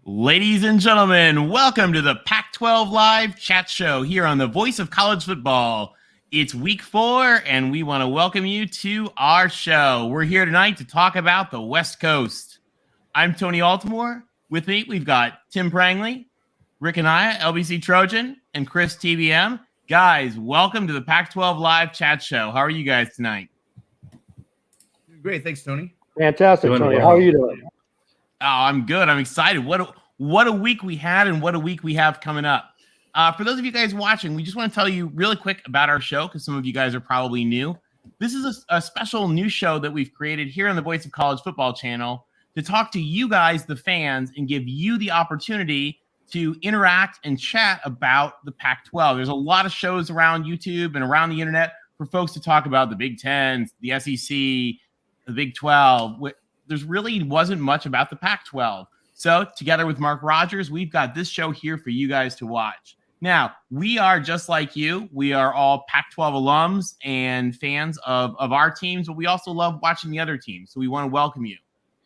Ladies and gentlemen, welcome to the Pac-12 Live Chat Show here on the Voice of College Football. It's week 4, and we want to welcome you to our show. We're here tonight to talk about the West Coast. I'm Tony Altimore. With me, we've got Tim Prangley, Rick Anaya, LBC Trojan, and Chris TBM. Guys, welcome to the Pac-12 Live Chat Show. How are you guys tonight? Great. Thanks, Tony. Fantastic, Tony. How are you doing? Oh, I'm good. I'm excited. What a week we had and what a week we have coming up. For those of you guys watching, we just want to tell you really quick about our show because some of you guys are probably new. This is a special new show that we've created here on the Voice of College Football channel to talk to you guys, the fans, and give you the opportunity to interact and chat about the Pac-12. There's a lot of shows around YouTube and around the internet for folks to talk about the Big Ten, the SEC, the Big 12. There's really wasn't much about the Pac-12. So together with Mark Rogers, we've got this show here for you guys to watch. Now, we are just like you. We are all Pac-12 alums and fans of our teams, but we also love watching the other teams. So we want to welcome you.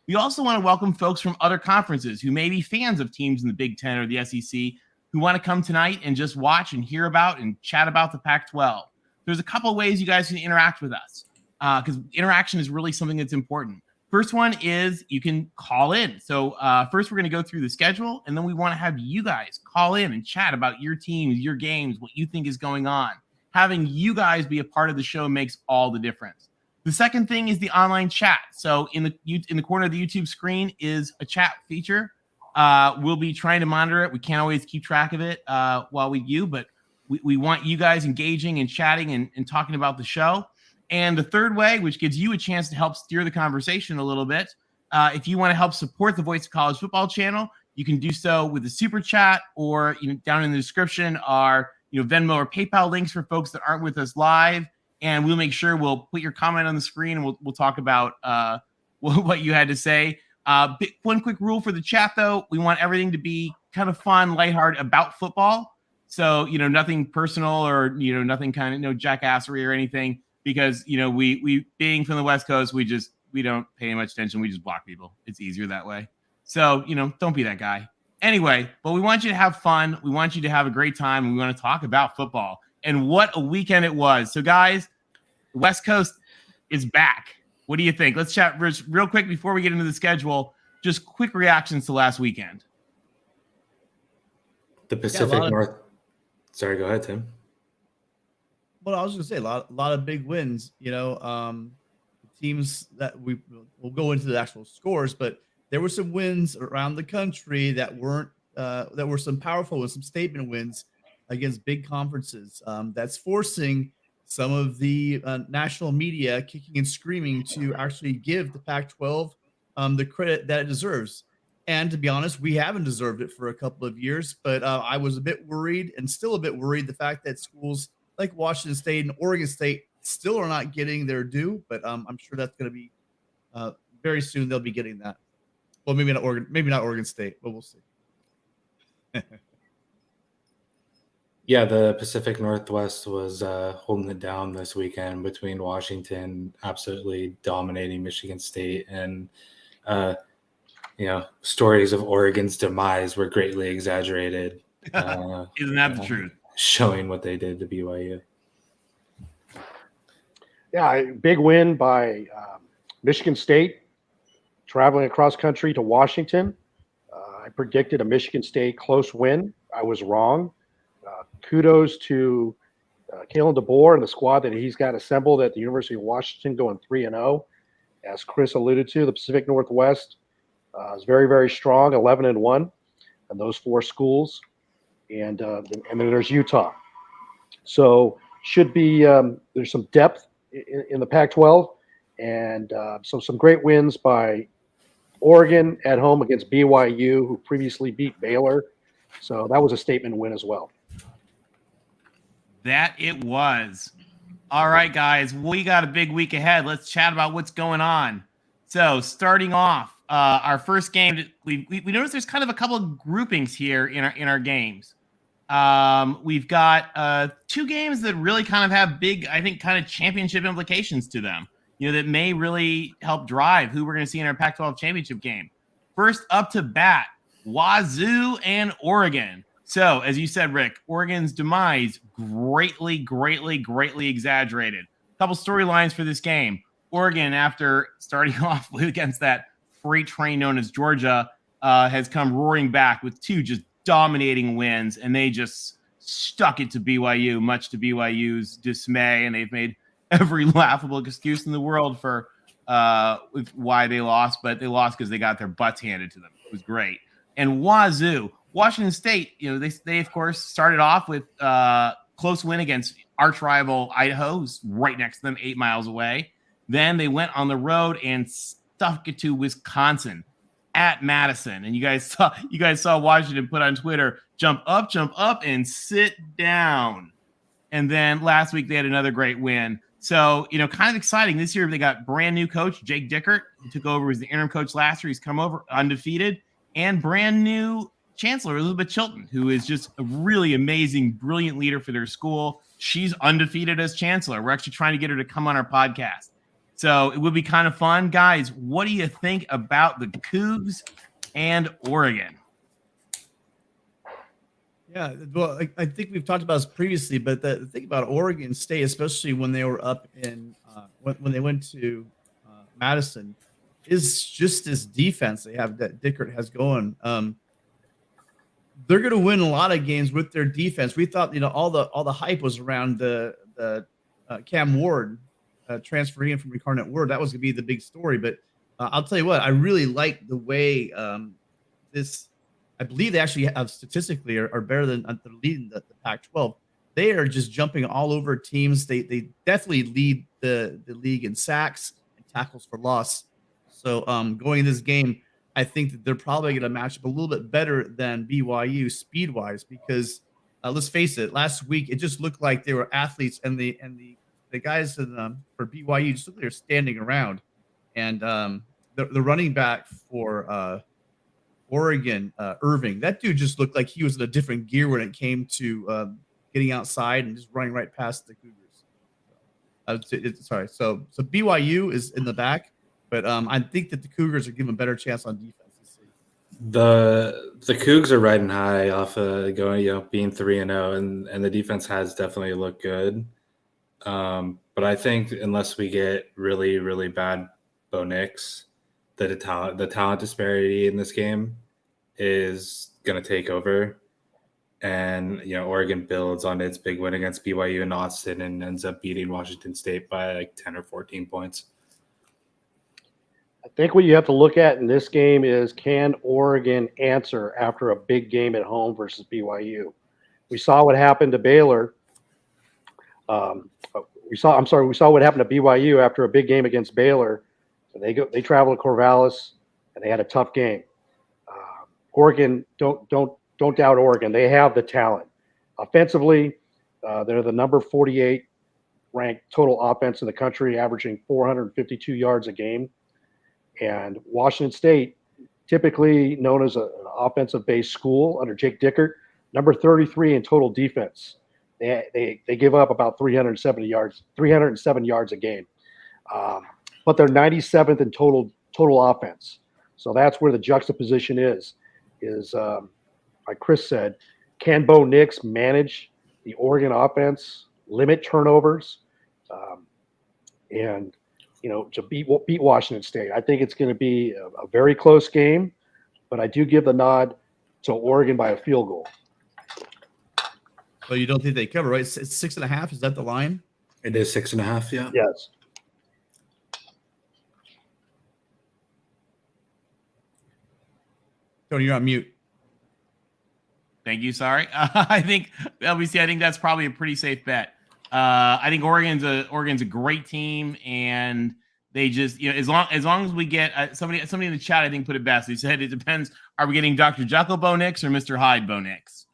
We also want to welcome folks from other conferences who may be fans of teams in the Big Ten or the SEC who want to come tonight and just watch and hear about and chat about the Pac-12. There's a couple of ways you guys can interact with us because interaction is really something that's important. First one is you can call in. So first we're going to go through the schedule, and then we want to have you guys call in and chat about your teams, your games, what you think is going on. Having you guys be a part of the show makes all the difference. The second thing is the online chat. So in the corner of the YouTube screen is a chat feature. We'll be trying to monitor it. We can't always keep track of it while we do, but we want you guys engaging and chatting and talking about the show. And the third way, which gives you a chance to help steer the conversation a little bit, if you want to help support the Voice of College Football channel, you can do so with the super chat, or down in the description are Venmo or PayPal links for folks that aren't with us live. And we'll make sure we'll put your comment on the screen, and we'll talk about what you had to say. One quick rule for the chat, though: we want everything to be kind of fun, lighthearted about football. So nothing personal or nothing kind of no jackassery or anything. Because we being from the West Coast, we don't pay much attention. We just block people. It's easier that way. So don't be that guy. Anyway, but we want you to have fun. We want you to have a great time. And we want to talk about football. And what a weekend it was. So guys, the West Coast is back. What do you think? Let's chat real quick before we get into the schedule. Just quick reactions to last weekend. The Pacific North. Sorry, go ahead, Tim. Well, I was going to say a lot of big wins. Teams that we'll go into the actual scores, but there were some wins around the country that were some powerful and some statement wins against big conferences. That's forcing some of the national media kicking and screaming to actually give the Pac-12 the credit that it deserves. And to be honest, we haven't deserved it for a couple of years. But I was a bit worried, and still a bit worried, the fact that schools like Washington State and Oregon State still are not getting their due, but I'm sure that's going to be very soon. They'll be getting that. Well, maybe not Oregon State, but we'll see. Yeah, the Pacific Northwest was holding it down this weekend between Washington absolutely dominating Michigan State, and stories of Oregon's demise were greatly exaggerated. Isn't that the truth? Showing what they did to BYU. Yeah, big win by Michigan State, traveling across country to Washington. I predicted a Michigan State close win. I was wrong. Kudos to Kalen DeBoer and the squad that he's got assembled at the University of Washington, going 3-0. As Chris alluded to, the Pacific Northwest is very, very strong, 11-1 in those 4 schools. And then there's Utah. So should be there's some depth in the Pac-12, and so some great wins by Oregon at home against BYU, who previously beat Baylor. So that was a statement win as well. That it was. All right, guys, we got a big week ahead. Let's chat about what's going on. So starting off, our first game, we noticed there's kind of a couple of groupings here in our games. We've got 2 games that really kind of have big, I think, kind of championship implications to them, that may really help drive who we're going to see in our Pac-12 championship game. First up to bat, Wazoo and Oregon. So, as you said, Rick, Oregon's demise greatly exaggerated. A couple storylines for this game. Oregon, after starting off against that freight train known as Georgia, has come roaring back with 2 just dominating wins, and they just stuck it to BYU, much to BYU's dismay, and they've made every laughable excuse in the world for why they lost, but they lost because they got their butts handed to them. It was great. And Wazoo, Washington State, they of course started off with close win against arch rival Idaho, who's right next to them, 8 miles away. Then they went on the road and stuck it to Wisconsin at Madison. And you guys saw Washington put on Twitter, jump up, and sit down. And then last week they had another great win. So, kind of exciting. This year they got brand new coach, Jake Dickert, who took over as the interim coach last year. He's come over undefeated, and brand new chancellor, Elizabeth Chilton, who is just a really amazing, brilliant leader for their school. She's undefeated as chancellor. We're actually trying to get her to come on our podcast. So it would be kind of fun. Guys, what do you think about the Cougs and Oregon? Yeah, well, I think we've talked about this previously, but the thing about Oregon State, especially when they were up in when they went to Madison, is just this defense they have that Dickert has going. They're going to win a lot of games with their defense. We thought, all the hype was around the Cam Ward transferring in from Incarnate Word. That was going to be the big story. But I'll tell you what, I really like the way this. I believe they actually have statistically are better than they're leading the Pac-12. They are just jumping all over teams. They definitely lead the league in sacks and tackles for loss. So going in this game, I think that they're probably going to match up a little bit better than BYU speed-wise because let's face it, last week it just looked like they were athletes and the guys for BYU just looked like they're standing around. And the running back for Oregon, Irving, that dude just looked like he was in a different gear when it came to getting outside and just running right past the Cougars. So BYU is in the back, but I think that the Cougars are giving a better chance on defense this season. The Cougs are riding high off of being 3-0, and the defense has definitely looked good. But I think unless we get really, really bad Bo Nix, the talent disparity in this game is going to take over. And, Oregon builds on its big win against BYU in Austin and ends up beating Washington State by like 10 or 14 points. I think what you have to look at in this game is, can Oregon answer after a big game at home versus BYU? We saw what happened to Baylor. We saw what happened to BYU after a big game against Baylor. They traveled to Corvallis and they had a tough game. Oregon, don't doubt Oregon. They have the talent. Offensively, they're the number 48 ranked total offense in the country, averaging 452 yards a game. And Washington State, typically known as an offensive-based school under Jake Dickert, number 33 in total defense. They give up about 307 yards a game. But they're 97th in total offense. So that's where the juxtaposition is like Chris said, can Bo Nix manage the Oregon offense, limit turnovers, and to beat Washington State? I think it's going to be a very close game, but I do give the nod to Oregon by a field goal. Well, you don't think they cover, right? It's 6.5. Is that the line? It is 6.5. Yeah. Yes. Tony, you're on mute. Thank you. Sorry. I think that's probably a pretty safe bet. I think Oregon's a great team, and they just, as long as we get somebody in the chat, I think put it best. He said it depends. Are we getting Dr. Jekyll Bo Nix or Mr. Hyde Bo Nix?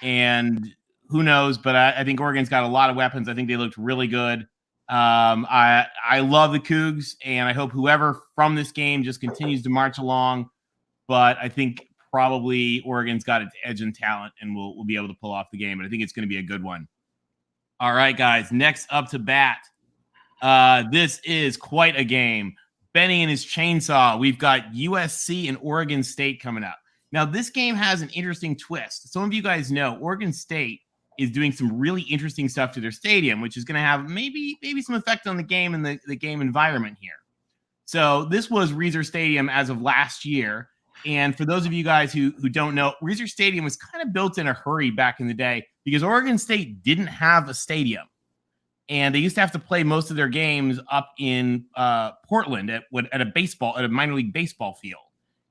And who knows? But I think Oregon's got a lot of weapons. I think they looked really good. I love the Cougs, and I hope whoever from this game just continues to march along. But I think probably Oregon's got its edge in talent, and we'll be able to pull off the game. But I think it's going to be a good one. All right, guys. Next up to bat. This is quite a game. Benny and his chainsaw. We've got USC and Oregon State coming up. Now, this game has an interesting twist. Some of you guys know Oregon State is doing some really interesting stuff to their stadium, which is going to have maybe some effect on the game and the game environment here. So this was Reser Stadium as of last year. And for those of you guys who don't know, Reser Stadium was kind of built in a hurry back in the day because Oregon State didn't have a stadium. And they used to have to play most of their games up in Portland at a minor league baseball field.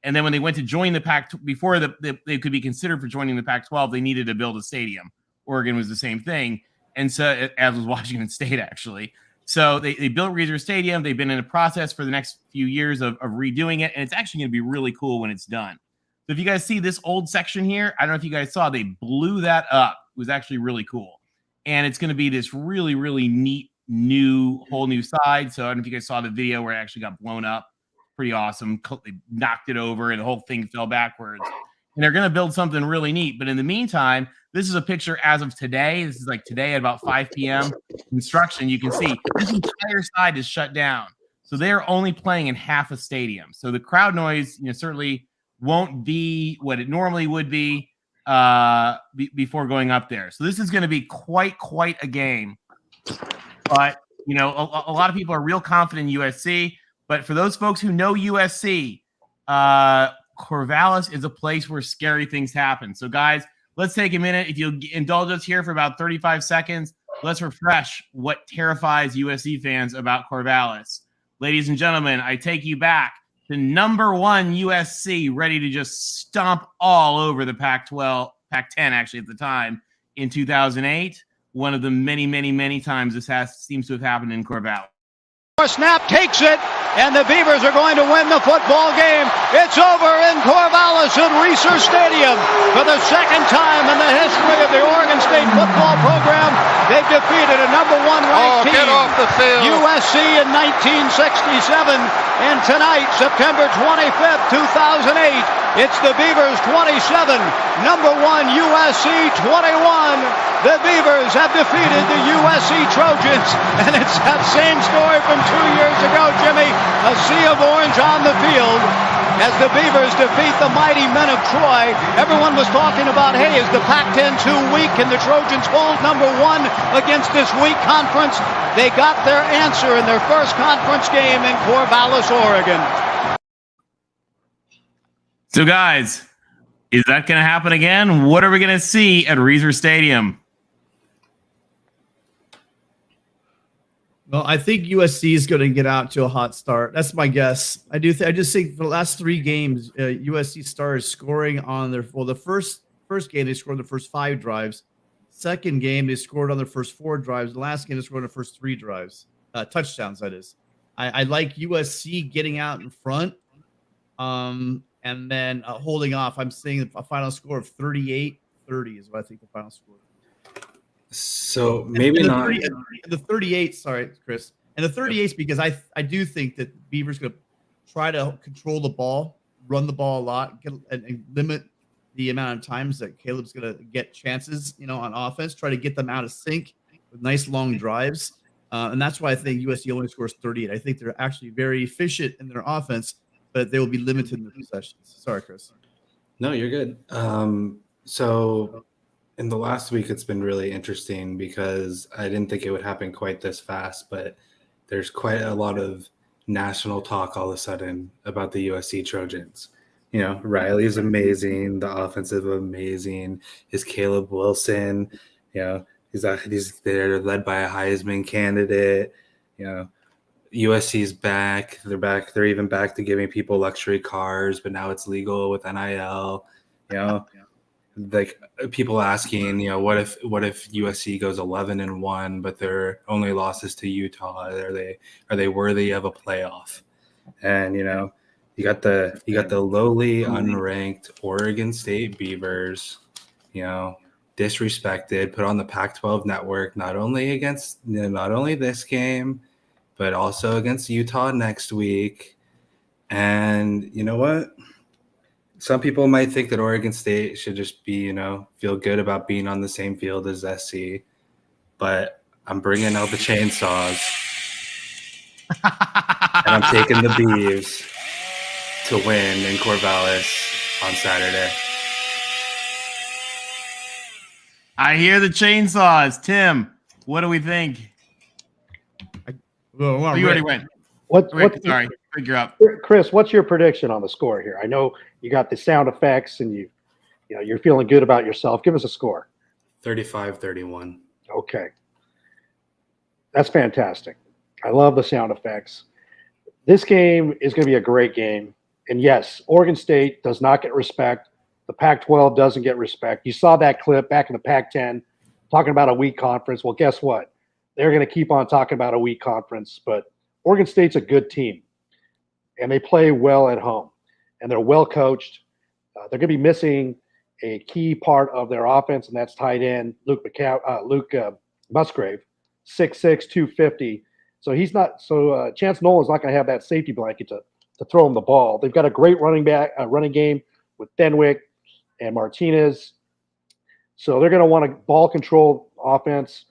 And then when they went to join the Pac, before they could be considered for joining the Pac-12, they needed to build a stadium. Oregon was the same thing, and so as was Washington State actually. So they built Reser Stadium. They've been in a process for the next few years of redoing it, and it's actually going to be really cool when it's done. So if you guys see this old section here, I don't know if you guys saw, they blew that up. It was actually really cool, and it's going to be this really, really neat whole new side. So I don't know if you guys saw the video where it actually got blown up. Pretty awesome. They knocked it over and the whole thing fell backwards. And they're going to build something really neat. But in the meantime, this is a picture as of today. This is like today at about 5 p.m. Construction. You can see this entire side is shut down. So they're only playing in half a stadium. So the crowd noise, certainly won't be what it normally would be before going up there. So this is going to be quite a game. But, a lot of people are real confident in USC. But for those folks who know USC, Corvallis is a place where scary things happen. So, guys, let's take a minute. If you'll indulge us here for about 35 seconds, let's refresh what terrifies USC fans about Corvallis. Ladies and gentlemen, I take you back to number 1 USC, ready to just stomp all over the Pac-12, Pac-10 actually at the time, in 2008. One of the many times this seems to have happened in Corvallis. Snap takes it, and the Beavers are going to win the football game. It's over in Corvallis at Reser Stadium. For the second time in the history of the Oregon State football program, they've defeated a number 1 ranked team, get off the field. USC, in 1967. And tonight, September 25th, 2008, it's the Beavers 27, number 1 USC 21. The Beavers have defeated the USC Trojans, and it's that same story from 2 years ago, Jimmy. A sea of orange on the field as the Beavers defeat the mighty men of Troy. Everyone was talking about, hey, is the Pac-10 too weak? Can the Trojans hold number 1 against this weak conference? They got their answer in their first conference game in Corvallis, Oregon. So, guys, is that going to happen again? What are we going to see at Reser Stadium? Well, I think USC is going to get out to a hot start. That's my guess. I just think for the last 3 games, USC started scoring on their the first game they scored the first 5 drives. Second game they scored on their first 4 drives. The last game they scored on the first 3 drives, touchdowns. That is. I like USC getting out in front, and then holding off. I'm saying a final score of 38-30 is what I think the final score. So maybe not the 38. Sorry, Chris. And the 38 is because I do think that Beaver's going to try to control the ball, run the ball a lot, and limit the amount of times that Caleb's going to get chances, on offense. Try to get them out of sync with nice long drives, and that's why I think USC only scores 38. I think they're actually very efficient in their offense, but they will be limited in their possessions. Sorry, Chris. No, you're good. So in the last week, it's been really interesting because I didn't think it would happen quite this fast, but there's quite a lot of national talk all of a sudden about the USC Trojans. Riley's amazing. The offensive amazing. Is Caleb Wilson, they're led by a Heisman candidate. USC's back. They're back. They're even back to giving people luxury cars, but now it's legal with NIL. Like people asking, what if USC goes 11-1, but their only losses to Utah? Are they worthy of a playoff? And you got the lowly unranked Oregon State Beavers, disrespected, put on the Pac-12 network, not only this game, but also against Utah next week. And you know what? Some people might think that Oregon State should just be, feel good about being on the same field as SC, but I'm bringing out the chainsaws and I'm taking the Beavs to win in Corvallis on Saturday. I hear the chainsaws. Tim, what do we think? Well, Oh, you already went. Sorry, figure up. Chris, what's your prediction on the score here? I know you got the sound effects and you're feeling good about yourself. Give us a score. 35-31. Okay. That's fantastic. I love the sound effects. This game is going to be a great game. And yes, Oregon State does not get respect. The Pac-12 doesn't get respect. You saw that clip back in the Pac-10 talking about a weak conference. Well, guess what? They're going to keep on talking about a weak conference, but Oregon State's a good team, and they play well at home, and they're well coached. They're going to be missing a key part of their offense, and that's tight end Luke Musgrave, 6'6", 250. So Chance Nolan's not going to have that safety blanket to throw him the ball. They've got a great running game with Fenwick and Martinez. So they're going to want a ball control offense.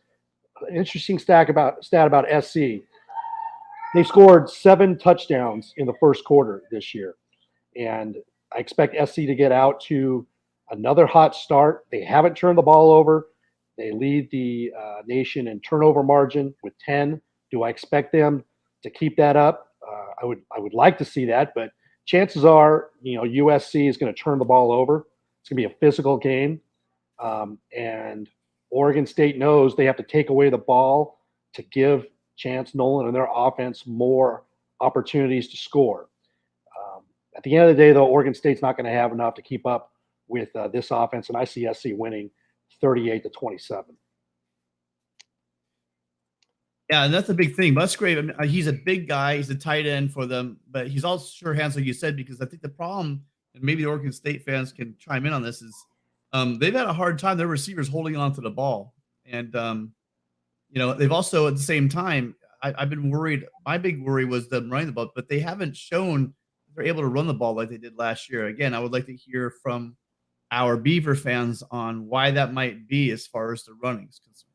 Interesting stat about SC. They scored 7 touchdowns in the first quarter this year. And I expect SC to get out to another hot start. They haven't turned the ball over. They lead the nation in turnover margin with 10. Do I expect them to keep that up? I would like to see that, but chances are, USC is going to turn the ball over. It's going to be a physical game. And Oregon State knows they have to take away the ball to give Chance Nolan and their offense more opportunities to score. At the end of the day, though, Oregon State's not going to have enough to keep up with this offense, and I see SC winning 38-27. Yeah, and that's a big thing. Musgrave, he's a big guy. He's a tight end for them, but he's also sure hands, like you said, because I think the problem, and maybe the Oregon State fans can chime in on this, is they've had a hard time, their receivers holding on to the ball. And, they've also, at the same time, I've been worried. My big worry was them running the ball, but they haven't shown they're able to run the ball like they did last year. Again, I would like to hear from our Beaver fans on why that might be as far as the running is concerned.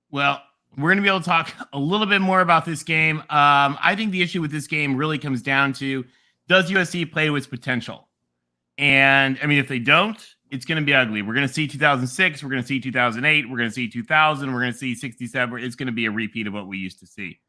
Well, we're going to be able to talk a little bit more about this game. I think the issue with this game really comes down to, does USC play to its potential? And, if they don't, it's going to be ugly. We're going to see 2006. We're going to see 2008. We're going to see 2000. We're going to see 67. It's going to be a repeat of what we used to see.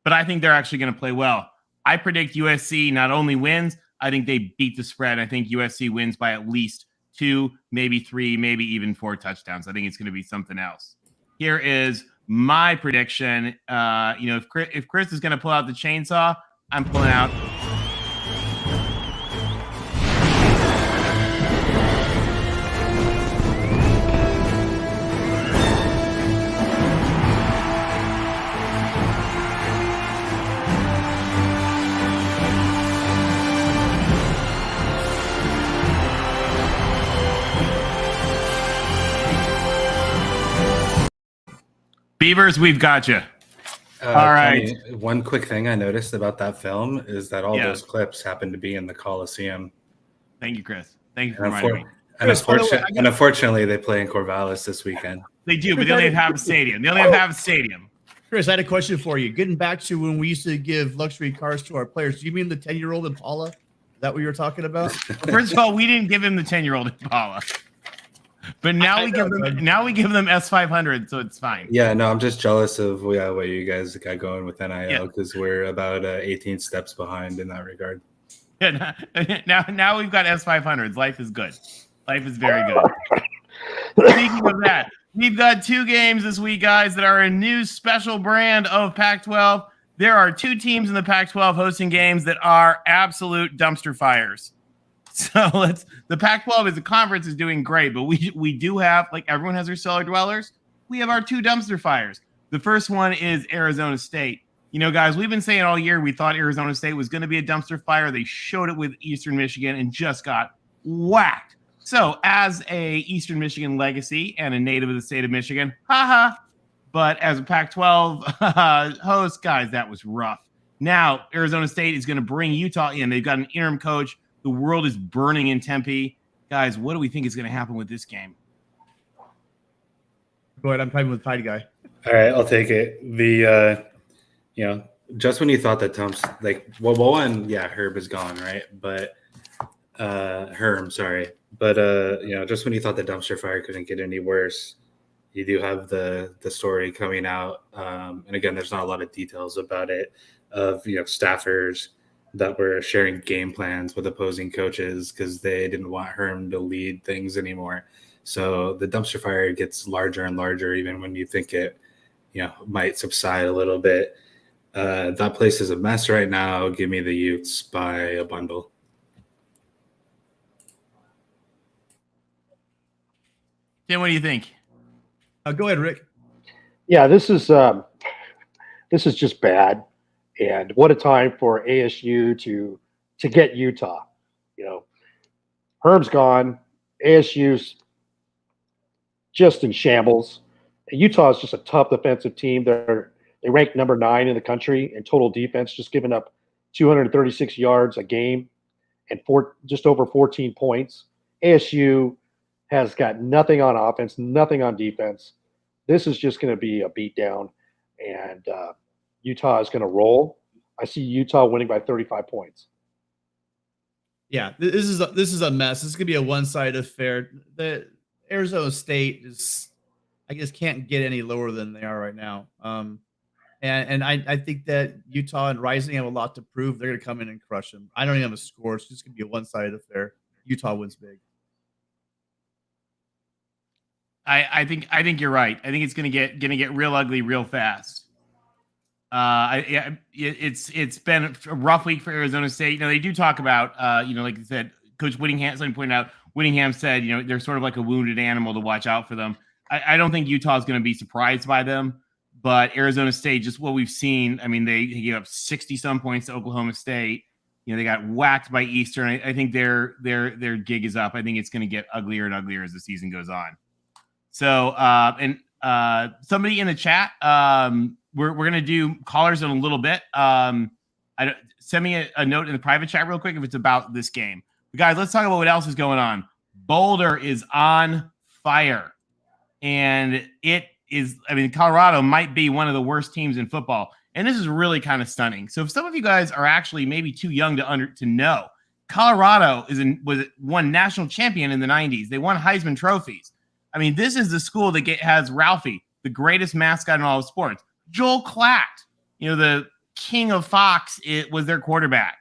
But I think they're actually going to play well. I predict USC not only wins, I think they beat the spread. I think USC wins by at least 2, maybe 3, maybe even 4 touchdowns. I think it's going to be something else. Here is my prediction. If Chris is going to pull out the chainsaw, I'm pulling out. Beavers, we've got you. All right. Tony, one quick thing I noticed about that film is that all those clips happen to be in the Coliseum. Thank you, Chris. Thank you for reminding me. And unfortunately, they play in Corvallis this weekend. They do, but they only have a stadium. Chris, I had a question for you. Getting back to when we used to give luxury cars to our players, do you mean the 10-year-old Impala? Is that what you were talking about? First of all, we didn't give him the 10-year-old Impala. But now we give them S500, so it's fine. Yeah, no, I'm just jealous of what you guys got going with NIL because we're about 18 steps behind in that regard. Yeah, now we've got S500s. Life is good. Life is very good. Speaking of that, we've got 2 games this week, guys, that are a new special brand of Pac-12. There are 2 teams in the Pac-12 hosting games that are absolute dumpster fires. So the Pac-12 as a conference is doing great, but we do have, like everyone has their cellar dwellers, we have our 2 dumpster fires. The first one is Arizona State. Guys, we've been saying all year we thought Arizona State was going to be a dumpster fire. They showed it with Eastern Michigan and just got whacked. So as a Eastern Michigan legacy and a native of the state of Michigan, but as a Pac-12 host, guys, that was rough. Now Arizona State is going to bring Utah in. They've got an interim coach. The world is burning in Tempe. Guys, what do we think is going to happen with this game? Go ahead. I'm talking with Tidy Guy. All right, I'll take it. just when you thought that Tom's like, well, one, yeah, Herb is gone, right? But Herm, sorry. But just when you thought the dumpster fire couldn't get any worse, you do have the story coming out. And again, there's not a lot of details about it of staffers that were sharing game plans with opposing coaches because they didn't want Herm to lead things anymore. So the dumpster fire gets larger and larger, even when you think it, might subside a little bit. That place is a mess right now. Give me the Utes by a bundle. Tim, what do you think? Go ahead, Rick. Yeah, this is just bad, and what a time for ASU to get Utah. Herm's gone, ASU's just in shambles. Utah is just a tough defensive team. They rank number 9 in the country in total defense, just giving up 236 yards a game and just over 14 points. ASU has got nothing on offense, nothing on defense. This is just going to be a beatdown, and Utah is going to roll. I see Utah winning by 35 points. Yeah, this is a mess. This is going to be a one-sided affair. The Arizona State I guess, can't get any lower than they are right now. And I think that Utah and Rising have a lot to prove. They're going to come in and crush them. I don't even have a score. It's just going to be a one-sided affair. Utah wins big. I think you're right. I think it's gonna get real ugly real fast. It's been a rough week for Arizona State. They do talk about like you said, Coach Whittingham. Somebody pointed out Whittingham said they're sort of like a wounded animal to watch out for them. I don't think Utah is going to be surprised by them, but Arizona State, just what we've seen. I mean, they gave up 60-some points to Oklahoma State. They got whacked by Eastern. I think their gig is up. I think it's going to get uglier and uglier as the season goes on. So, somebody in the chat, we're going to do callers in a little bit. Send me a note in the private chat real quick if it's about this game. But guys, let's talk about what else is going on. Boulder is on fire. And it is, Colorado might be one of the worst teams in football. And this is really kind of stunning. So if some of you guys are actually maybe too young to know, Colorado won national champion in the 90s. They won Heisman trophies. This is the school that has Ralphie, the greatest mascot in all of sports. Joel Klatt, the king of Fox, it was their quarterback.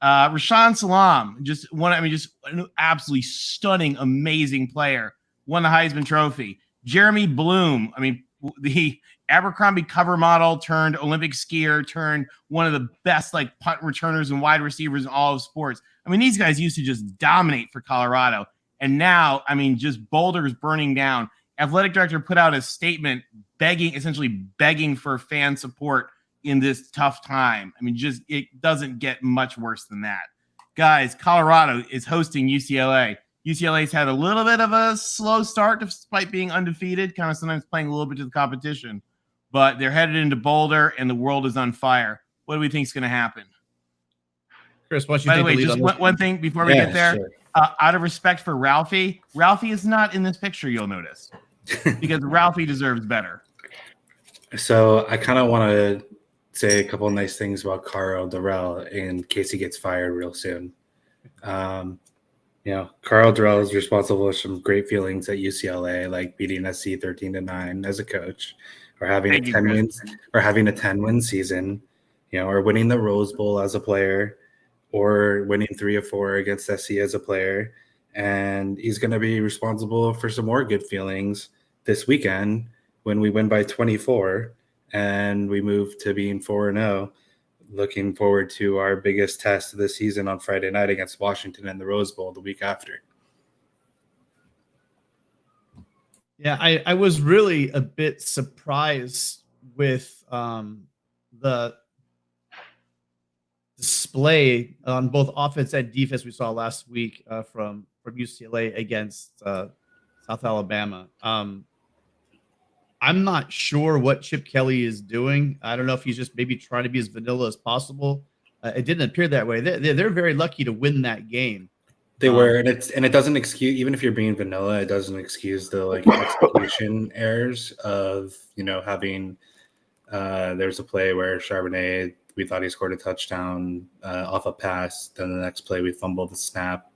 Rashaan Salam, just an absolutely stunning, amazing player, won the Heisman Trophy. Jeremy Bloom, the Abercrombie cover model turned Olympic skier, turned one of the best punt returners and wide receivers in all of sports. These guys used to just dominate for Colorado. And now, just Boulder is burning down. Athletic director put out a statement essentially begging for fan support in this tough time. It doesn't get much worse than that. Guys, Colorado is hosting UCLA. UCLA's had a little bit of a slow start despite being undefeated, kind of sometimes playing a little bit to the competition. But they're headed into Boulder, and the world is on fire. What do we think is going to happen? Chris, why don't you By take the way, the lead just on one thing before we get there. Sure. Out of respect for Ralphie is not in this picture, you'll notice, because Ralphie deserves better. So I kind of want to say a couple of nice things about Carl Durrell in case he gets fired real soon. Carl Durrell is responsible for some great feelings at UCLA, like beating SC 13-9 as a coach, or having a 10-win season, or winning the Rose Bowl as a player, or winning 3 or 4 against SC as a player. And he's going to be responsible for some more good feelings this weekend when we win by 24 and we move to being 4-0. Looking forward to our biggest test of the season on Friday night against Washington in the Rose Bowl the week after. Yeah, I was really a bit surprised with the display on both offense and defense we saw last week from UCLA against South Alabama. I'm not sure what Chip Kelly is doing. I don't know if he's just maybe trying to be as vanilla as possible. It didn't appear that way. They're very lucky to win that game. They were, and it doesn't excuse, even if you're being vanilla, it doesn't excuse the execution errors of having. There's a play where Charbonnet we thought he scored a touchdown off a pass. Then the next play we fumbled the snap.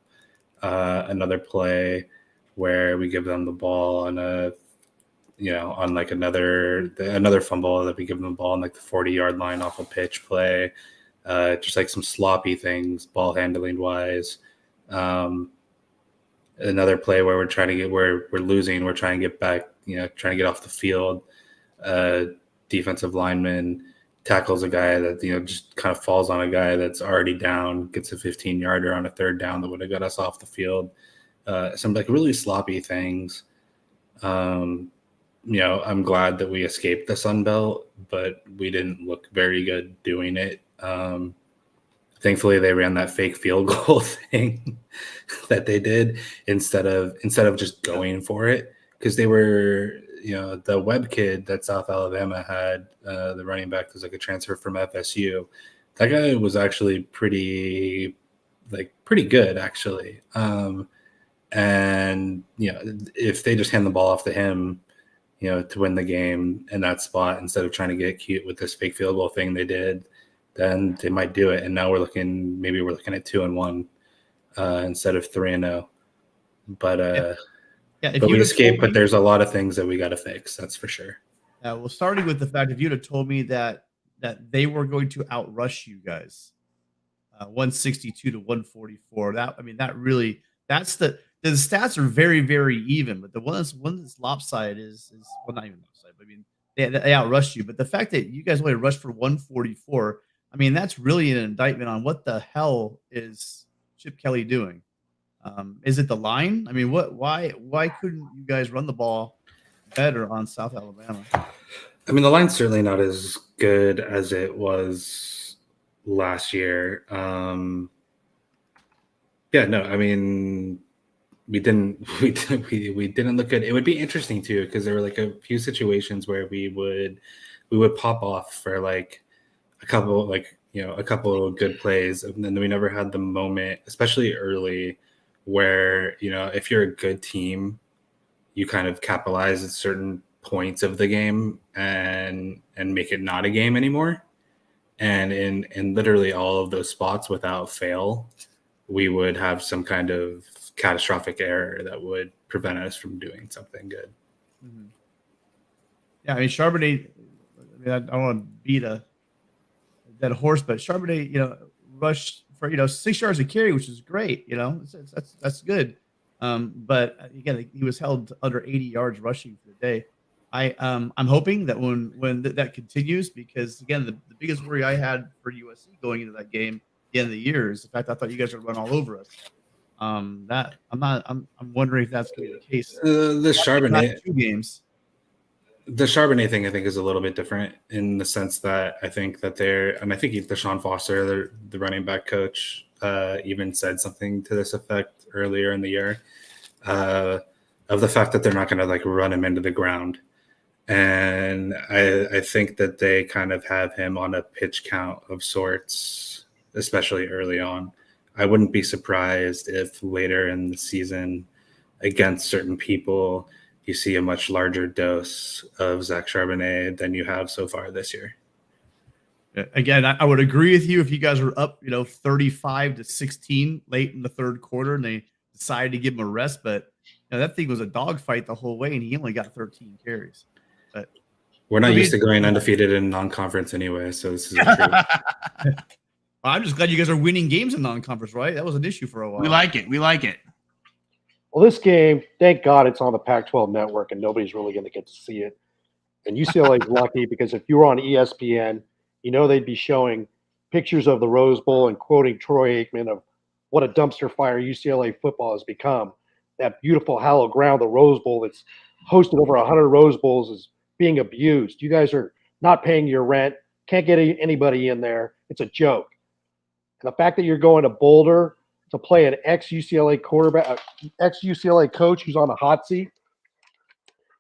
Another play where we give them the ball on on like another fumble that we give them the ball on like the 40-yard line off a pitch play. Just like some sloppy things, ball handling wise. Another play where we're losing, we're trying to get back, trying to get off the field. Defensive lineman tackles a guy that, just kind of falls on a guy that's already down, gets a 15-yarder on a third down that would have got us off the field. Some like really sloppy things. I'm glad that we escaped the Sun Belt, but we didn't look very good doing it. Thankfully, they ran that fake field goal thing that they did instead of just going for it, because they were, the Webb kid that South Alabama had, the running back was like a transfer from FSU. That guy was actually pretty good actually. And if they just hand the ball off to him, to win the game in that spot instead of trying to get cute with this fake field goal thing they did, then they might do it. And now we're looking at 2-1 instead of 3-0. But but we escaped. But there's a lot of things that we got to fix. That's for sure. Well, starting with the fact, if you'd have told me that they were going to outrush you guys, 162 to 144, that's the stats are very, very even. But the one that's lopsided is not even lopsided. But they outrushed you. But the fact that you guys only rushed for 144, that's really an indictment on what the hell is Chip Kelly doing. Is it the line? Why couldn't you guys run the ball better on South Alabama? The line's certainly not as good as it was last year. We didn't look good. It would be interesting too, because there were like a few situations where we would pop off for like a couple of good plays, and then we never had the moment, especially early, where if you're a good team, you kind of capitalize at certain points of the game and make it not a game anymore. And in literally all of those spots, without fail, we would have some kind of catastrophic error that would prevent us from doing something good. Mm-hmm. Yeah, Charbonnet, I don't want to beat a dead horse, but Charbonnet, rushed for 6 yards a carry, which is great. That's good. But again, he was held to under 80 yards rushing for the day. I'm hoping that when that continues, because again, the biggest worry I had for USC going into that game at the end of the year is the fact I thought you guys would run all over us. I'm wondering if that's going to be the case. The Charbonnet 2 games. The Charbonnet thing, I think, is a little bit different in the sense that I think that I think Deshaun Foster, the running back coach, even said something to this effect earlier in the year, of the fact that they're not going to like run him into the ground. And I think that they kind of have him on a pitch count of sorts, especially early on. I wouldn't be surprised if later in the season, against certain people, you see a much larger dose of Zach Charbonnet than you have so far this year. Again, I would agree with you if you guys were up, 35-16 late in the third quarter and they decided to give him a rest. But that thing was a dogfight the whole way, and he only got 13 carries. But we're not used to going undefeated in non-conference anyway, so this is a treat. I'm just glad you guys are winning games in non-conference, right? That was an issue for a while. We like it. Well, this game, thank God it's on the Pac-12 network and nobody's really going to get to see it. And UCLA is lucky because if you were on ESPN, they'd be showing pictures of the Rose Bowl and quoting Troy Aikman of what a dumpster fire UCLA football has become. That beautiful hallowed ground, the Rose Bowl that's hosted over 100 Rose Bowls, is being abused. You guys are not paying your rent, can't get anybody in there. It's a joke. And the fact that you're going to Boulder to play an ex-UCLA quarterback, ex-UCLA coach who's on the hot seat,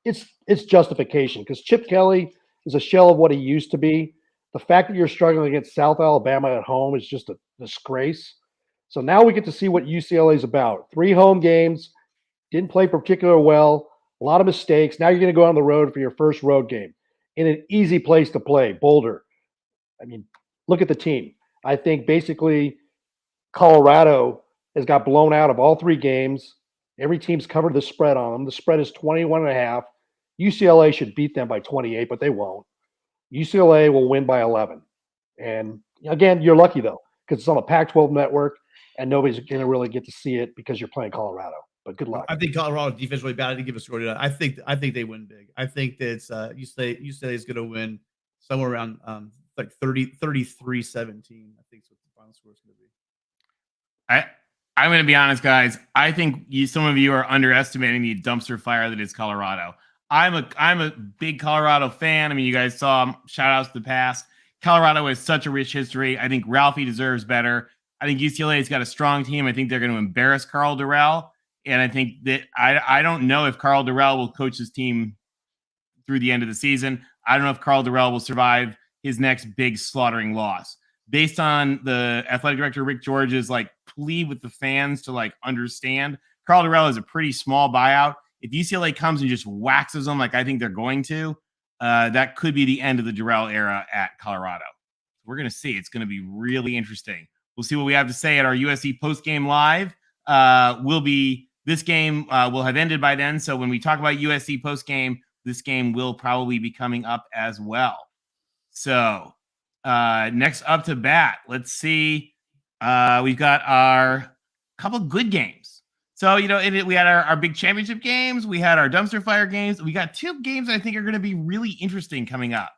it's justification, because Chip Kelly is a shell of what he used to be. The fact that you're struggling against South Alabama at home is just a disgrace. So now we get to see what UCLA is about. 3 home games, didn't play particularly well, a lot of mistakes. Now you're going to go on the road for your first road game in an easy place to play, Boulder. look at the team. I think basically Colorado has got blown out of all 3 games. Every team's covered the spread on them. The spread is 21.5. UCLA should beat them by 28, but they won't. UCLA will win by 11. And again, you're lucky though, because it's on the Pac-12 network and nobody's going to really get to see it because you're playing Colorado. But good luck. I think Colorado defense really bad. I didn't give a score to that. I think they win big. I think that it's UCLA is going to win somewhere around like 33-17. I think is what the final score is going to be. I'm going to be honest, guys. I think some of you are underestimating the dumpster fire that is Colorado. I'm a big Colorado fan. I mean, you guys saw shout outs to the past. Colorado has such a rich history. I think Ralphie deserves better. I think UCLA has got a strong team. I think they're going to embarrass Karl Dorrell. And I think that I don't know if Karl Dorrell will coach his team through the end of the season. I don't know if Karl Dorrell will survive his next big slaughtering loss. Based on the athletic director, Rick George's plea with the fans to understand, Karl Dorrell is a pretty small buyout. If UCLA comes and just waxes them like I think they're going to, that could be the end of the Dorrell era at Colorado. We're going to see. It's going to be really interesting. We'll see what we have to say at our USC postgame live. This game will have ended by then. So when we talk about USC postgame, this game will probably be coming up as well. So next up to bat, let's see. We've got our couple good games. So, we had our big championship games. We had our dumpster fire games. We got 2 games I think are going to be really interesting coming up.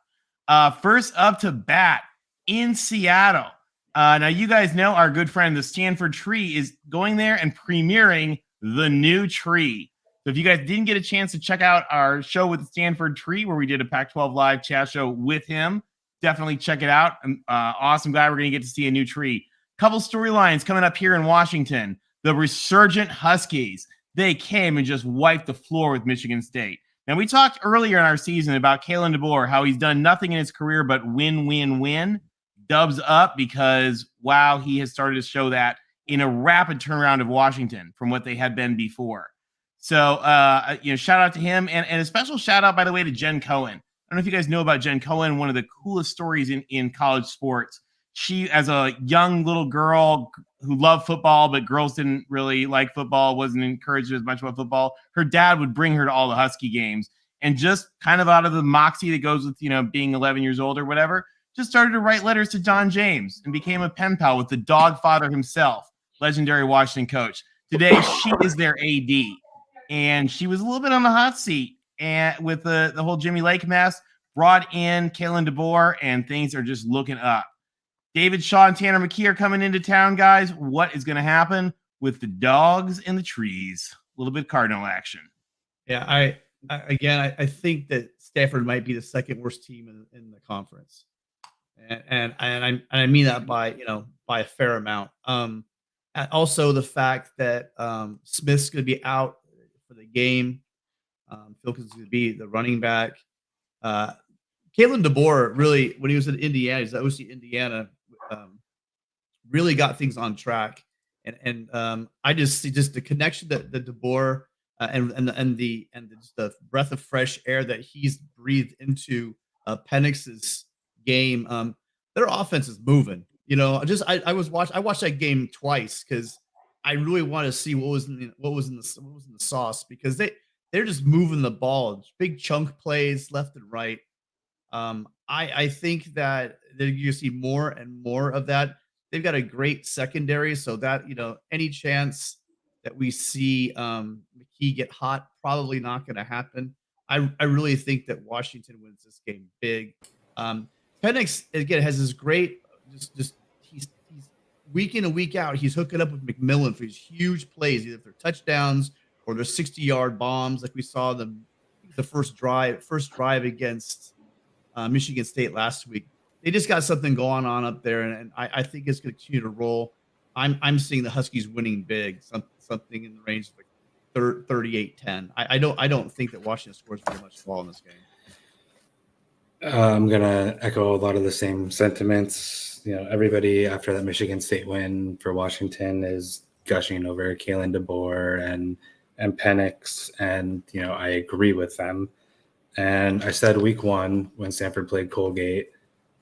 First up to bat in Seattle. Now, you guys know our good friend, the Stanford Tree, is going there and premiering the new tree. So if you guys didn't get a chance to check out our show with the Stanford Tree, where we did a Pac-12 live chat show with him, definitely check it out. Awesome guy. We're going to get to see a new tree. Couple storylines coming up here in Washington. The resurgent Huskies, they came and just wiped the floor with Michigan State. Now, we talked earlier in our season about Kalen DeBoer, how he's done nothing in his career but win, win, win. Dubs up because, wow, he has started to show that in a rapid turnaround of Washington from what they had been before. So, shout out to him. And a special shout out, by the way, to Jen Cohen. I don't know if you guys know about Jen Cohen, one of the coolest stories in college sports. She, as a young little girl who loved football, but girls didn't really like football, wasn't encouraged as much about football, her dad would bring her to all the Husky games. And just kind of out of the moxie that goes with, being 11 years old or whatever, just started to write letters to John James and became a pen pal with the dog father himself, legendary Washington coach. Today, she is their AD. And she was a little bit on the hot seat and with the whole Jimmy Lake mess, brought in Kalen DeBoer, and things are just looking up. David Shaw and Tanner McKee are coming into town, guys. What is going to happen with the dogs and the trees? A little bit Cardinal action. Yeah, I think that Stanford might be the second worst team in the conference, and I mean that by a fair amount. Also, the fact that Smith's going to be out for the game, Filkins is going to be the running back. Kalen DeBoer really, when he was in Indiana, he's at OSU Indiana, really got things on track, and I just see the connection that the DeBoer and the breath of fresh air that he's breathed into Penix's game. Their offense is moving. I watched that game twice because I really want to see what was in the sauce, because they're just moving the ball, big chunk plays left and right. I think that you're going to see more and more of that. They've got a great secondary, so that any chance that we see McKee get hot, probably not going to happen. I really think that Washington wins this game big. Penix again has this great he's week in and week out, he's hooking up with McMillan for these huge plays, either for touchdowns or their 60-yard bombs, like we saw the first drive against Michigan State last week. They just got something going on up there, and I think it's going to continue to roll. I'm seeing the Huskies winning big, something in the range of like 38-10. I don't think that Washington scores very much ball in this game. I'm going to echo a lot of the same sentiments. Everybody after that Michigan State win for Washington is gushing over Kalen DeBoer and Penix, and I agree with them. And I said week 1 when Stanford played Colgate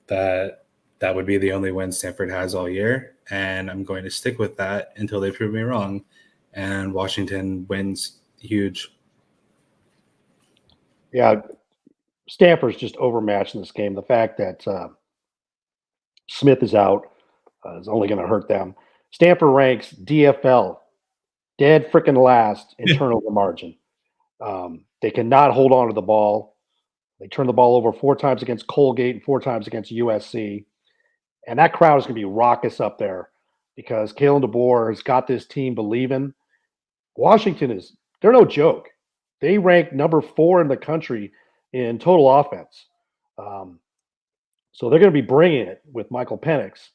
that that would be the only win Stanford has all year, and I'm going to stick with that until they prove me wrong. And Washington wins huge. Yeah, Stanford's just overmatched in this game. The fact that Smith is out is only going to hurt them. Stanford ranks DFL, dead freaking last in turnover margin. They cannot hold on to the ball. They turned the ball over 4 times against Colgate and 4 times against USC. And that crowd is going to be raucous up there because Kalen DeBoer has got this team believing. Washington they're no joke. They rank number 4 in the country in total offense. So they're going to be bringing it with Michael Penix.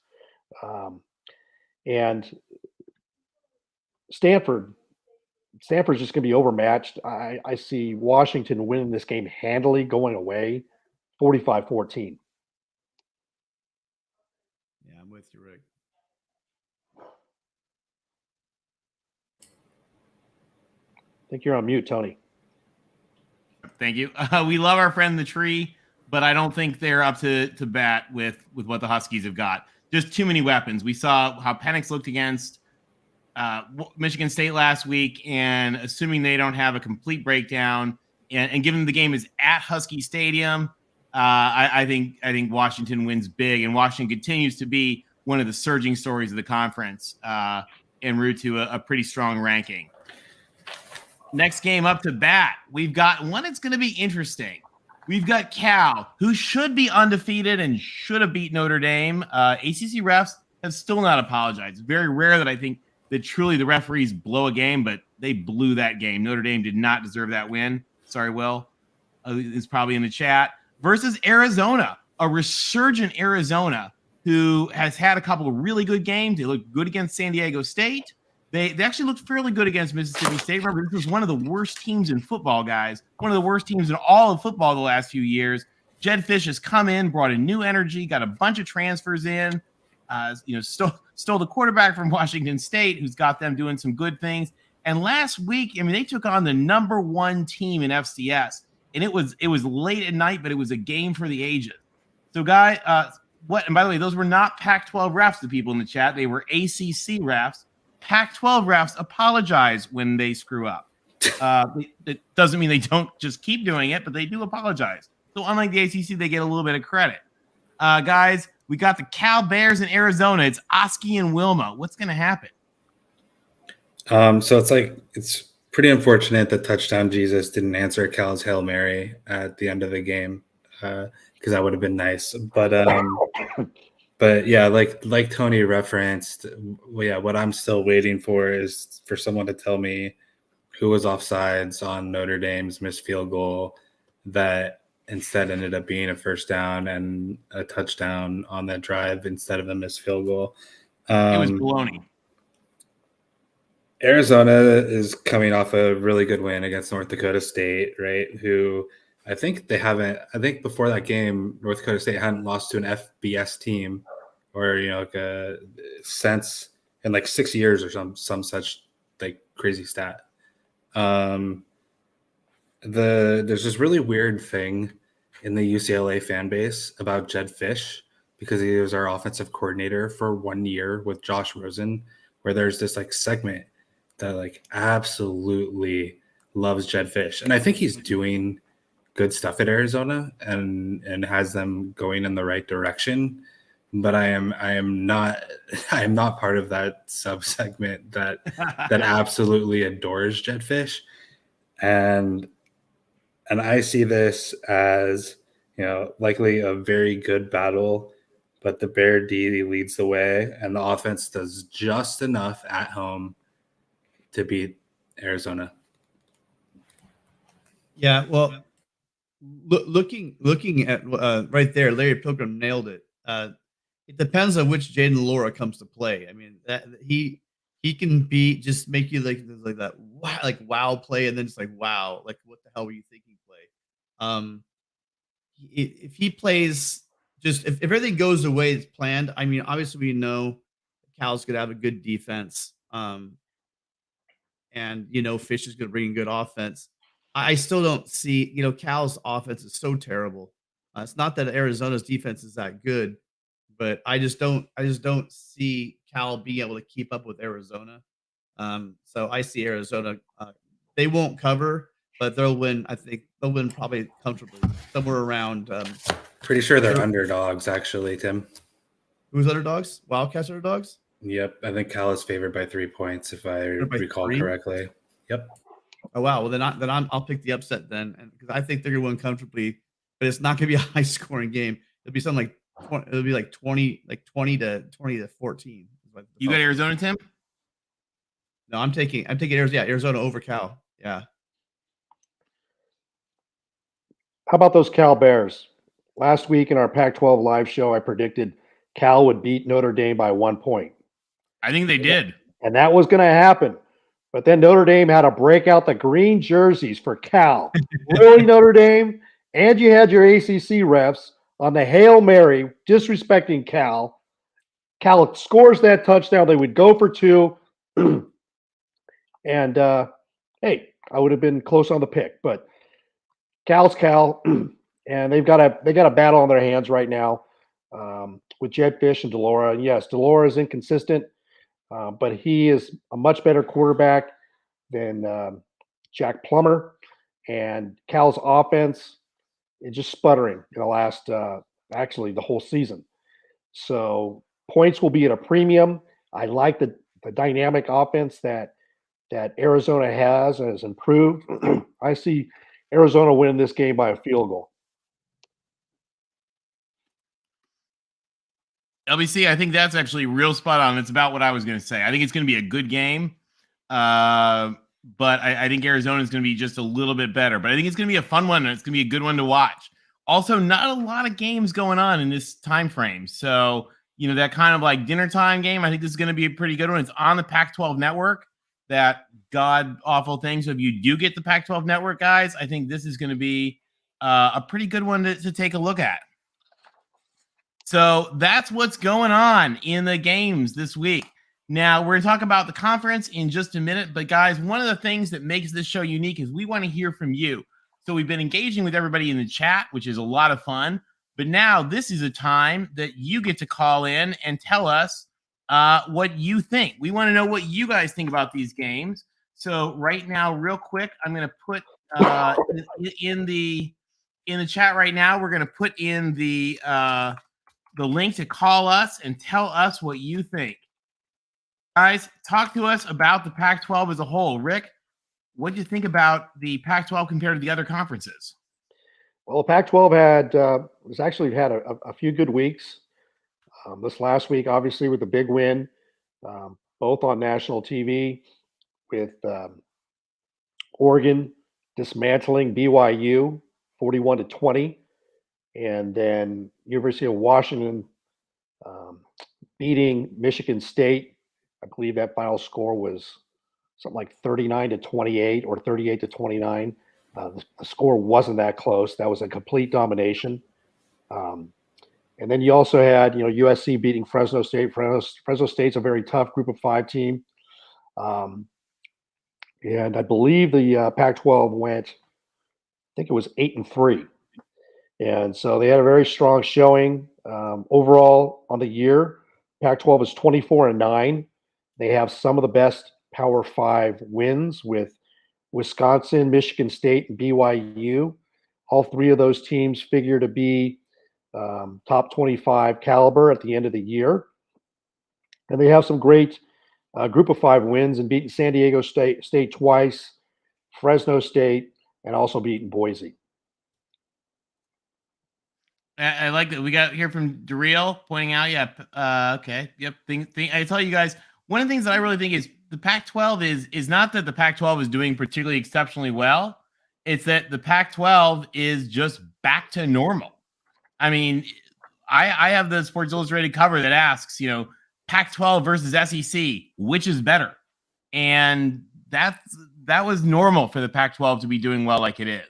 And Stanford's just going to be overmatched. I see Washington winning this game handily going away, 45-14. Yeah, I'm with you, Rick. I think you're on mute, Tony. Thank you. We love our friend the tree, but I don't think they're up to bat with what the Huskies have got. Just too many weapons. We saw how Penix looked against Michigan State last week, and assuming they don't have a complete breakdown, and given the game is at Husky Stadium, I think Washington wins big, and Washington continues to be one of the surging stories of the conference en route to a pretty strong ranking. Next game up to bat, we've got one that's going to be interesting. We've got Cal, who should be undefeated and should have beat Notre Dame. ACC refs have still not apologized. It's very rare that I think that truly the referees blow a game, but they blew that game. Notre Dame did not deserve that win. Sorry, Will. It's probably in the chat. Versus Arizona, a resurgent Arizona who has had a couple of really good games. They looked good against San Diego State. They actually looked fairly good against Mississippi State. Remember, this was one of the worst teams in football, guys. One of the worst teams in all of football the last few years. Jedd Fisch has come in, brought a new energy, got a bunch of transfers in. Stole the quarterback from Washington State, who's got them doing some good things. And last week, they took on the number 1 team in FCS, and it was late at night, but it was a game for the ages. So, And by the way, those were not Pac-12 refs. The people in the chat, they were ACC refs. Pac-12 refs apologize when they screw up. It doesn't mean they don't just keep doing it, but they do apologize. So unlike the ACC, they get a little bit of credit. Guys, we got the Cal Bears in Arizona. It's Usc and Wilma. What's going to happen? So it's pretty unfortunate that Touchdown Jesus didn't answer Cal's Hail Mary at the end of the game because that would have been nice. But yeah, like Tony referenced, what I'm still waiting for is for someone to tell me who was offsides on Notre Dame's missed field goal that instead ended up being a first down and a touchdown on that drive instead of a missed field goal. It was baloney. Arizona is coming off a really good win against North Dakota State, right? Who I think before that game, North Dakota State hadn't lost to an FBS team or, since in 6 years or some such crazy stat. There's this really weird thing in the UCLA fan base about Jedd Fisch because he was our offensive coordinator for 1 year with Josh Rosen, where there's this segment that absolutely loves Jedd Fisch. And I think he's doing good stuff at Arizona and has them going in the right direction. But I am not part of that sub-segment that absolutely adores Jedd Fisch. And I see this as, likely a very good battle, but the Bear D leads the way and the offense does just enough at home to beat Arizona. Yeah, well, looking at right there, Larry Pilgrim nailed it. It depends on which Jaden Laura comes to play. That he can make you like that wow play, and then just wow, what the hell were you thinking play? If he plays if everything goes the way it's planned, obviously we know Cal's gonna have a good defense, and Fisch is gonna bring in good offense. I still don't see, Cal's offense is so terrible. It's not that Arizona's defense is that good, but I just don't see Cal being able to keep up with Arizona. So I see Arizona. They won't cover, but they'll win. I think they'll win probably comfortably, somewhere around. Pretty sure they're underdogs, actually, Tim. Who's underdogs? Wildcats underdogs? Yep. I think Cal is favored by 3 points, if I recall correctly. Yep. Oh, wow. Well, then I'll pick the upset then, because I think they're going to win comfortably, but it's not going to be a high scoring game. It'll be something like 20 to 14. You got Arizona, Tim? No, I'm taking Arizona. Yeah, Arizona over Cal. Yeah. How about those Cal Bears? Last week in our Pac-12 live show, I predicted Cal would beat Notre Dame by 1 point. I think they did. And that was going to happen. But then Notre Dame had to break out the green jerseys for Cal. Really, Notre Dame? And you had your ACC refs on the Hail Mary disrespecting Cal. Cal scores that touchdown. They would go for 2. And, hey, I would have been close on the pick. But Cal's Cal. And they got a battle on their hands right now with Jed Fish and Delora. And yes, Delora is inconsistent. But he is a much better quarterback than Jack Plummer, and Cal's offense is just sputtering in the last, actually the whole season. So points will be at a premium. I like the dynamic offense that Arizona has and has improved. I see Arizona winning this game by a field goal. LBC, I think that's actually real spot on. It's about what I was going to say. I think it's going to be a good game, but I think Arizona is going to be just a little bit better. But I think it's going to be a fun one, and it's going to be a good one to watch. Also, not a lot of games going on in this time frame. So, that kind of like dinner time game, I think this is going to be a pretty good one. It's on the Pac-12 network, that god-awful thing. So if you do get the Pac-12 network, guys, I think this is going to be a pretty good one to take a look at. So that's what's going on in the games this week. Now, we're going to talk about the conference in just a minute. But, guys, one of the things that makes this show unique is we want to hear from you. So we've been engaging with everybody in the chat, which is a lot of fun. But now this is a time that you get to call in and tell us what you think. We want to know what you guys think about these games. So right now, real quick, I'm going to put in the chat right now, we're going to put in the link to call us and tell us what you think. Guys, talk to us about the Pac-12 as a whole. Rick, what do you think about the Pac-12 compared to the other conferences? Well, the Pac-12 had a few good weeks. This last week, obviously, with the big win, both on national TV, with Oregon dismantling BYU 41-20. And then University of Washington beating Michigan State. I believe that final score was something like 39-28 or 38-29. The score wasn't that close. That was a complete domination. And then you also had, USC beating Fresno State. Fresno State's a very tough Group of 5 team. And I believe the Pac-12 went, I think it was 8-3. And so they had a very strong showing overall on the year. Pac-12 is 24-9. They have some of the best Power 5 wins with Wisconsin, Michigan State, and BYU. All 3 of those teams figure to be top 25 caliber at the end of the year. And they have some great Group of 5 wins and beating San Diego State twice, Fresno State, and also beating Boise. I like that. We got here from Daryl pointing out, okay. Yep. I tell you guys, one of the things that I really think is the Pac-12 is not that the Pac-12 is doing particularly exceptionally well. It's that the Pac-12 is just back to normal. I mean, I have the Sports Illustrated cover that asks, Pac-12 versus SEC, which is better? And that was normal for the Pac-12 to be doing well like it is.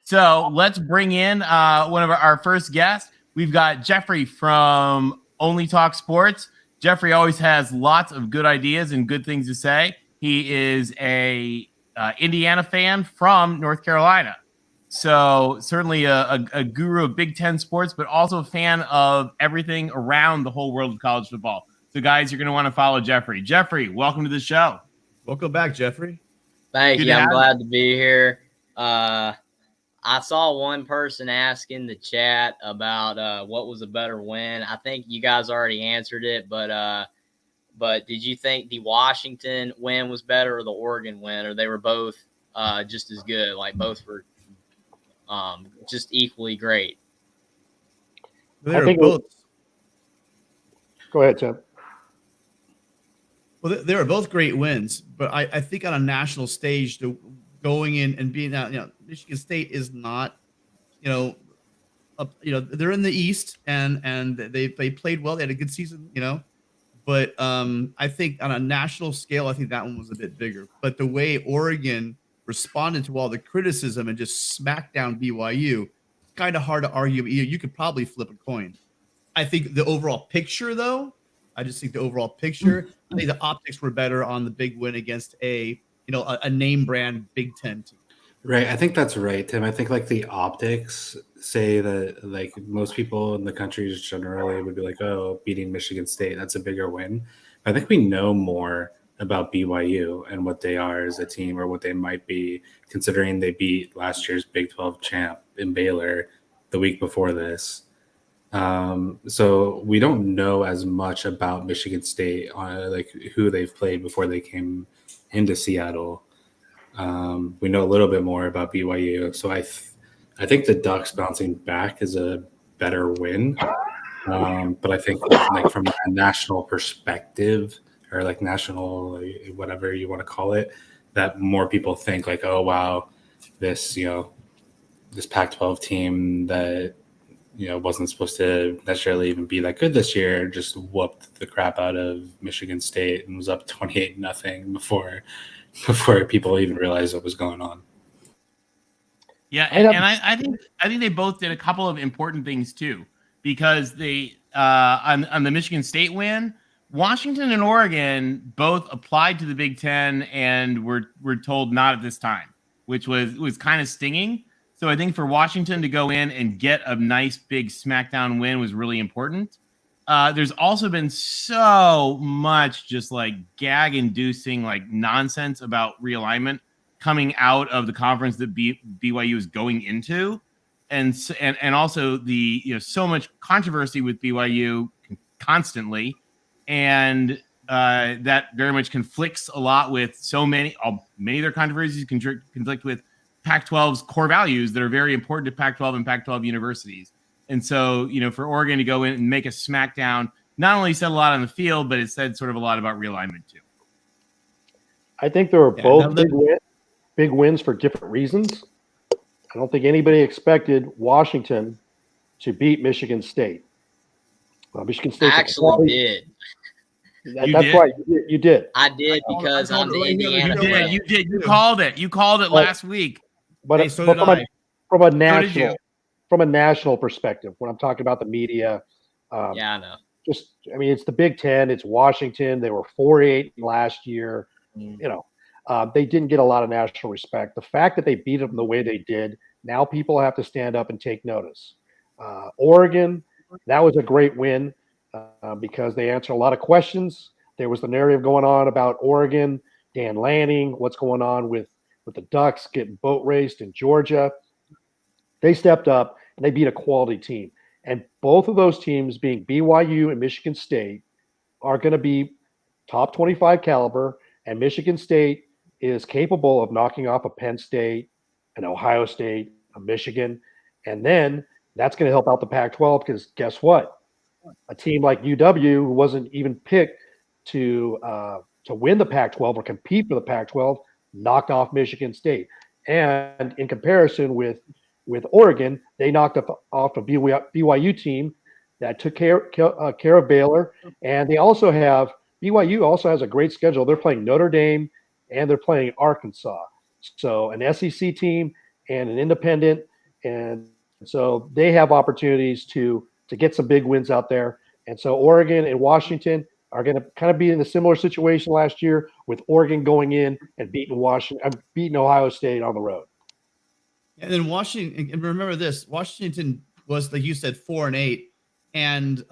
So let's bring in one of our first guests. We've got Jeffrey from Only Talk Sports. Jeffrey always has lots of good ideas and good things to say. He is a Indiana fan from North Carolina. So certainly a guru of Big Ten sports, but also a fan of everything around the whole world of college football. So guys, you're going to want to follow Jeffrey. Jeffrey, welcome to the show. Welcome back, Jeffrey. Thank Good you. to I'm have glad to be here. I saw one person ask in the chat about what was a better win. I think you guys already answered it, but did you think the Washington win was better or the Oregon win, or they were both just as good? Like both were just equally great. They were both. Go ahead, Tim. Well, they were both great wins, but I think on a national stage, going in and being out, Michigan State is not, they're in the East and they played well. They had a good season, but I think on a national scale, I think that one was a bit bigger. But the way Oregon responded to all the criticism and just smacked down BYU, it's kind of hard to argue. You could probably flip a coin. I think the overall picture, though, I think the optics were better on the big win against a name brand Big Ten team. Right. I think that's right, Tim. I think like the optics say that like most people in the country just generally would be like, oh, beating Michigan State, that's a bigger win. I think we know more about BYU and what they are as a team or what they might be, considering they beat last year's Big 12 champ in Baylor the week before this. So we don't know as much about Michigan State, like who they've played before they came into Seattle. We know a little bit more about BYU. So I think the Ducks bouncing back is a better win. But I think like from a national perspective or like national, whatever you want to call it, that more people think like, oh, wow, this Pac-12 team that, wasn't supposed to necessarily even be that good this year, just whooped the crap out of Michigan State and was up 28-0 before people even realized what was going on. Yeah, and I think they both did a couple of important things too, because they on the Michigan State win, Washington and Oregon both applied to the Big Ten and were told not at this time, which was kind of stinging. So I think for Washington to go in and get a nice big SmackDown win was really important. There's also been so much just like gag-inducing like nonsense about realignment coming out of the conference that BYU is going into, and also the so much controversy with BYU constantly, and that very much conflicts a lot with many of their controversies conflict with Pac-12's core values that are very important to Pac-12 and Pac-12 universities. And so, for Oregon to go in and make a smackdown, not only said a lot on the field, but it said sort of a lot about realignment too. I think there were both big wins for different reasons. I don't think anybody expected Washington to beat Michigan State. Michigan State actually did. That's right. You did. I did because I'm the Indiana fan. You did. You called it. You called it last week. But, from a national perspective, when I'm talking about the media, yeah, I know. It's the Big Ten. It's Washington. They were 4-8 last year. They didn't get a lot of national respect. The fact that they beat them the way they did, now people have to stand up and take notice. Oregon, that was a great win because they answered a lot of questions. There was the narrative going on about Oregon, Dan Lanning, what's going on with the Ducks getting boat raced in Georgia. They stepped up and they beat a quality team. And both of those teams, being BYU and Michigan State, are going to be top 25 caliber. And Michigan State is capable of knocking off a Penn State, an Ohio State, a Michigan. And then that's going to help out the Pac-12 because guess what? A team like UW, who wasn't even picked to win the Pac-12 or compete for the Pac-12, knocked off Michigan State. And in comparison with Oregon, they knocked off a BYU team that took care of Baylor. And BYU also has a great schedule. They're playing Notre Dame and they're playing Arkansas. So an SEC team and an independent. And so they have opportunities to get some big wins out there. And so Oregon and Washington are going to kind of be in a similar situation last year, with Oregon going in and beating Ohio State on the road. And then Washington, and remember this: Washington was, like you said, 4-8, and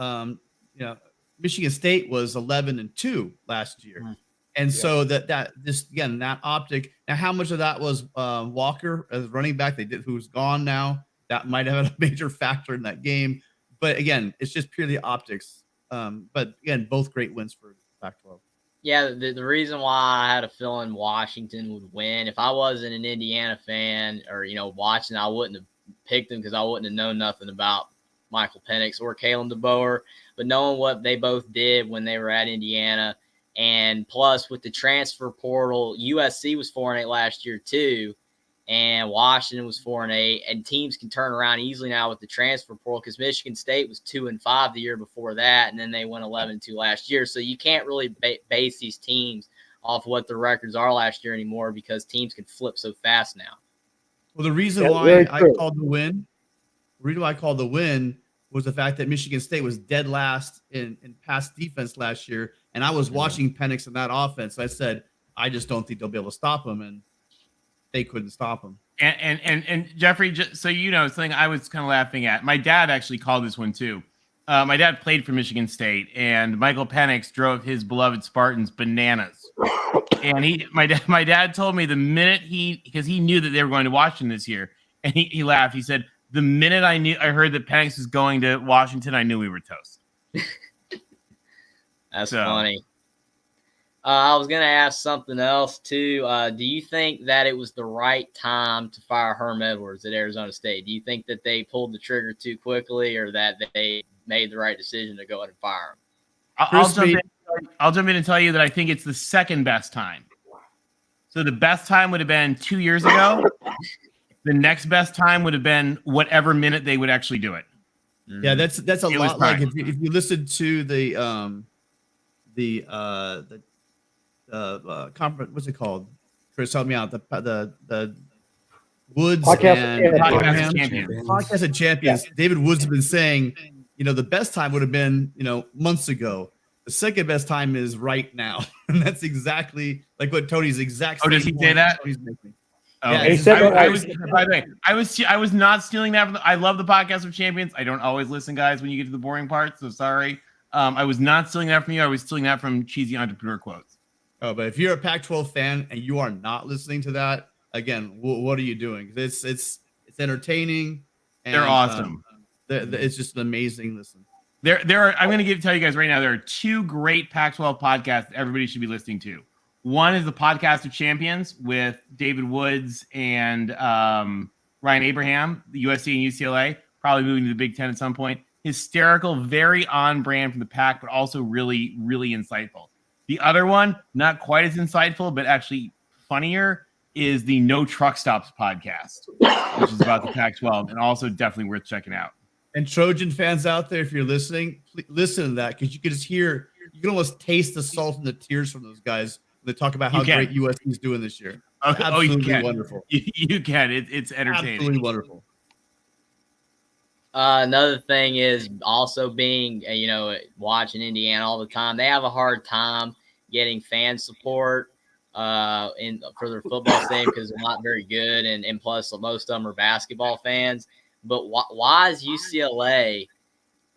Michigan State was 11-2 last year. And so that optic. Now, how much of that was Walker as running back? Who's gone now? That might have had a major factor in that game. But again, it's just purely optics. But again, both great wins for Pac-12. Yeah, the reason why I had a feeling Washington would win, if I wasn't an Indiana fan or, watching, I wouldn't have picked them because I wouldn't have known nothing about Michael Penix or Kalen DeBoer. But knowing what they both did when they were at Indiana, and plus with the transfer portal, USC was 4-8 last year too, and Washington was 4-8, and teams can turn around easily now with the transfer portal because Michigan State was 2-5 the year before that, and then they went 11-2 last year. So you can't really base these teams off what the records are last year anymore because teams can flip so fast now. Well, the reason why I called the win was the fact that Michigan State was dead last in pass defense last year, and I was watching Penix in that offense. So I said, I just don't think they'll be able to stop him, and they couldn't stop him. And Jeffrey, just so you know, something I was kind of laughing at. My dad actually called this one too. My dad played for Michigan State, and Michael Penix drove his beloved Spartans bananas. And my dad told me the minute because he knew that they were going to Washington this year, and he laughed. He said, the minute I heard that Penix was going to Washington, I knew we were toast. That's funny. I was going to ask something else too. Do you think that it was the right time to fire Herm Edwards at Arizona State? Do you think that they pulled the trigger too quickly, or that they made the right decision to go ahead and fire him? I'll jump in and tell you that I think it's the second best time. So the best time would have been 2 years ago. The next best time would have been whatever minute they would actually do it. Yeah, that's a lot. Like if you listen to the conference, what's it called? Chris, help me out. The Woods Podcast of Champions. Yeah. David Woods has been saying, the best time would have been, months ago. The second best time is right now, and that's exactly like what Tony's exact. Oh, does he say that? Oh, yeah, he said by the way, I was not stealing that from I love the Podcast of Champions. I don't always listen, guys, when you get to the boring parts, so sorry. I was not stealing that from you. I was stealing that from cheesy entrepreneur quotes. Oh, but if you're a Pac-12 fan and you are not listening to that, again, what are you doing? It's entertaining. And, they're awesome. It's just an amazing listen. There are. I'm going to tell you guys right now. There are two great Pac-12 podcasts that everybody should be listening to. One is the Podcast of Champions with David Woods and Ryan Abraham, the USC and UCLA, probably moving to the Big Ten at some point. Hysterical, very on brand from the Pac, but also really, really insightful. The other one, not quite as insightful, but actually funnier, is the No Truck Stops podcast, which is about the Pac-12, and also definitely worth checking out. And Trojan fans out there, if you're listening, please listen to that, because you can just hear, you can almost taste the salt and the tears from those guys. They talk about how great USC is doing this year. Absolutely wonderful. You can. It's entertaining. Absolutely wonderful. Another thing is also being, watching Indiana all the time. They have a hard time getting fan support for their football stadium because they're not very good, and plus most of them are basketball fans. But why is UCLA?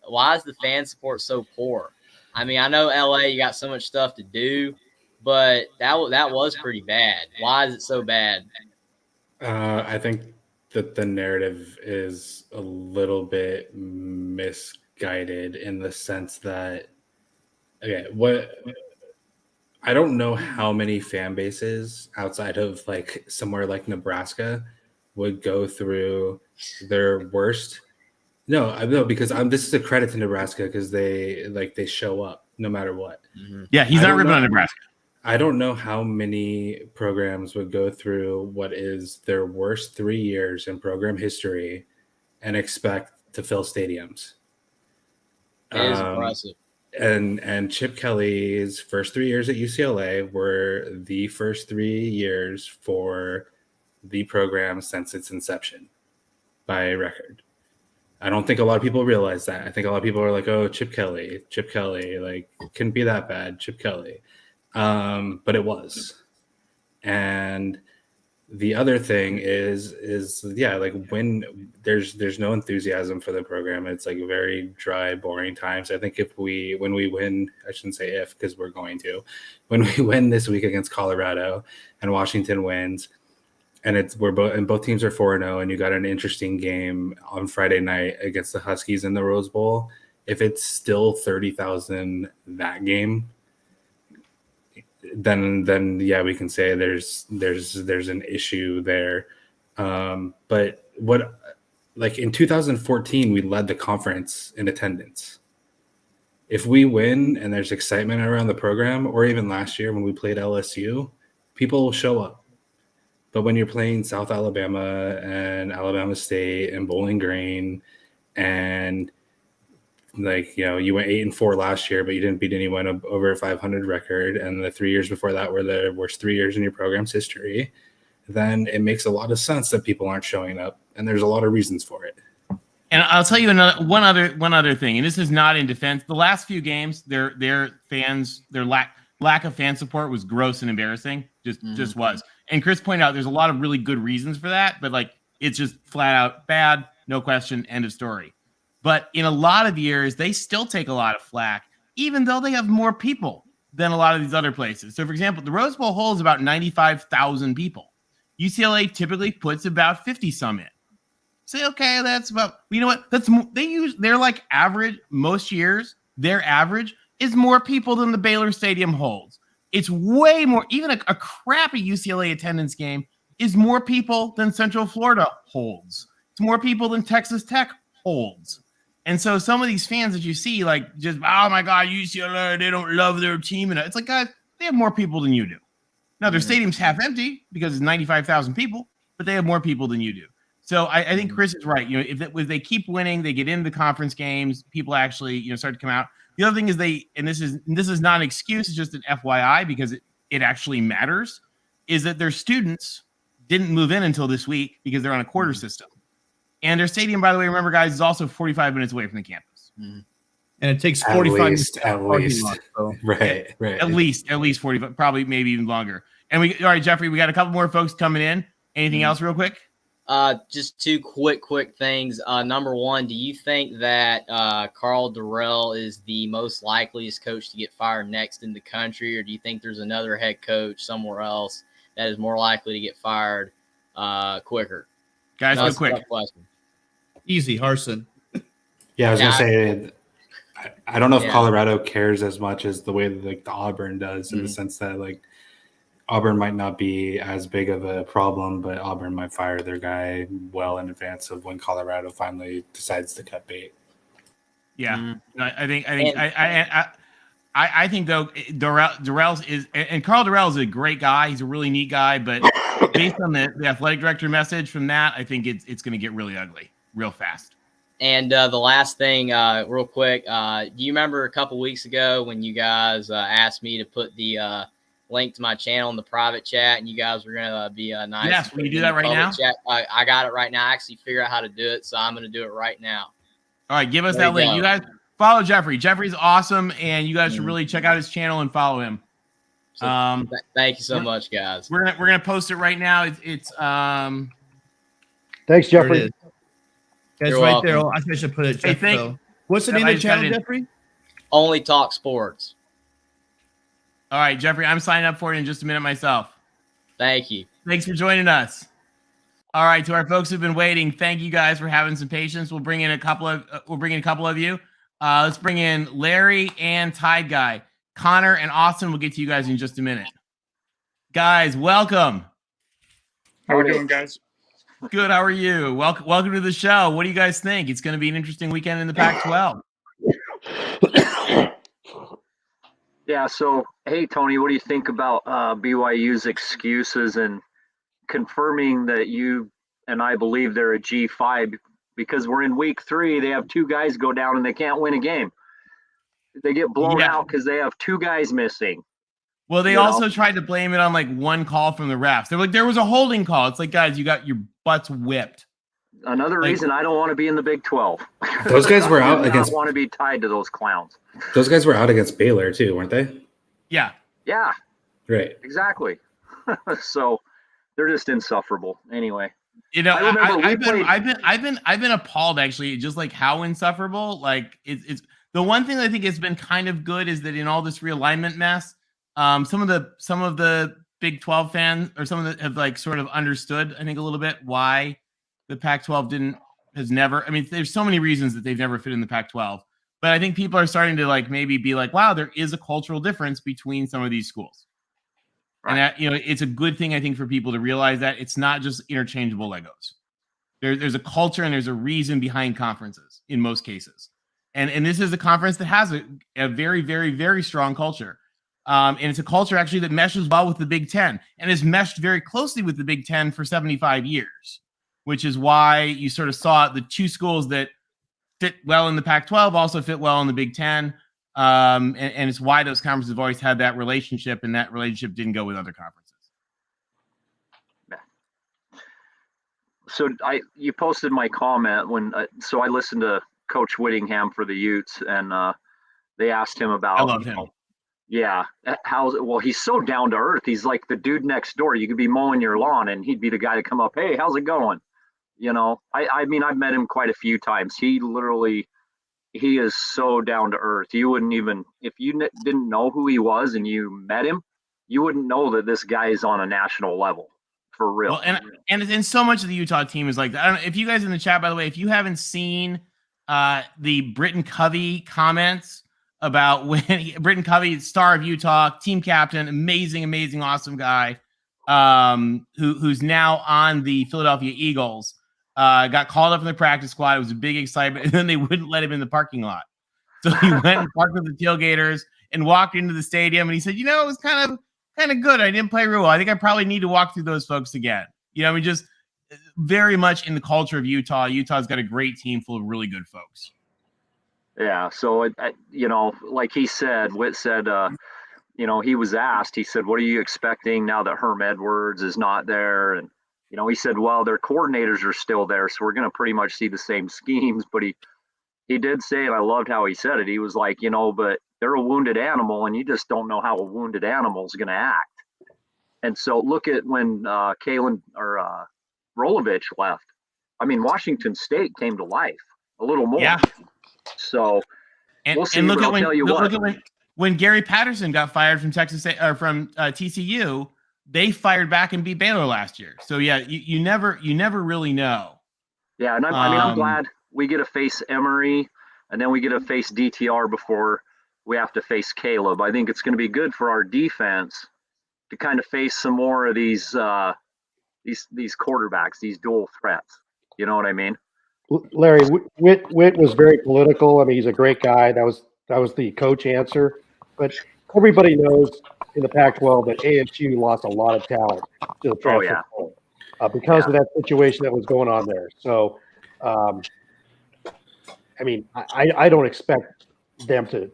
Why is the fan support so poor? I mean, I know LA, you got so much stuff to do, but that was pretty bad. Why is it so bad? I think that the narrative is a little bit misguided in the sense that, I don't know how many fan bases outside of like somewhere like Nebraska would go through their worst. No, because this is a credit to Nebraska because they show up no matter what. Mm-hmm. Yeah, he's not ripping on Nebraska. I don't know how many programs would go through what is their worst 3 years in program history and expect to fill stadiums. It is impressive. And Chip Kelly's first 3 years at UCLA were the first 3 years for the program since its inception by record. I don't think a lot of people realize that. I think a lot of people are like, oh, Chip Kelly, like, couldn't be that bad, Chip Kelly. But it was. And the other thing is yeah, like when there's no enthusiasm for the program. It's like very dry, boring times. I think when we win, I shouldn't say if, because we're going to, when we win this week against Colorado and Washington wins, and both teams are 4-0, and you got an interesting game on Friday night against the Huskies in the Rose Bowl. If it's still 30,000 that game, then yeah, we can say there's an issue there. But what, like in 2014, we led the conference in attendance. If we win and there's excitement around the program, or even last year when we played LSU, people will show up. But when you're playing South Alabama and Alabama State and Bowling Green, and like, you know, you went 8-4 last year, but you didn't beat anyone over a 500 record, and the 3 years before that were the worst 3 years in your program's history, then it makes a lot of sense that people aren't showing up, and there's a lot of reasons for it. And I'll tell you one other thing, and this is not in defense. The last few games, their fans, their lack of fan support was gross and embarrassing. Just was. And Chris pointed out there's a lot of really good reasons for that, but like it's just flat out bad, no question, end of story. But in a lot of years, they still take a lot of flack, even though they have more people than a lot of these other places. So, for example, the Rose Bowl holds about 95,000 people. UCLA typically puts about 50-some in. Say, okay, that's about, you know what? They're like average most years. Their average is more people than the Baylor Stadium holds. It's way more. Even a crappy UCLA attendance game is more people than Central Florida holds. It's more people than Texas Tech holds. And so some of these fans that you see, like, just, oh my God, UCLA, they don't love their team. And it's like, guys, they have more people than you do. Now, their stadium's half empty because it's 95,000 people, but they have more people than you do. So I think Chris is right. You know, if they keep winning, they get into the conference games, people actually, you know, start to come out. The other thing is and this is not an excuse, it's just an FYI because it actually matters, is that their students didn't move in until this week because they're on a quarter system. And their stadium, by the way, remember, guys, is also 45 minutes away from the campus. And it takes 45 minutes. At least. Right. At least 45, probably maybe even longer. And all right, Jeffrey, we got a couple more folks coming in. Anything else real quick? Just two quick things. Number one, do you think that Karl Dorrell is the most likeliest coach to get fired next in the country, or do you think there's another head coach somewhere else that is more likely to get fired quicker? Guys, go quick. Easy, Harson. Yeah, I was gonna say, I don't know if Colorado cares as much as the way that like the Auburn does, in the sense that like Auburn might not be as big of a problem, but Auburn might fire their guy well in advance of when Colorado finally decides to cut bait. Yeah, I think though Dorrell's is, and Karl Dorrell is a great guy. He's a really neat guy, but based on the athletic director message from that, I think it's going to get really ugly real fast. And the last thing, real quick, do you remember a couple weeks ago when you guys asked me to put the link to my channel in the private chat, and you guys were going to be nice? Yes, will you do that right now? Chat? I got it right now. I actually figured out how to do it, so I'm going to do it right now. All right, give us that link. You guys follow Jeffrey. Jeffrey's awesome, and you guys should really check out his channel and follow him. So, thank you so much, guys. We're gonna post it right now. It's Thanks, Jeffrey. That's right there. I think I should put it. Jeff, what's the name of the channel, Jeffrey? Only Talk Sports. All right, Jeffrey, I'm signing up for it in just a minute myself. Thank you. Thanks for joining us. All right, to our folks who've been waiting, thank you guys for having some patience. We'll bring in a couple of you. Let's bring in Larry and Tide Guy. Connor and Austin will get to you guys in just a minute. Guys, welcome. How are we doing, guys? Good. How are you? Welcome to the show. What do you guys think? It's going to be an interesting weekend in the Pac-12. Yeah. So, hey, Tony, what do you think about BYU's excuses and confirming that you and I believe they're a G5 because we're in week 3? They have 2 guys go down and they can't win a game. They get blown out because they have 2 guys missing. Well, they also tried to blame it on like one call from the refs. They're like, there was a holding call. It's like, guys, you got your butts whipped. Another reason I don't want to be in the Big 12. Those guys were out against. I want to be tied to those clowns. Those guys were out against Baylor too, weren't they? Yeah. Yeah. Right. Exactly. So, they're just insufferable. Anyway, You know, I remember I've been appalled actually, just like how insufferable. Like it's the one thing that I think has been kind of good is that in all this realignment mess, some of the Big 12 fans or some of the have like sort of understood, I think, a little bit why the Pac-12 has never. I mean, there's so many reasons that they've never fit in the Pac-12, but I think people are starting to like maybe be like, wow, there is a cultural difference between some of these schools. Right. And that, you know, it's a good thing, I think, for people to realize that it's not just interchangeable Legos. There's a culture and there's a reason behind conferences in most cases. And this is a conference that has a very, very, very strong culture. And it's a culture actually that meshes well with the Big Ten and has meshed very closely with the Big Ten for 75 years, which is why you sort of saw the two schools that fit well in the Pac-12 also fit well in the Big Ten. And it's why those conferences have always had that relationship, and that relationship didn't go with other conferences. So you posted my comment when so I listened to Coach Whittingham for the Utes, and they asked him about. I love him. Yeah, well, he's so down to earth. He's like the dude next door. You could be mowing your lawn, and he'd be the guy to come up. Hey, how's it going? You know, I mean, I've met him quite a few times. He is so down to earth. You wouldn't even, if you didn't know who he was and you met him, you wouldn't know that this guy is on a national level for real. Well, and so much of the Utah team is like that. I don't know if you guys in the chat, by the way, if you haven't seen the Britton Covey comments about when Britton Covey, star of Utah, team captain, amazing, awesome guy, who's now on the Philadelphia Eagles. Got called up in the practice squad. It was a big excitement, and then they wouldn't let him in the parking lot. So he went and parked with the tailgaters and walked into the stadium. And he said, "You know, it was kind of good. I didn't play real well. I think I probably need to walk through those folks again." You know, I mean, just very much in the culture of Utah. Utah's got a great team full of really good folks. Yeah. So you know, like he said, Whit said, you know, he was asked. He said, "What are you expecting now that Herm Edwards is not there?" And you know, he said, well, their coordinators are still there, so we're going to pretty much see the same schemes. But he did say, and I loved how he said it, he was like, you know, but they're a wounded animal, and you just don't know how a wounded animal is going to act. And so look at when Kalen or Rolovich left. I mean, Washington State came to life a little more. Yeah. So we'll see. And look at when Gary Patterson got fired from Texas or from TCU. They fired back and beat Baylor last year. So yeah, you never really know. Yeah, and I'm glad we get to face Emory, and then we get to face DTR before we have to face Caleb. I think it's going to be good for our defense to kind of face some more of these quarterbacks, these dual threats. You know what I mean? Larry, Whit was very political. I mean, he's a great guy. That was the coach answer, but everybody knows in the Pac-12 that ASU lost a lot of talent to the transfer portal because of that situation that was going on there. So, I mean, I don't expect them to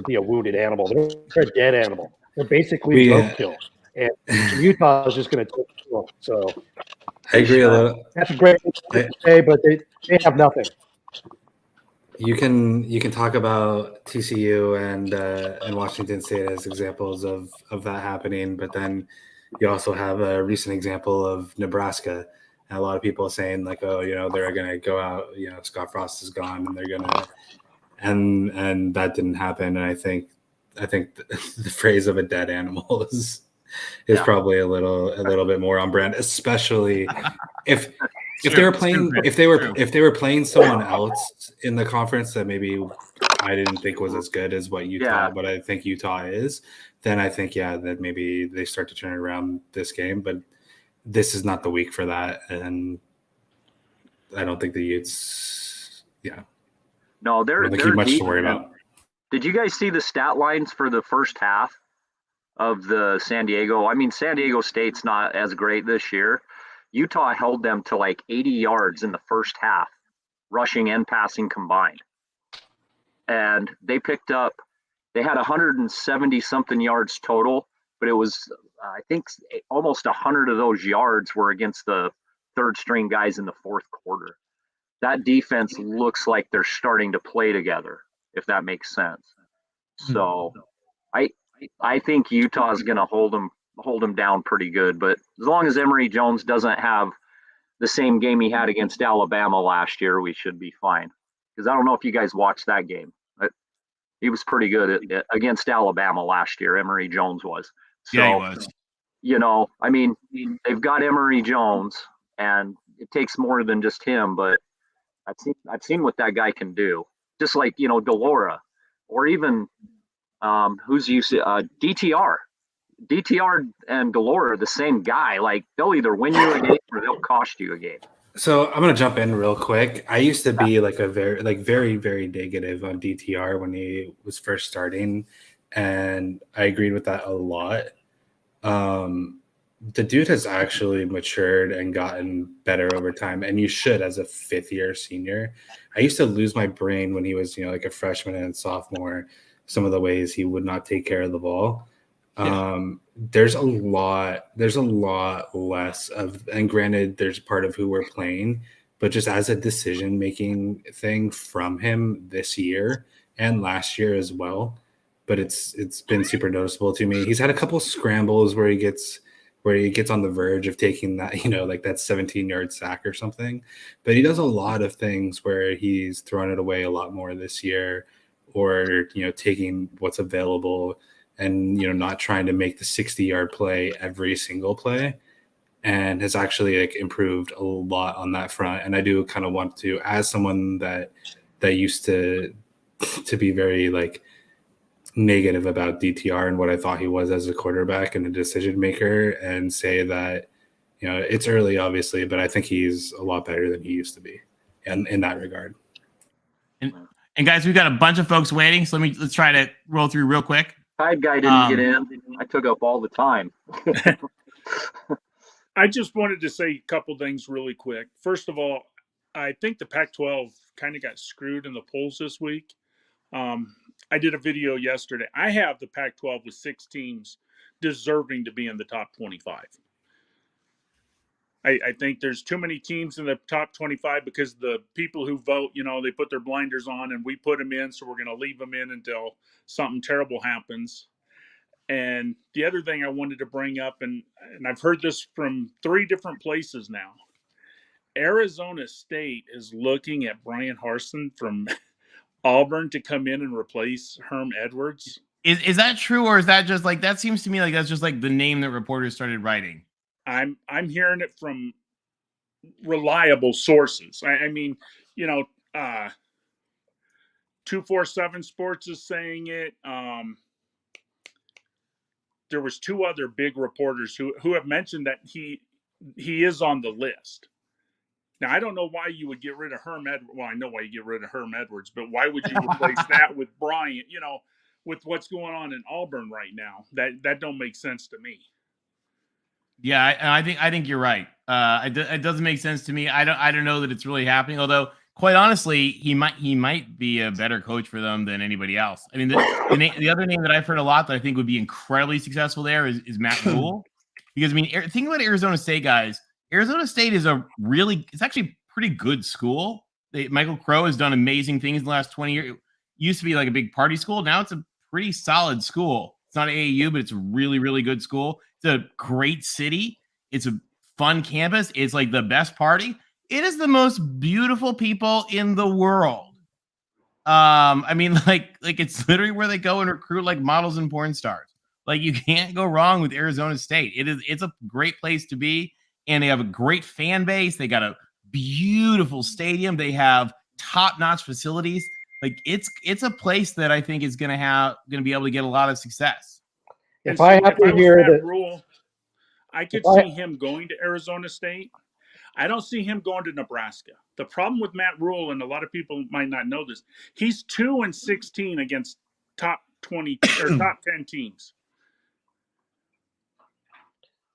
be a wounded animal. They're a dead animal. They're basically roadkill. And Utah is just going to take them. So I agree a little. That's a great thing to say, but they have nothing. You can talk about TCU and Washington State as examples of that happening, but then you also have a recent example of Nebraska, and a lot of people saying like, oh, you know, they're going to go out, you know, Scott Frost is gone, and they're going to, and that didn't happen. And I think the phrase of a dead animal is probably a little bit more on brand, especially if they were playing someone else in the conference that maybe I didn't think was as good as what Utah, but I think Utah is, then I think that maybe they start to turn it around this game. But this is not the week for that, and I don't think the Utes. Yeah, no, they're much deep, to worry about. Did you guys see the stat lines for the first half of the San Diego? I mean, San Diego State's not as great this year. Utah held them to like 80 yards in the first half, rushing and passing combined. And they had 170 something yards total, but it was, I think almost 100 of those yards were against the third string guys in the fourth quarter. That defense looks like they're starting to play together, if that makes sense. So I think Utah is going to hold them hold him down pretty good. But as long as Emory Jones doesn't have the same game he had against Alabama last year, we should be fine. Because I don't know if you guys watched that game, but he was pretty good against Alabama last year. Emory Jones was. So, Yeah, he was. You know, I mean, they've got Emory Jones, and it takes more than just him. But I've seen what that guy can do. Just like, you know, Delora, or even who's DTR. DTR and Delora are the same guy. Like, they'll either win you a game or they'll cost you a game. So I'm gonna jump in real quick. I used to be like very, very negative on DTR when he was first starting, and I agreed with that a lot. The dude has actually matured and gotten better over time, and you should as a fifth-year senior. I used to lose my brain when he was, like a freshman and sophomore, some of the ways he would not take care of the ball. Yeah. There's a lot less of, and granted, there's part of who we're playing, but just as a decision-making thing from him this year and last year as well. But it's been super noticeable to me. He's had a couple scrambles where he gets on the verge of taking that, like that 17-yard sack or something. But he does a lot of things where he's thrown it away a lot more this year, or, taking what's available and, not trying to make the 60-yard play every single play, and has actually improved a lot on that front. And I do kind of want to, as someone that used to be very negative about DTR and what I thought he was as a quarterback and a decision maker, and say that, it's early obviously, but I think he's a lot better than he used to be in that regard. And guys, we've got a bunch of folks waiting, so let's try to roll through real quick. Tide guy didn't get in. I took up all the time. I just wanted to say a couple things really quick. First of all, I think the Pac-12 kind of got screwed in the polls this week. I did a video yesterday. I have the Pac-12 with 6 teams deserving to be in the top 25. I think there's too many teams in the top 25 because the people who vote, they put their blinders on, and we put them in, so we're going to leave them in until something terrible happens. And the other thing I wanted to bring up, and I've heard this from 3 different places now, Arizona State is looking at Brian Harson from Auburn to come in and replace Herm Edwards. Is that true, or is that just that seems to me like that's just the name that reporters started writing? I'm hearing it from reliable sources. I mean, 247 Sports is saying it. There was 2 other big reporters who have mentioned that he is on the list. Now, I don't know why you would get rid of Herm Edwards. Well, I know why you get rid of Herm Edwards, but why would you replace that with Bryant, with what's going on in Auburn right now? That don't make sense to me. Yeah, I think you're right. It doesn't make sense to me. I don't know that it's really happening. Although, quite honestly, he might be a better coach for them than anybody else. I mean, the other name that I've heard a lot that I think would be incredibly successful there is Matt Rule, because think about Arizona State, guys. Arizona State is it's actually a pretty good school. Michael Crow has done amazing things in the last 20 years. It used to be a big party school. Now it's a pretty solid school. It's not AAU, but it's a really, really good school. It's a great city. It's a fun campus. It's the best party. It is the most beautiful people in the world. I mean, it's literally where they go and recruit models and porn stars. You can't go wrong with Arizona State. It's a great place to be, and they have a great fan base. They got a beautiful stadium. They have top-notch facilities. It's a place that I think is going to be able to get a lot of success. If I have to hear that Rule, I could see him going to Arizona State. I don't see him going to Nebraska. The problem with Matt Rule, and a lot of people might not know this, he's 2-16 against top 20 or top 10 teams.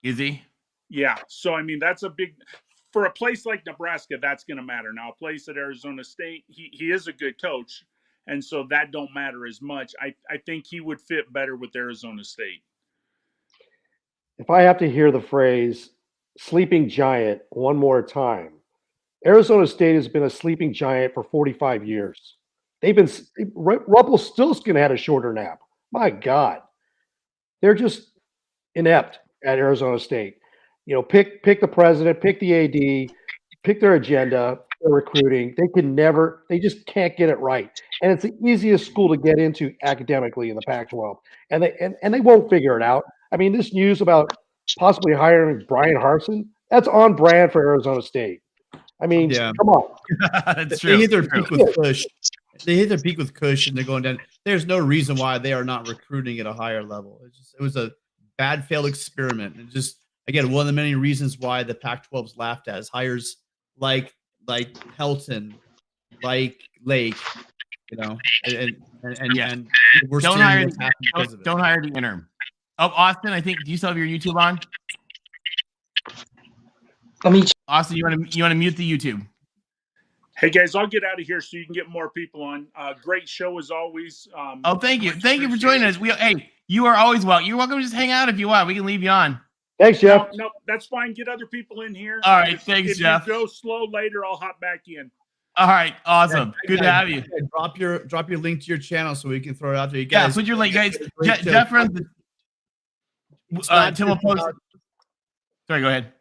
Is he? Yeah. So I mean, that's a big, for a place like Nebraska, that's going to matter. Now, a place at Arizona State, he is a good coach, and so that don't matter as much. I think he would fit better with Arizona State. If I have to hear the phrase sleeping giant one more time, Arizona State has been a sleeping giant for 45 years. Rumpelstiltskin had a shorter nap. My God. They're just inept. at Arizona State. Pick the president, pick the AD, pick their agenda, their recruiting. They just can't get it right. And it's the easiest school to get into academically in the Pac-12. And they won't figure it out. I mean, this news about possibly hiring Brian Harson, that's on brand for Arizona State. I mean, come on. That's true. They hit their peak with Kush. They hit their peak with Kush, and they're going down. There's no reason why they are not recruiting at a higher level. It was a bad failed experiment. And just again, one of the many reasons why the Pac-12's laughed at is hires like Helton, like Lake, and we're don't seeing hire what's happening because of it. don't hire the interim. Oh, Austin, I think, do you still have your YouTube on? Austin, you want to mute the YouTube? Hey guys, I'll get out of here so you can get more people on. Great show as always. Thank you for joining us. Hey, you are always welcome. You're welcome to just hang out if you want. We can leave you on. Thanks, Jeff. No, that's fine. Get other people in here. All right, thanks, Jeff. If you go slow later, I'll hop back in. All right, awesome. Good to have you. Drop your link to your channel so we can throw it out there. You Yeah, guys, put your link, guys. Jeff runs the Tim will post. Sorry, go ahead.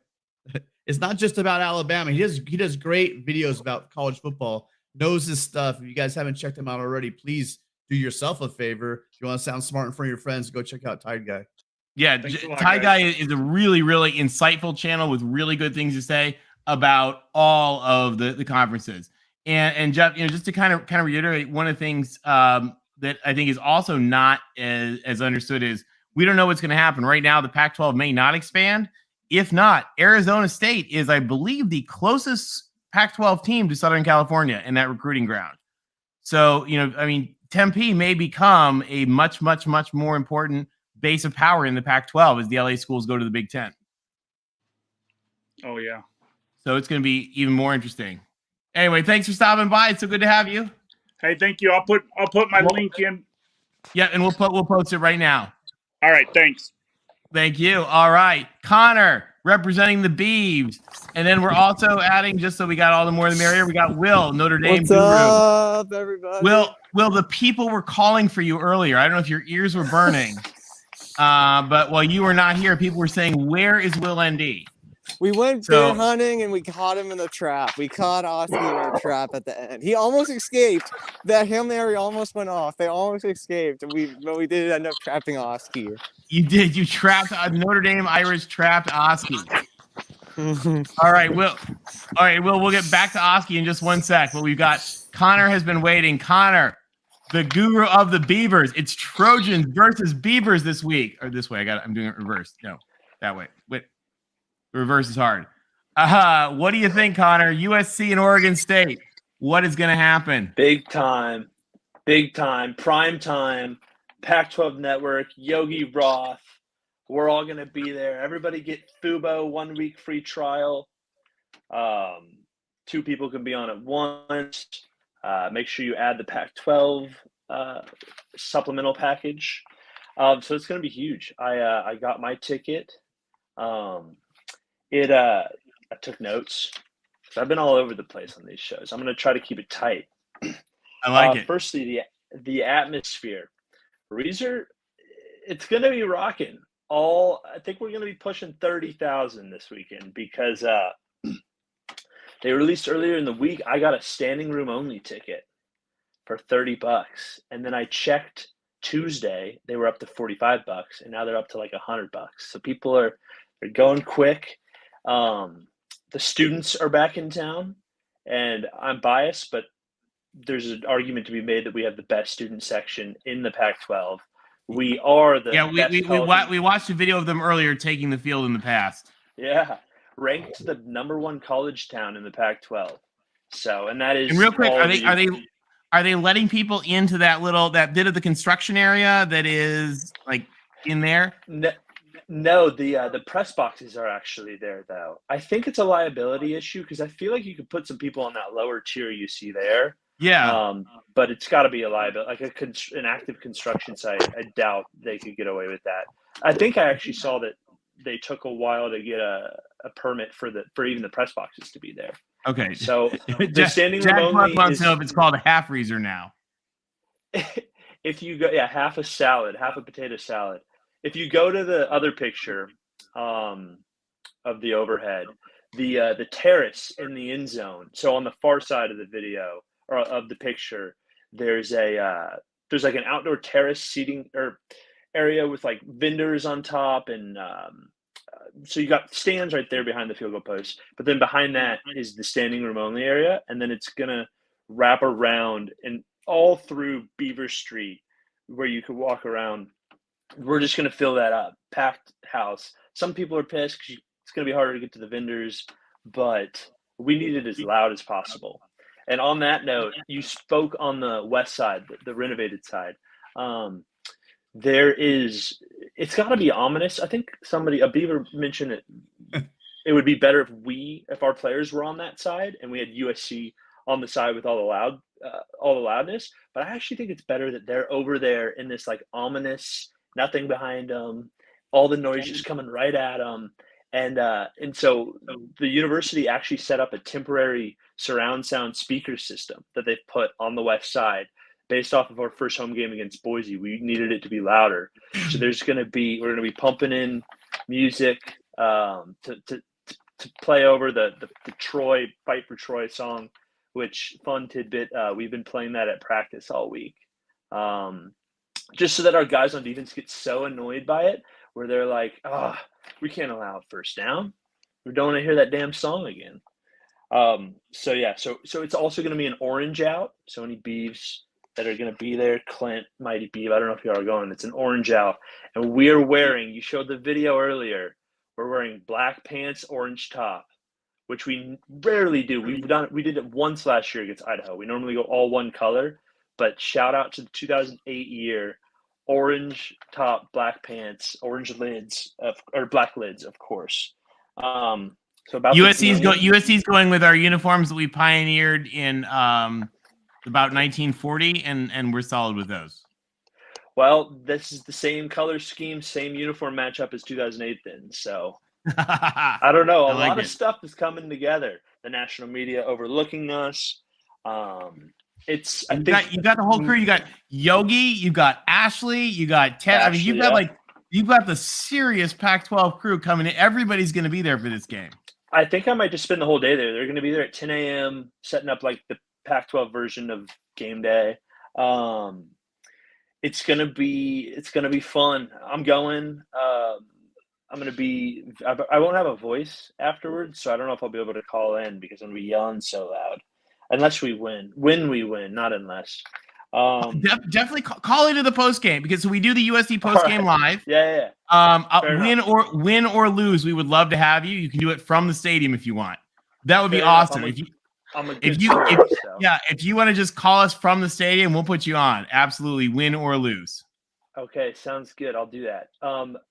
It's not just about Alabama. He does great videos about college football. Knows his stuff. If you guys haven't checked him out already, please do yourself a favor. If you want to sound smart in front of your friends, go check out Tide Guy. Yeah, Tide Guy is a really, really insightful channel with really good things to say about all of the conferences. And Jeff, just to kind of reiterate, one of the things that I think is also not as understood is we don't know what's going to happen. Right now, the Pac-12 may not expand. If not, Arizona State is, I believe, the closest Pac-12 team to Southern California in that recruiting ground. So, Tempe may become a much, much, much more important base of power in the Pac-12 as the LA schools go to the Big Ten. Oh, yeah. So it's going to be even more interesting. Anyway, thanks for stopping by. It's so good to have you. Hey, thank you. I'll put my link in. Yeah, and we'll post it right now. All right, thanks. Thank you. All right, Connor representing the Beavs, and then we're also adding, just so we got all the more the merrier, we got Will, Notre Dame. What's up, everybody? Will, the people were calling for you earlier. I don't know if your ears were burning, but while you were not here, people were saying, "Where is Will ND?" We went bear hunting and we caught him in the trap. We caught Oski in our trap at the end. He almost escaped. That Hail Mary almost went off. They almost escaped. But we did end up trapping Oski. You did. You trapped Notre Dame Irish trapped Oski. All right, Will. We'll get back to Oski in just one sec. But we've got Connor has been waiting. Connor, the guru of the Beavers. It's Trojans versus Beavers this week. Or this way. I'm doing it reversed. No, that way. Wait. The reverse is hard. What do you think, Connor? USC and Oregon State. What is going to happen? Big time. Prime time. Pac-12 Network. Yogi Roth. We're all going to be there. Everybody get Fubo 1 week free trial. 2 people can be on at once. Make sure you add the Pac-12 supplemental package. So it's going to be huge. I got my ticket. I took notes. I've been all over the place on these shows. I'm going to try to keep it tight. I like it. Firstly, the atmosphere. Reeser, it's going to be rocking. I think we're going to be pushing 30,000 this weekend because they released earlier in the week. I got a standing room only ticket for $30, and then I checked Tuesday. They were up to $45, and now they're up to like $100. So people they're going quick. The students are back in town, and I'm biased, but there's an argument to be made that we have the best student section in the Pac-12. We are the we watched a video of them earlier taking the field in the past. Yeah, ranked the #1 college town in the Pac-12. So, and that is. And real quick, are they letting people into that bit of the construction area that is like in there? No, the press boxes are actually there, though. I think it's a liability issue because I feel like you could put some people on that lower tier you see there. Yeah. But it's got to be a liability, like an active construction site. I doubt they could get away with that. I think I actually saw that they took a while to get a permit for even the press boxes to be there. Okay. So the standing room only wants to know if it's called a half freezer now. If you go, half a potato salad. If you go to the other picture, of the overhead. The terrace in the end zone. So on the far side of the video or of the picture, there's like an outdoor terrace seating or area with like vendors on top, and so you got stands right there behind the field goal post. But then behind that is the standing room only area, and then it's gonna wrap around and all through Beaver Street where you could walk around. We're just gonna fill that up, packed house. Some people are pissed because it's going to be harder to get to the vendors, but we need it as loud as possible. And on that note, you spoke on the west side, the renovated side. It's got to be ominous. I think a Beaver mentioned it. It would be better if our players were on that side and we had USC on the side with all the loudness. But I actually think it's better that they're over there in this like ominous, nothing behind them, all the noise just coming right at them. And so the university actually set up a temporary surround sound speaker system that they've put on the west side based off of our first home game against Boise. We needed it to be louder. So we're going to be pumping in music to play over the Troy Fight for Troy song, which fun tidbit. We've been playing that at practice all week. Just so that our guys on defense get so annoyed by it where they're like, we can't allow a first down. We don't want to hear that damn song again. So it's also going to be an orange out. So any Beavs that are going to be there, Clint, Mighty Beav, I don't know if you are going, it's an orange out. And we are wearing, you showed the video earlier, we're wearing black pants, orange top, which we rarely do. We did it once last year against Idaho. We normally go all one color, but shout out to the 2008 year. Orange top, black pants, orange lids, or black lids, of course. So about USC's going with our uniforms that we pioneered in about 1940, and we're solid with those. Well, this is the same color scheme, same uniform matchup as 2008 then. So I don't know. A lot of stuff is coming together. The national media overlooking us. You got the whole crew. You got Yogi, you got Ashley, you got Ted. I mean, you've got the serious Pac-12 crew coming in. Everybody's going to be there for this game. I think I might just spend the whole day there. They're going to be there at 10 a.m. setting up like the Pac-12 version of game day. It's gonna be fun. I'm going. I'm gonna be. I won't have a voice afterwards, so I don't know if I'll be able to call in because I'm gonna be yelling so loud. Unless we win. When we win, not unless. Definitely call into the post game because we do the USC post game live. Yeah. Win or lose, we would love to have you. You can do it from the stadium if you want. That would be awesome. If you want to just call us from the stadium, we'll put you on. Absolutely, win or lose. Okay, sounds good. I'll do that.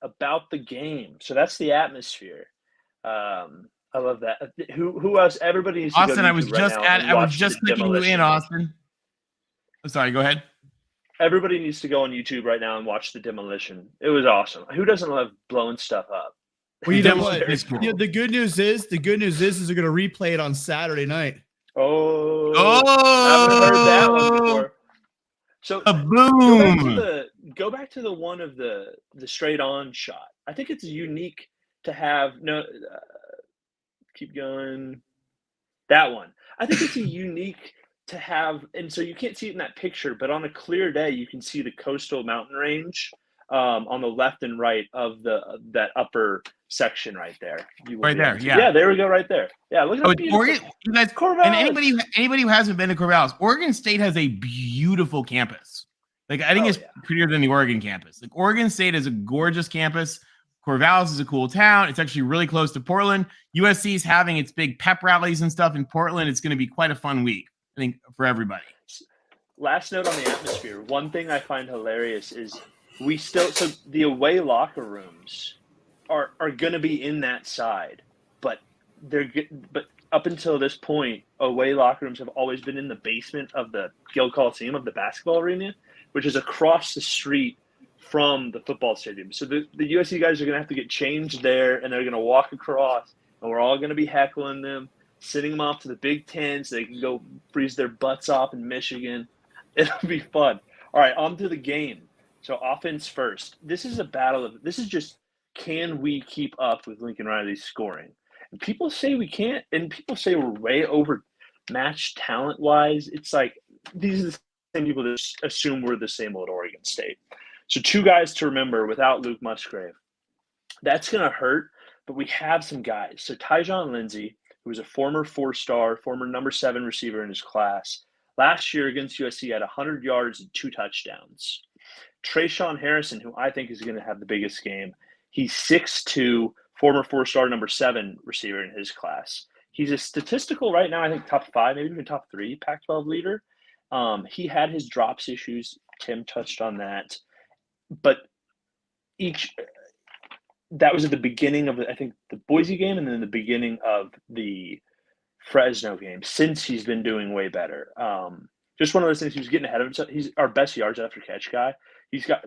About the game. So that's the atmosphere. I love that. Who else? Everybody needs to Austin, go to I was just clicking you in, Austin. I'm sorry, go ahead. Everybody needs to go on YouTube right now and watch the demolition. It was awesome. Who doesn't love blowing stuff up? Well, you know what? The good news is they're going to replay it on Saturday night. Oh! I haven't heard that one before. So boom. Go back to the one of the straight on shot. I think it's unique to have keep going. That one. I think it's unique to have, and so you can't see it in that picture, but on a clear day, you can see the coastal mountain range on the left and right of that upper section right there. Right there, yeah. Yeah, there we go, right there. Yeah, look at that. Oregon, you guys, and anybody who hasn't been to Corvallis, Oregon State has a beautiful campus. Like I think it's prettier than the Oregon campus. Like Oregon State is a gorgeous campus. Corvallis is a cool town. It's actually really close to Portland. USC is having its big pep rallies and stuff in Portland. It's going to be quite a fun week, I think, for everybody. Last note on the atmosphere. One thing I find hilarious is so the away locker rooms are going to be in that side, but up until this point, away locker rooms have always been in the basement of the Gill Coliseum of the basketball arena, which is across the street from the football stadium. So the USC guys are going to have to get changed there, and they're going to walk across, and we're all going to be heckling them, sending them off to the Big Ten so they can go freeze their butts off in Michigan. It'll be fun. All right, on to the game. So offense first. This is just can we keep up with Lincoln Riley's scoring? And people say we can't, and people say we're way overmatched talent-wise. It's like these are the same people that assume we're the same old Oregon State. So 2 guys to remember without Luke Musgrave. That's going to hurt, but we have some guys. So Tyjon Lindsey, who was a former 4-star, former number 7 receiver in his class, last year against USC had 100 yards and 2 touchdowns. Trayshawn Harrison, who I think is going to have the biggest game, he's 6'2", former 4-star number 7 receiver in his class. He's a statistical right now, I think top 5, maybe even top 3 Pac-12 leader. He had his drops issues. Tim touched on that. But that was at the beginning of, I think, the Boise game and then the beginning of the Fresno game. Since he's been doing way better. Just one of those things, he was getting ahead of himself. He's our best yards after catch guy. He's got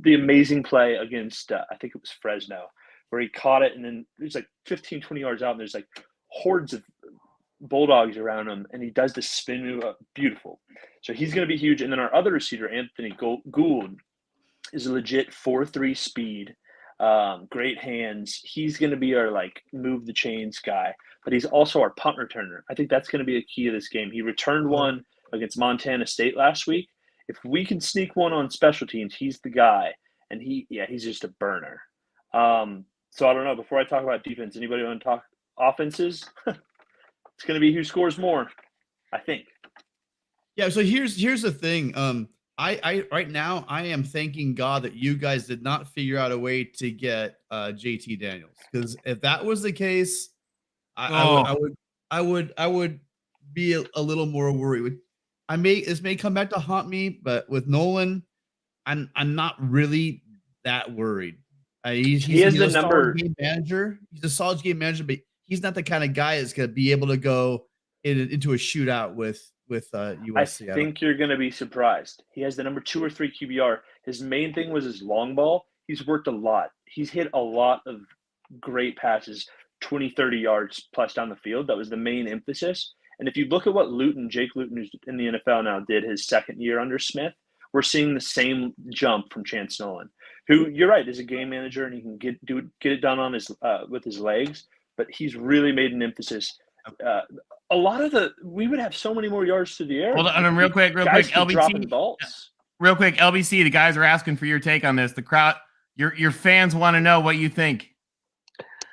the amazing play against, I think it was Fresno, where he caught it and then it was like 15, 20 yards out and there's like hordes of Bulldogs around him and he does this spin move. Beautiful. So he's going to be huge. And then our other receiver, Anthony Gould, is a legit 4.3 speed, great hands. He's going to be our like move the chains guy, but he's also our punt returner. I think that's going to be a key of this game. He returned one against Montana State last week. If we can sneak one on special teams, he's the guy. And he's just a burner. So I don't know. Before I talk about defense, anybody want to talk offenses? It's going to be who scores more, I think. Yeah. So here's the thing. I right now I am thanking God that you guys did not figure out a way to get JT Daniels, because if that was the case, I would be a little more worried. This may come back to haunt me, but with Nolan, I'm not really that worried. He's a solid game manager. He's a solid game manager, but he's not the kind of guy that's going to be able to go into a shootout with USC. I think you're going to be surprised. He has the number 2 or 3 QBR. His main thing was his long ball. He's worked a lot. He's hit a lot of great passes, 20, 30 yards plus down the field. That was the main emphasis. And if you look at what Jake Luton, who's in the NFL now, did his second year under Smith, we're seeing the same jump from Chance Nolan, who, you're right, is a game manager and he can get it done on his with his legs. But he's really made an emphasis. A lot of we would have so many more yards through the air. Hold on, real quick, LBC. Real quick, LBC. The guys are asking for your take on this. The crowd, your fans want to know what you think.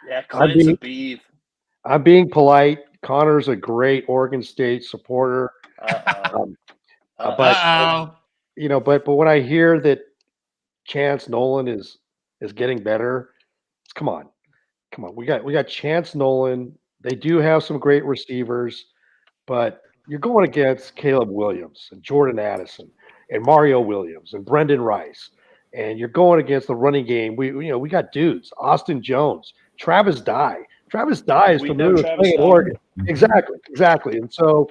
Yeah, Clint's a beef. I'm being polite. Connor's a great Oregon State supporter. But when I hear that Chance Nolan is getting better, come on. We got Chance Nolan. They do have some great receivers, but you're going against Caleb Williams and Jordan Addison and Mario Williams and Brendan Rice, and you're going against the running game. We got dudes, Austin Jones, Travis Dye. Travis Dye is familiar with playing in Oregon. Exactly. And so,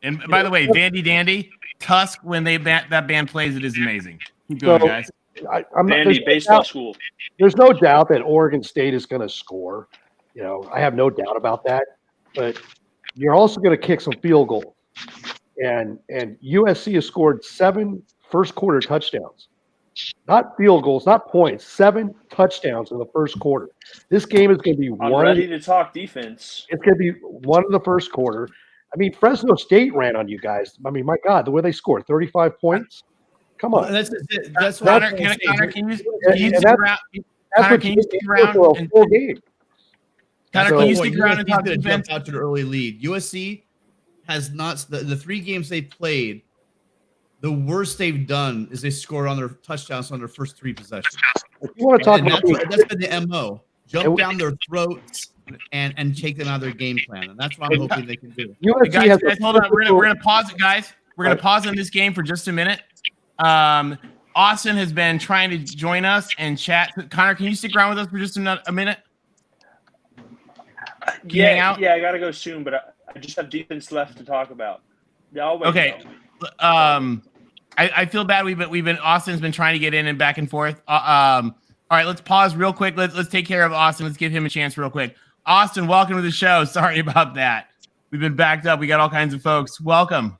and by the way, Vandy Dandy, Tusk, when that band plays, it is amazing. Keep going, guys. Vandy baseball school. There's no doubt that Oregon State is going to score. I have no doubt about that. But you're also going to kick some field goals. And USC has scored 7 first quarter touchdowns. Not field goals, not points. 7 touchdowns in the first quarter. This game is going to be ready to talk defense. It's going to be one in the first quarter. I mean, Fresno State ran on you guys. I mean, my God, the way they scored 35 points. Come on. That's Connor, can you stick around for a full game? Connor, can you stick around and talk defense? Jump out to the early lead. USC has not the 3 games they played. The worst they've done is they scored on their touchdowns on their first 3 possessions. If you want to talk about that's been the MO. Jump down their throats and take them out of their game plan. And that's what I'm hoping they can do. Guys, hold on. We're gonna pause it, guys. We're gonna pause on this game for just a minute. Austin has been trying to join us and chat. Connor, can you stick around with us for just a minute? Yeah, I gotta go soon, but I just have defense left to talk about. Okay. I feel bad. We've been Austin's been trying to get in and back and forth. All right, let's pause real quick. Let's take care of Austin. Let's give him a chance real quick. Austin, welcome to the show. Sorry about that. We've been backed up. We got all kinds of folks. Welcome.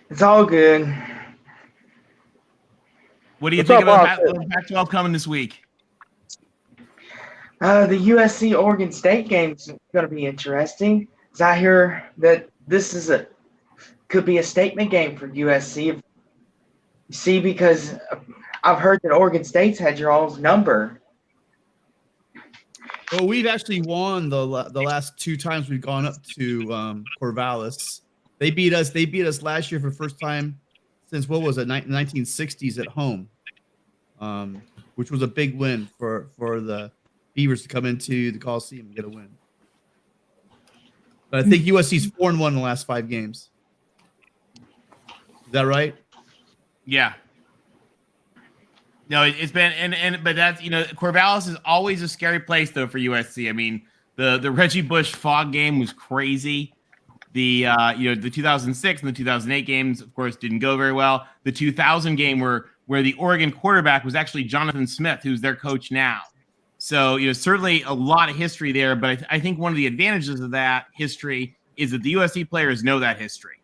It's all good. What do you think about Pac-12 coming this week? The USC Oregon State game's going to be interesting. 'Cause I hear that this could be a statement game for USC. See, because I've heard that Oregon State's had your all's number. Well, we've actually won the last 2 times we've gone up to Corvallis. They beat us. They beat us last year for the first time since what was it, 1960s at home, which was a big win for the Beavers to come into the Coliseum and get a win. But I think USC's 4-1 in the last 5 games. Is that right? Yeah. No, it's been but that's Corvallis is always a scary place though for USC. I mean, the Reggie Bush Fog game was crazy. The the 2006 and the 2008 games, of course, didn't go very well. The 2000 game where the Oregon quarterback was actually Jonathan Smith, who's their coach now. So certainly a lot of history there. But I think one of the advantages of that history is that the USC players know that history.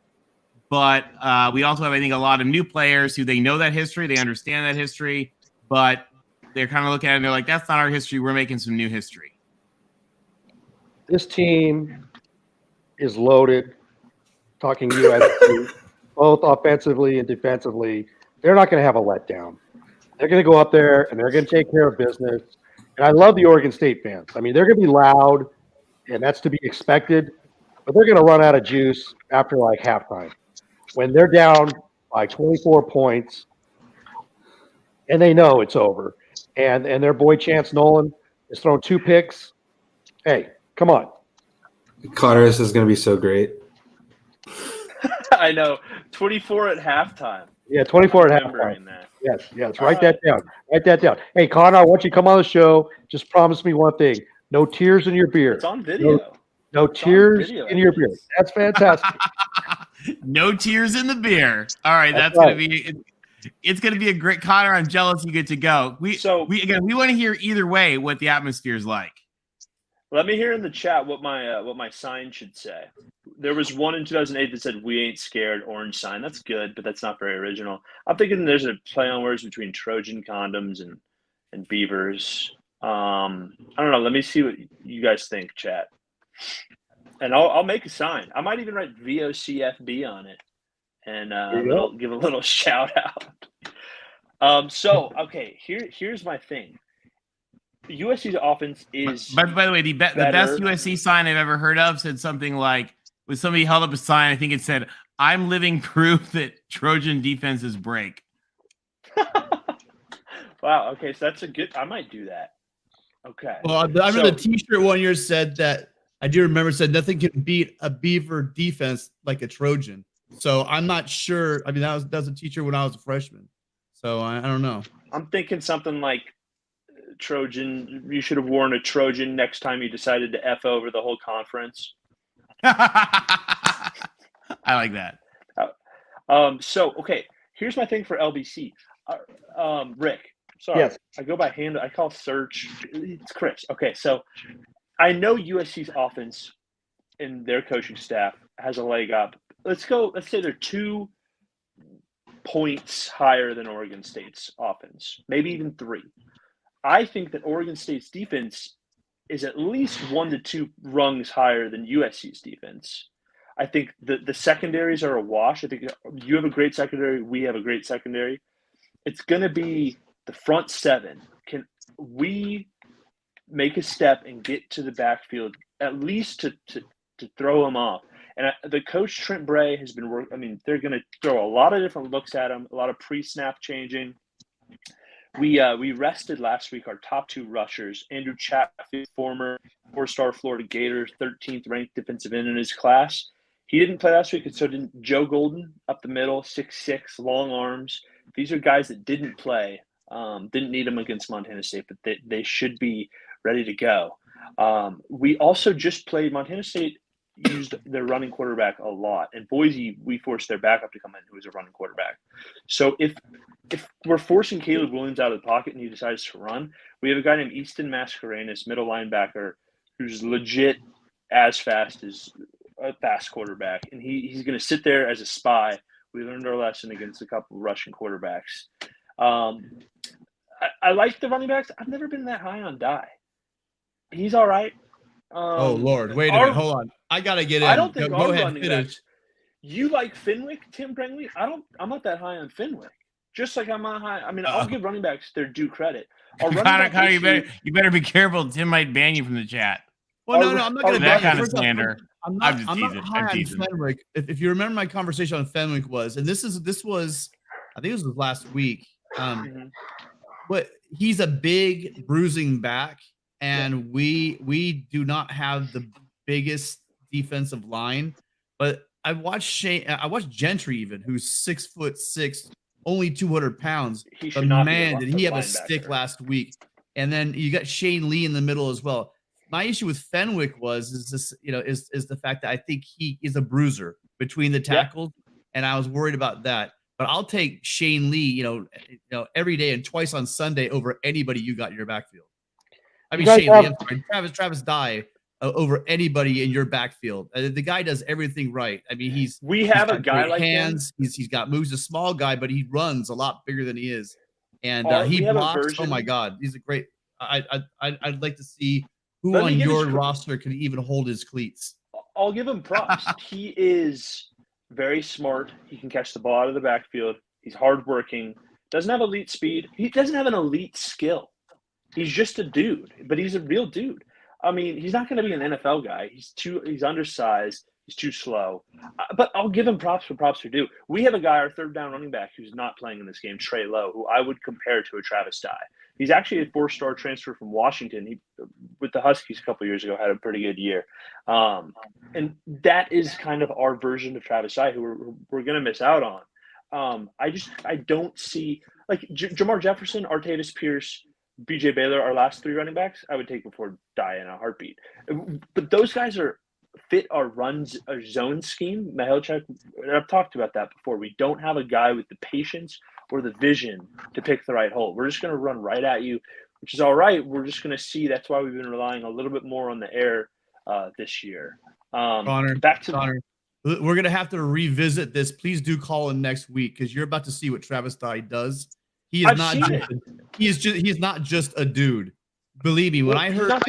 But we also have, I think, a lot of new players who they know that history, they understand that history, but they're kind of looking at it and they're like, that's not our history. We're making some new history. This team is loaded, talking USC, both offensively and defensively. They're not going to have a letdown. They're going to go up there and they're going to take care of business. And I love the Oregon State fans. I mean, they're going to be loud, and that's to be expected, but they're going to run out of juice after like halftime. When they're down by 24 points and they know it's over, and their boy Chance Nolan has thrown 2 picks, hey, come on. Connor, this is going to be so great. I know. 24 at halftime. Yeah, 24 at halftime. That. Yes. Write that down. Write that down. Hey, Connor, I want you to come on the show. Just promise me one thing. No tears in your beer. It's on video. No tears in your beer. That's fantastic. No tears in the beer. All right, that's right. It's gonna be a great. Connor, I'm jealous you get to go. We want to hear either way what the atmosphere is like. Let me hear in the chat what my sign should say. There was one in 2008 that said "We ain't scared," orange sign. That's good, but that's not very original. I'm thinking there's a play on words between Trojan condoms and beavers. I don't know. Let me see what you guys think, chat. And I'll make a sign. I might even write VOCFB on it and give a little shout out. Here's my thing. USC's offense is. By the way, the best USC sign I've ever heard of said something like, when somebody held up a sign, I think it said, "I'm living proof that Trojan defenses break." Wow. Okay, so that's a good. I might do that. Okay. Well, I remember the T-shirt one year said that. I do remember it said nothing can beat a Beaver defense like a Trojan. So I'm not sure. I mean, that was a teacher when I was a freshman. So I don't know. I'm thinking something like Trojan. You should have worn a Trojan next time you decided to F over the whole conference. I like that. Okay, here's my thing for LBC. Rick, sorry. Yes. I go by hand. I call search. It's Chris. Okay, so I know USC's offense and their coaching staff has a leg up. Let's say they're 2 points higher than Oregon State's offense, maybe even 3. I think that Oregon State's defense is at least 1 to 2 rungs higher than USC's defense. I think the secondaries are a wash. I think you have a great secondary. We have a great secondary. It's going to be the front 7. Can we make a step and get to the backfield at least to throw him off? And the coach Trent Bray has been working. I mean, they're going to throw a lot of different looks at him, a lot of pre-snap changing. We rested last week our top 2 rushers, Andrew Chatfield, former 4-star Florida Gators, 13th ranked defensive end in his class. He didn't play last week, and so didn't Joe Golden up the middle, 6'6", long arms. These are guys that didn't play, didn't need them against Montana State, but they should be ready to go. We also just played Montana State, used their running quarterback a lot. And Boise, we forced their backup to come in, who was a running quarterback. So if we're forcing Caleb Williams out of the pocket and he decides to run, we have a guy named Easton Mascarenas, middle linebacker, who's legit as fast as a fast quarterback. And he's going to sit there as a spy. We learned our lesson against a couple of Russian quarterbacks. I like the running backs. I've never been that high on Dye. He's all right. Oh Lord, wait a minute, hold on. I gotta get in. I don't think go our ahead, running finish. backs. You like Fenwick, Tim Bringley? I'm not that high on Fenwick. Just like I'm not high. I mean, I'll give running backs their due credit. Connor, you better be careful. Tim might ban you from the chat. Well, no, I'm not going to that kind of slander. I'm not high on Fenwick. If you remember, my conversation on Fenwick was, and this was, I think it was last week. But he's a big bruising back, and we do not have the biggest defensive line. But I watched Gentry, even, who's 6'6", only 200 pounds. But man, did he have a stick last week? And then you got Shane Lee in the middle as well. My issue with Fenwick is the fact that I think he is a bruiser between the tackles, and I was worried about that. But I'll take Shane Lee, every day and twice on Sunday over anybody you got in your backfield. I mean, Shane Lee, I'm sorry, Travis Dye over anybody in your backfield. The guy does everything right. I mean, we have a guy like hands. He's got moves. He's a small guy, but he runs a lot bigger than he is, and he blocks. Oh my God, he's a great. I'd like to see who on your roster can even hold his cleats. I'll give him props. He is very smart. He can catch the ball out of the backfield. He's hardworking. Doesn't have elite speed. He doesn't have an elite skill. He's just a dude, but he's a real dude. I mean, he's not going to be an NFL guy. He's undersized. He's too slow. But I'll give him props for props are due. We have a guy, our third down running back, who's not playing in this game, Trey Lowe, who I would compare to a Travis Dye. He's actually a 4-star transfer from Washington. He, with the Huskies a couple years ago, had a pretty good year. And that is kind of our version of Travis Dye, who we're going to miss out on. I don't see – like Jamar Jefferson, Artavis Pierce, BJ Baylor, our last three running backs, I would take before Dye in a heartbeat. But those guys fit our our zone scheme. Mihalchuk, I've talked about that before. We don't have a guy with the patience or the vision to pick the right hole. We're just going to run right at you, which is all right. We're just going to see. That's why we've been relying a little bit more on the air this year. Connor, we're going to have to revisit this. Please do call in next week because you're about to see what Travis Dye does. He is not just a dude. Believe me, when I heard, I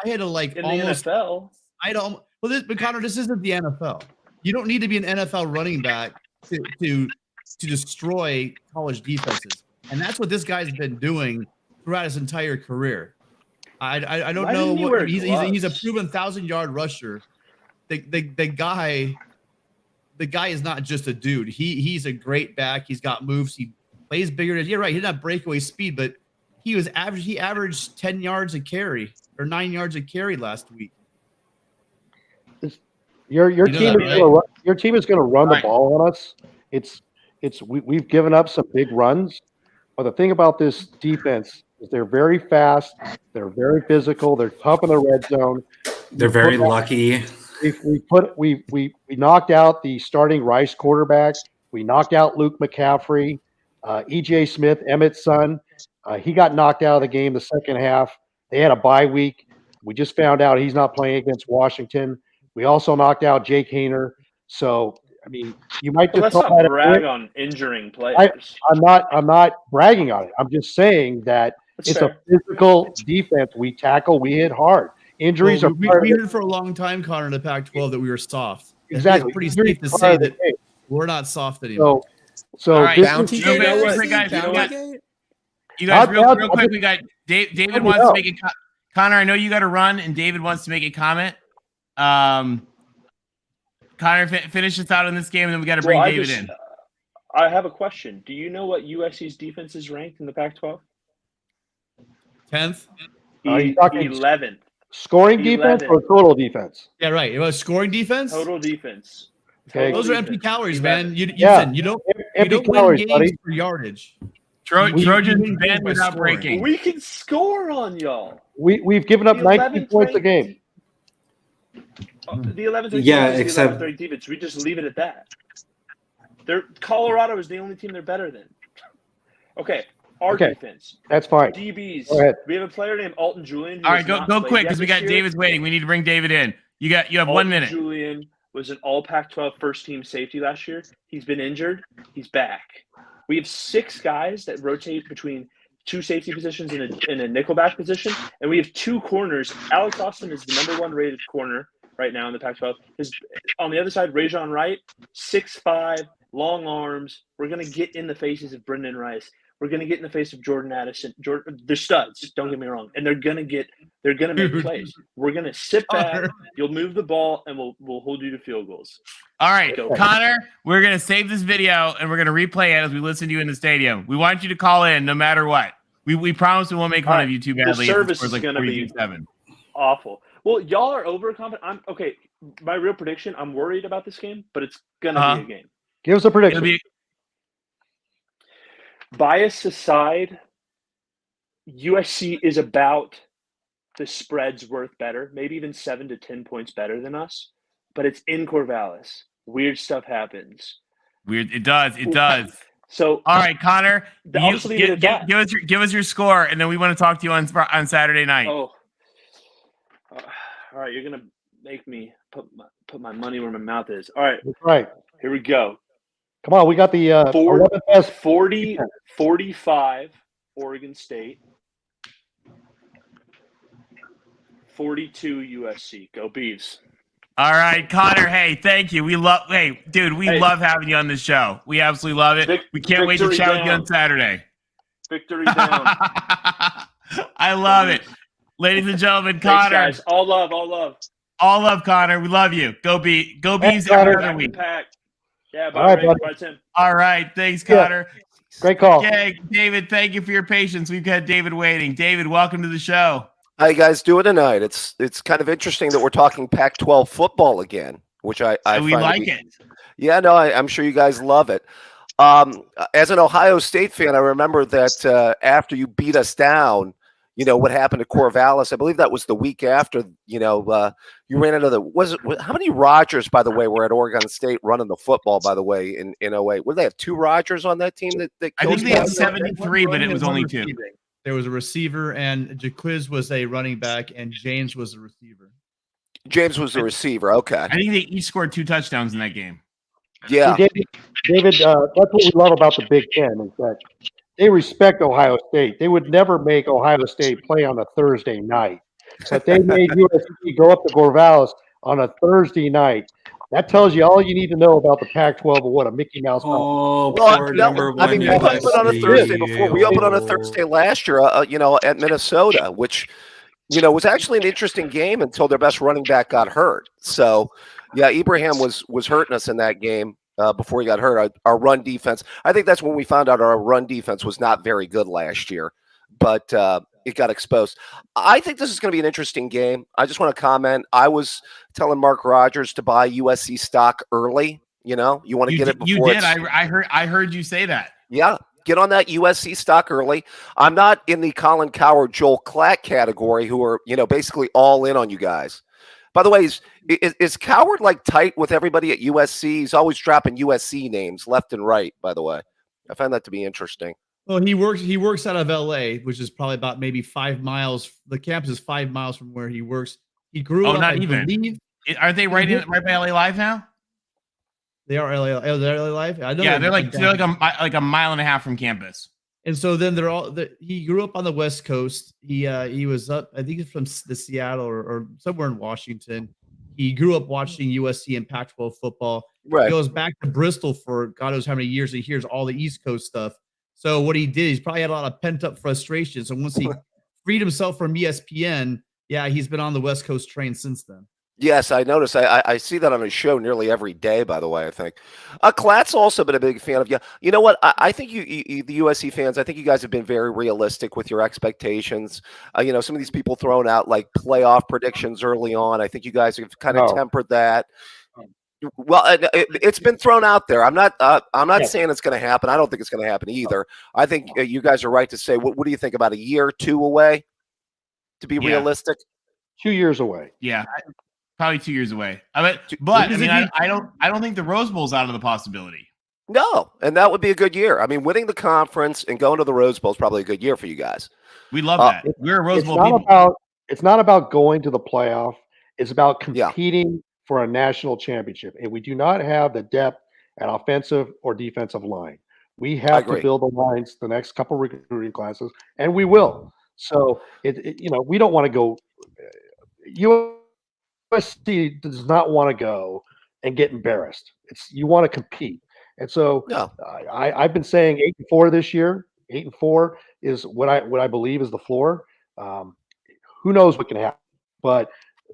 had to like in almost. The NFL. But Connor, this isn't the NFL. You don't need to be an NFL running back to destroy college defenses, and that's what this guy's been doing throughout his entire career. I don't know what he's a proven 1,000-yard rusher. The guy is not just a dude. He's a great back. He's got moves. He plays bigger. You're right. He didn't have breakaway speed, but he averaged 10 yards a carry or 9 yards a carry last week. Your team is going to run the ball on us. We've given up some big runs, but the thing about this defense is they're very fast, they're very physical, they're tough in the red zone. They're very lucky. We knocked out the starting Rice quarterback. We knocked out Luke McCaffrey, EJ Smith, Emmett's son. He got knocked out of the game the second half. They had a bye week. We just found out he's not playing against Washington. We also knocked out Jake Hayner. So, I mean, you might just let's not brag on injuring players. I'm not bragging on it. I'm just saying that it's a physical defense. We tackle, we hit hard. Injuries we heard for a long time, Connor, in the Pac-12 that we were soft. Exactly. It's pretty safe to say that we're not soft anymore. So all right, you guys, real quick, we got David wants to make a Connor. I know you got to run, and David wants to make a comment. Connor, finish us out on this game, and then we got to bring David in. I have a question. Do you know what USC's defense is ranked in the Pac-12? 10th. 11th. Scoring defense or total defense? Yeah, right. It was scoring defense. Total defense. Okay. Those are empty calories, man. You don't win games for yardage. Trojans banned without breaking. We can score on y'all. We've given up 19 points a game. The 11th except 11th defense. We just leave it at that. Colorado is the only team they're better than. Okay, defense. That's fine. DBs. Go ahead. We have a player named Alton Julian. All right, go quick because we got David's waiting. We need to bring David in. You have 1 minute. Julian was an all Pac-12 first-team safety last year. He's been injured. He's back. We have 6 guys that rotate between two safety positions in a nickelback position, and we have two corners. Alex Austin is the number 1 rated corner right now in the Pac-12. On the other side, Rajon Wright, 6'5", long arms. We're going to get in the faces of Brendan Rice. We're going to get in the face of Jordan Addison. They're studs, don't get me wrong, and they're going to make plays. We're going to sit back. You'll move the ball, and we'll hold you to field goals. All right, Connor, we're going to save this video, and we're going to replay it as we listen to you in the stadium. We want you to call in no matter what. We promise we won't make fun of you too badly. The service is going to be awful. Well, y'all are overconfident. Okay. My real prediction, I'm worried about this game, but it's going to be a game. Give us a prediction. Bias aside, USC is about the spread's worth better, maybe even 7 to 10 points better than us, but it's in Corvallis. Weird stuff happens. It does. So, all right, Connor, give us your score, and then we want to talk to you on Saturday night. Oh, all right. You're gonna make me put my money where my mouth is. All right. That's right. Here we go. Come on, we got the 40-45 Oregon State. 42 USC. Go Beavs. All right, Connor. Hey, thank you. We love having you on this show. We absolutely love it. We can't wait to chat with you on Saturday. Victory down. I love it. Ladies and gentlemen, Connor. Thanks, guys. All love. All love, Connor. We love you. Go Beavs every other week. Yeah, bye, Tim. All right. Thanks, Connor. Great call. Okay, David, thank you for your patience. We've got David waiting. David, welcome to the show. How you guys doing tonight? It's kind of interesting that we're talking Pac-12 football again, which I we like it. Yeah, no, I'm sure you guys love it. As an Ohio State fan, I remember that after you beat us down, what happened to Corvallis. I believe that was the week after, you ran into how many Rodgers, by the way, were at Oregon State running the football, by the way, in 08? Would they have 2 Rodgers on that team? I think they had 73, but it was only 2. There was a receiver, and Jaquiz was a running back, and James was a receiver. James was the receiver. Okay. I think they each scored 2 touchdowns in that game. Yeah. David, that's what we love about the Big Ten is that they respect Ohio State. They would never make Ohio State play on a Thursday night. But they made USC go up to Corvallis on a Thursday night. That tells you all you need to know about the Pac-12 and what a Mickey Mouse. We opened on a Thursday before. We opened on a Thursday last year, at Minnesota, which, was actually an interesting game until their best running back got hurt. So, yeah, Ibrahim was hurting us in that game before he got hurt. Our run defense, I think that's when we found out our run defense was not very good last year, but it got exposed. I think this is going to be an interesting game. I just want to comment. I was telling Mark Rogers to buy USC stock early. You want to get it before. You did. I heard you say that. Yeah. Get on that USC stock early. I'm not in the Colin Cowherd, Joel Klatt category who are, basically all in on you guys. By the way, is Cowherd tight with everybody at USC? He's always dropping USC names left and right, by the way. I find that to be interesting. Well, he works out of LA, which is probably about maybe 5 miles. The campus is 5 miles from where he works. He grew up. Not even. Are they right by LA Live now? They are LA. Oh, they're LA Live. I know. Yeah, they're like a mile and a half from campus. And so then he grew up on the West Coast. He was up, I think, from the Seattle or somewhere in Washington. He grew up watching USC and Pac-12 football. Right. He goes back to Bristol for God knows how many years. And he hears all the East Coast stuff. So what he did, he's probably had a lot of pent up frustration. So once he freed himself from ESPN, yeah, he's been on the West Coast train since then. Yes, I noticed. I see that on his show nearly every day, by the way, I think. Klatt's also been a big fan of you. You know what? I think you the USC fans, I think you guys have been very realistic with your expectations. Some of these people throwing out playoff predictions early on. I think you guys have kind of tempered that. Well, it's been thrown out there. I'm not saying it's going to happen. I don't think it's going to happen either. I think you guys are right to say, what do you think, about a year, 2 away to be realistic? 2 years away. Yeah. Probably 2 years away. I don't think the Rose Bowl's out of the possibility. No, and that would be a good year. I mean, winning the conference and going to the Rose Bowl is probably a good year for you guys. We love that. We're a Rose Bowl people. It's not about going to the playoff. It's about competing for a national championship. And we do not have the depth at offensive or defensive line. We have to build the lines the next couple recruiting classes, and we will. So we don't want to go. USC does not want to go and get embarrassed. You want to compete, and so I've been saying 8-4 this year. 8-4 is what I believe is the floor. Who knows what can happen? But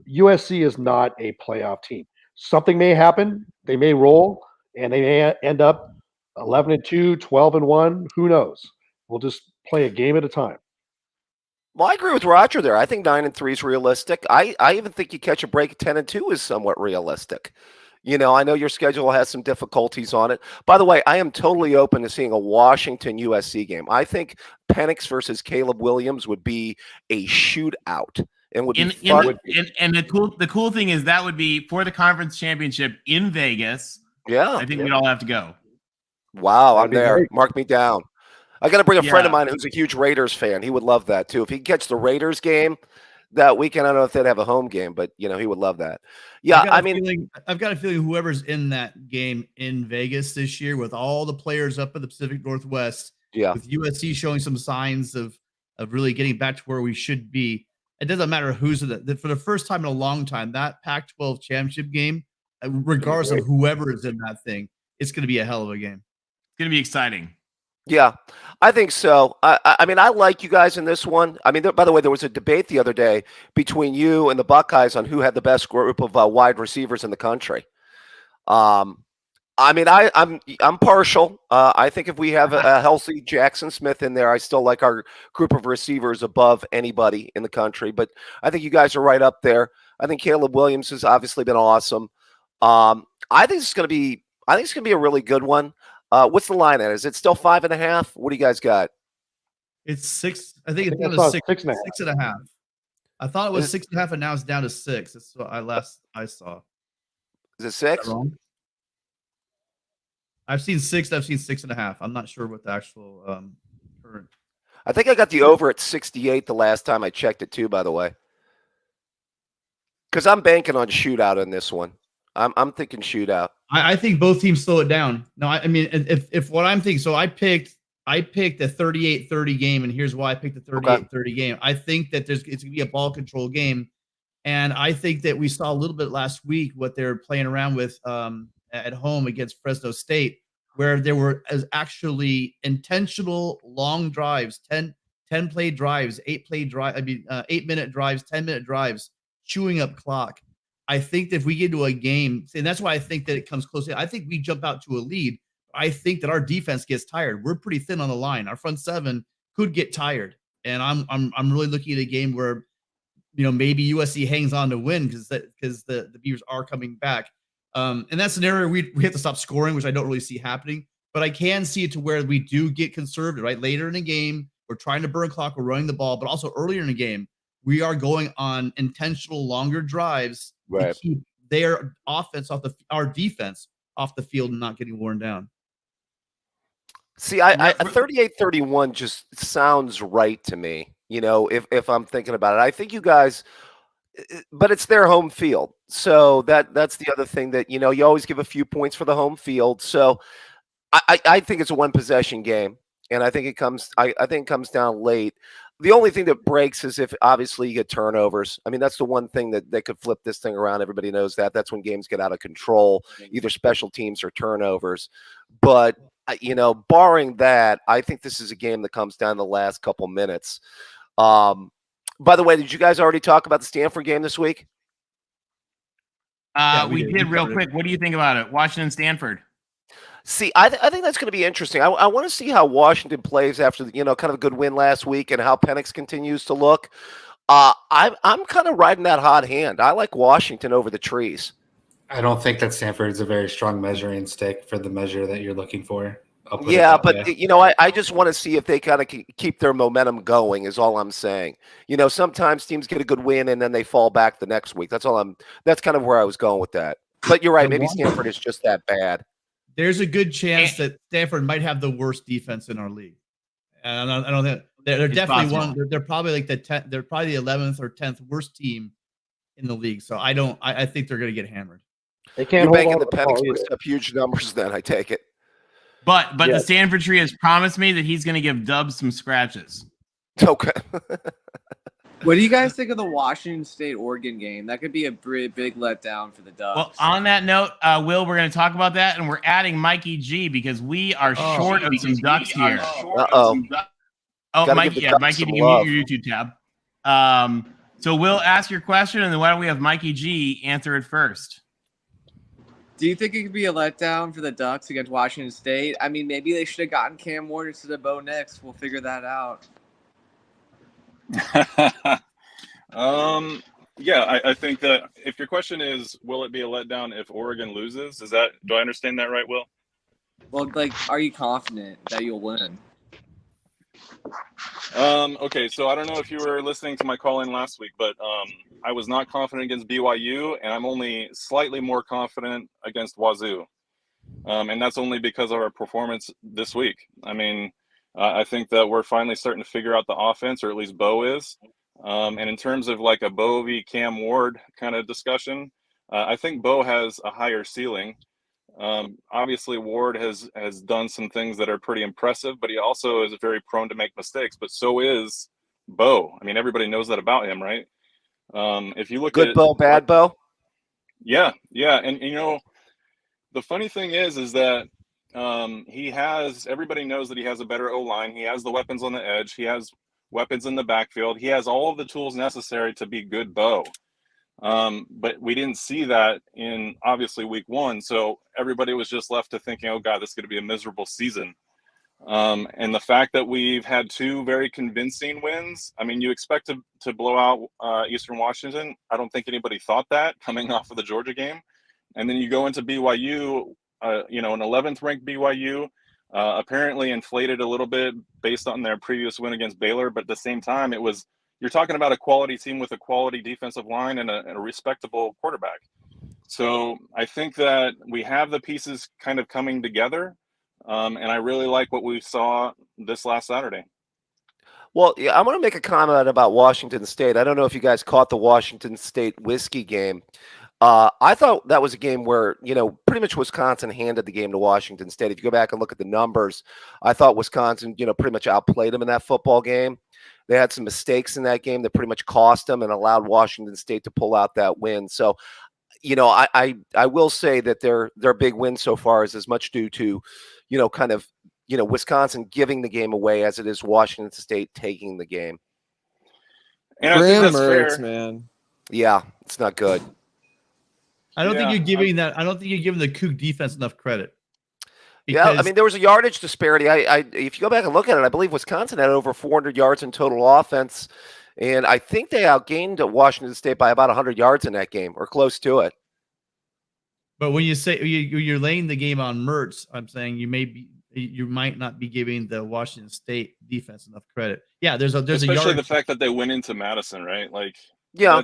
USC is not a playoff team. Something may happen. They may roll, and they may end up 11-2, 12-1. Who knows? We'll just play a game at a time. Well, I agree with Roger there. I think 9-3 is realistic. I even think you catch a break at 10-2 is somewhat realistic. I know your schedule has some difficulties on it. By the way, I am totally open to seeing a Washington USC game. I think Penix versus Caleb Williams would be a shootout. And would be fun. And the cool thing is that would be for the conference championship in Vegas. Yeah. I think we'd all have to go. Wow, I'm there. Great. Mark me down. I got to bring a friend of mine who's a huge Raiders fan. He would love that too. If he could catch the Raiders game that weekend, I don't know if they'd have a home game, but he would love that. Yeah, I've got a feeling whoever's in that game in Vegas this year, with all the players up in the Pacific Northwest, with USC showing some signs of really getting back to where we should be. It doesn't matter who's in it. For the first time in a long time, that Pac-12 championship game, regardless of whoever is in that thing, it's going to be a hell of a game. It's going to be exciting. Yeah, I think so. I mean, I like you guys in this one. I mean, by the way, there was a debate the other day between you and the Buckeyes on who had the best group of wide receivers in the country. I mean, I'm partial. I think if we have a healthy Jackson Smith in there, I still like our group of receivers above anybody in the country. But I think you guys are right up there. I think Caleb Williams has obviously been awesome. I think it's going to be a really good one. What's the line at? Is it still 5.5? What do you guys got? It's 6. I think it's down to 6.5. I thought it was 6.5, and now it's down to 6. That's what I saw. Is it 6? Is that wrong? I've seen 6. I've seen 6.5. I'm not sure what the actual current. I think I got the over at 68 the last time I checked it too, by the way. Because I'm banking on shootout in this one. I'm thinking shootout. I think both teams slow it down. No, I mean, if what I'm thinking, so I picked a 38-30 game, and here's why I picked the 38-30 game. I think that it's going to be a ball control game, and I think that we saw a little bit last week what they're playing around with at home against Fresno State, where there were actually intentional long drives, 10 play drives, 8-minute drives, 10-minute drives, chewing up clock. I think that if we get into a game, and that's why I think that it comes close. I think we jump out to a lead. I think that our defense gets tired. We're pretty thin on the line. Our front seven could get tired, and I'm really looking at a game where, maybe USC hangs on to win because the Beavers are coming back. In that scenario, we have to stop scoring, which I don't really see happening. But I can see it to where we do get conservative. Right, later in the game, we're trying to burn clock. We're running the ball, but also earlier in the game, we are going on intentional longer drives. Right. To keep their offense our defense off the field and not getting worn down. See, I 38-31 just sounds right to me. If I'm thinking about it, I think you guys, but it's their home field, so that's the other thing that you always give a few points for the home field. So I think it's a one possession game, and I think it comes down late. The only thing that breaks is if obviously you get turnovers. I mean, that's the one thing that could flip this thing around. Everybody knows that. That's when games get out of control, either special teams or turnovers. But, barring that, I think this is a game that comes down the last couple minutes. By the way, did you guys already talk about the Stanford game this week? We did real quick. What do you think about it? Washington, Stanford. See, I think that's going to be interesting. I want to see how Washington plays after kind of a good win last week and how Penix continues to look. I'm kind of riding that hot hand. I like Washington over the trees. I don't think that Stanford is a very strong measuring stick for the measure that you're looking for. Yeah, but I just want to see if they kind of keep their momentum going. Is all I'm saying. Sometimes teams get a good win and then they fall back the next week. That's kind of where I was going with that. But you're right. Maybe Stanford is just that bad. There's a good chance that Stanford might have the worst defense in our league. And I don't think they're definitely one. They're probably like the 10th. They're probably the 11th or 10th worst team in the league. So I think they're going to get hammered. They can't. You're banking the Penix puts up huge numbers. Then I take it. But the Yes. Stanford tree has promised me that he's going to give Dubs some scratches. Okay. What do you guys think of the Washington State-Oregon game? That could be a big letdown for the Dubs. Well, on that note, Will, we're going to talk about that, and we're adding Mikey G because we are short of some Ducks here. Uh-oh. Oh, Gotta Mikey, give the yeah, Ducks Mikey, some you can love. mute your YouTube tab. So Will, ask your question, and then why don't we have Mikey G answer it first? Do you think it could be a letdown for the Ducks against Washington State? I mean, maybe they should have gotten Cam Ward instead of Bo Nix. We'll figure that out. Yeah, I think that if your question is, will it be a letdown if Oregon loses? Do I understand that right, Will? Well, like, are you confident that you'll win? Okay, so I don't know if you were listening to my call in last week, but I was not confident against BYU, and I'm only slightly more confident against Wazoo. And that's only because of our performance this week. I mean, I think that we're finally starting to figure out the offense, or at least Bo is. And in terms of like a Bo v. Cam Ward kind of discussion, I think Bo has a higher ceiling. Obviously, Ward has done some things that are pretty impressive, but he also is very prone to make mistakes. But so is Bo. I mean, everybody knows that about him, right? If you look Good at Bo, bad Bo. yeah, and you know, the funny thing is that everybody knows that he has a better O-line. He has the weapons on the edge. He has weapons in the backfield. He has all of the tools necessary to be good Bo. But we didn't see that in obviously week one. So everybody was just left to thinking, oh God, this is going to be a miserable season. And the fact that we've had two very convincing wins, I mean, you expect to blow out Eastern Washington. I don't think anybody thought that coming off of the Georgia game. And then you go into BYU, an 11th ranked BYU, apparently inflated a little bit based on their previous win against Baylor. But at the same time, you're talking about a quality team with a quality defensive line and a respectable quarterback. So I think that we have the pieces kind of coming together. And I really like what we saw this last Saturday. Well, yeah, I want to make a comment about Washington State. I don't know if you guys caught the Washington State whiskey game. I thought that was a game where, pretty much Wisconsin handed the game to Washington State. If you go back and look at the numbers, I thought Wisconsin, pretty much outplayed them in that football game. They had some mistakes in that game that pretty much cost them and allowed Washington State to pull out that win. So, I will say that their big win so far is as much due to, Wisconsin giving the game away as it is Washington State taking the game. And I think that's fair, man. Yeah, it's not good. I don't think you're giving the Coug defense enough credit. Yeah, I mean, there was a yardage disparity. If you go back and look at it, I believe Wisconsin had over 400 yards in total offense, and I think they outgained Washington State by about 100 yards in that game, or close to it. But when you say you're laying the game on Mertz, I'm saying you might not be giving the Washington State defense enough credit. Yeah, there's especially the fact that they went into Madison, right? Like, yeah,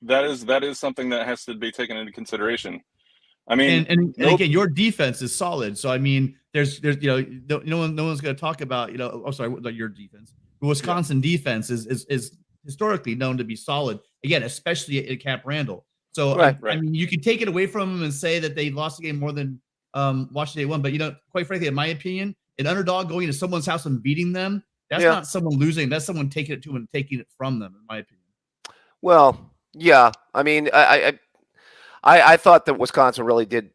that is something that has to be taken into consideration. I mean, and again, your defense is solid. So I mean, there's no one's going to talk about your defense. The Wisconsin defense is historically known to be solid. Again, especially at Camp Randall. So right. I mean, you could take it away from them and say that they lost the game more than Washington State won. But quite frankly, in my opinion, an underdog going to someone's house and beating them, that's not someone losing. That's someone taking it to them and taking it from them. In my opinion. Well, yeah. I mean, I thought that Wisconsin really did,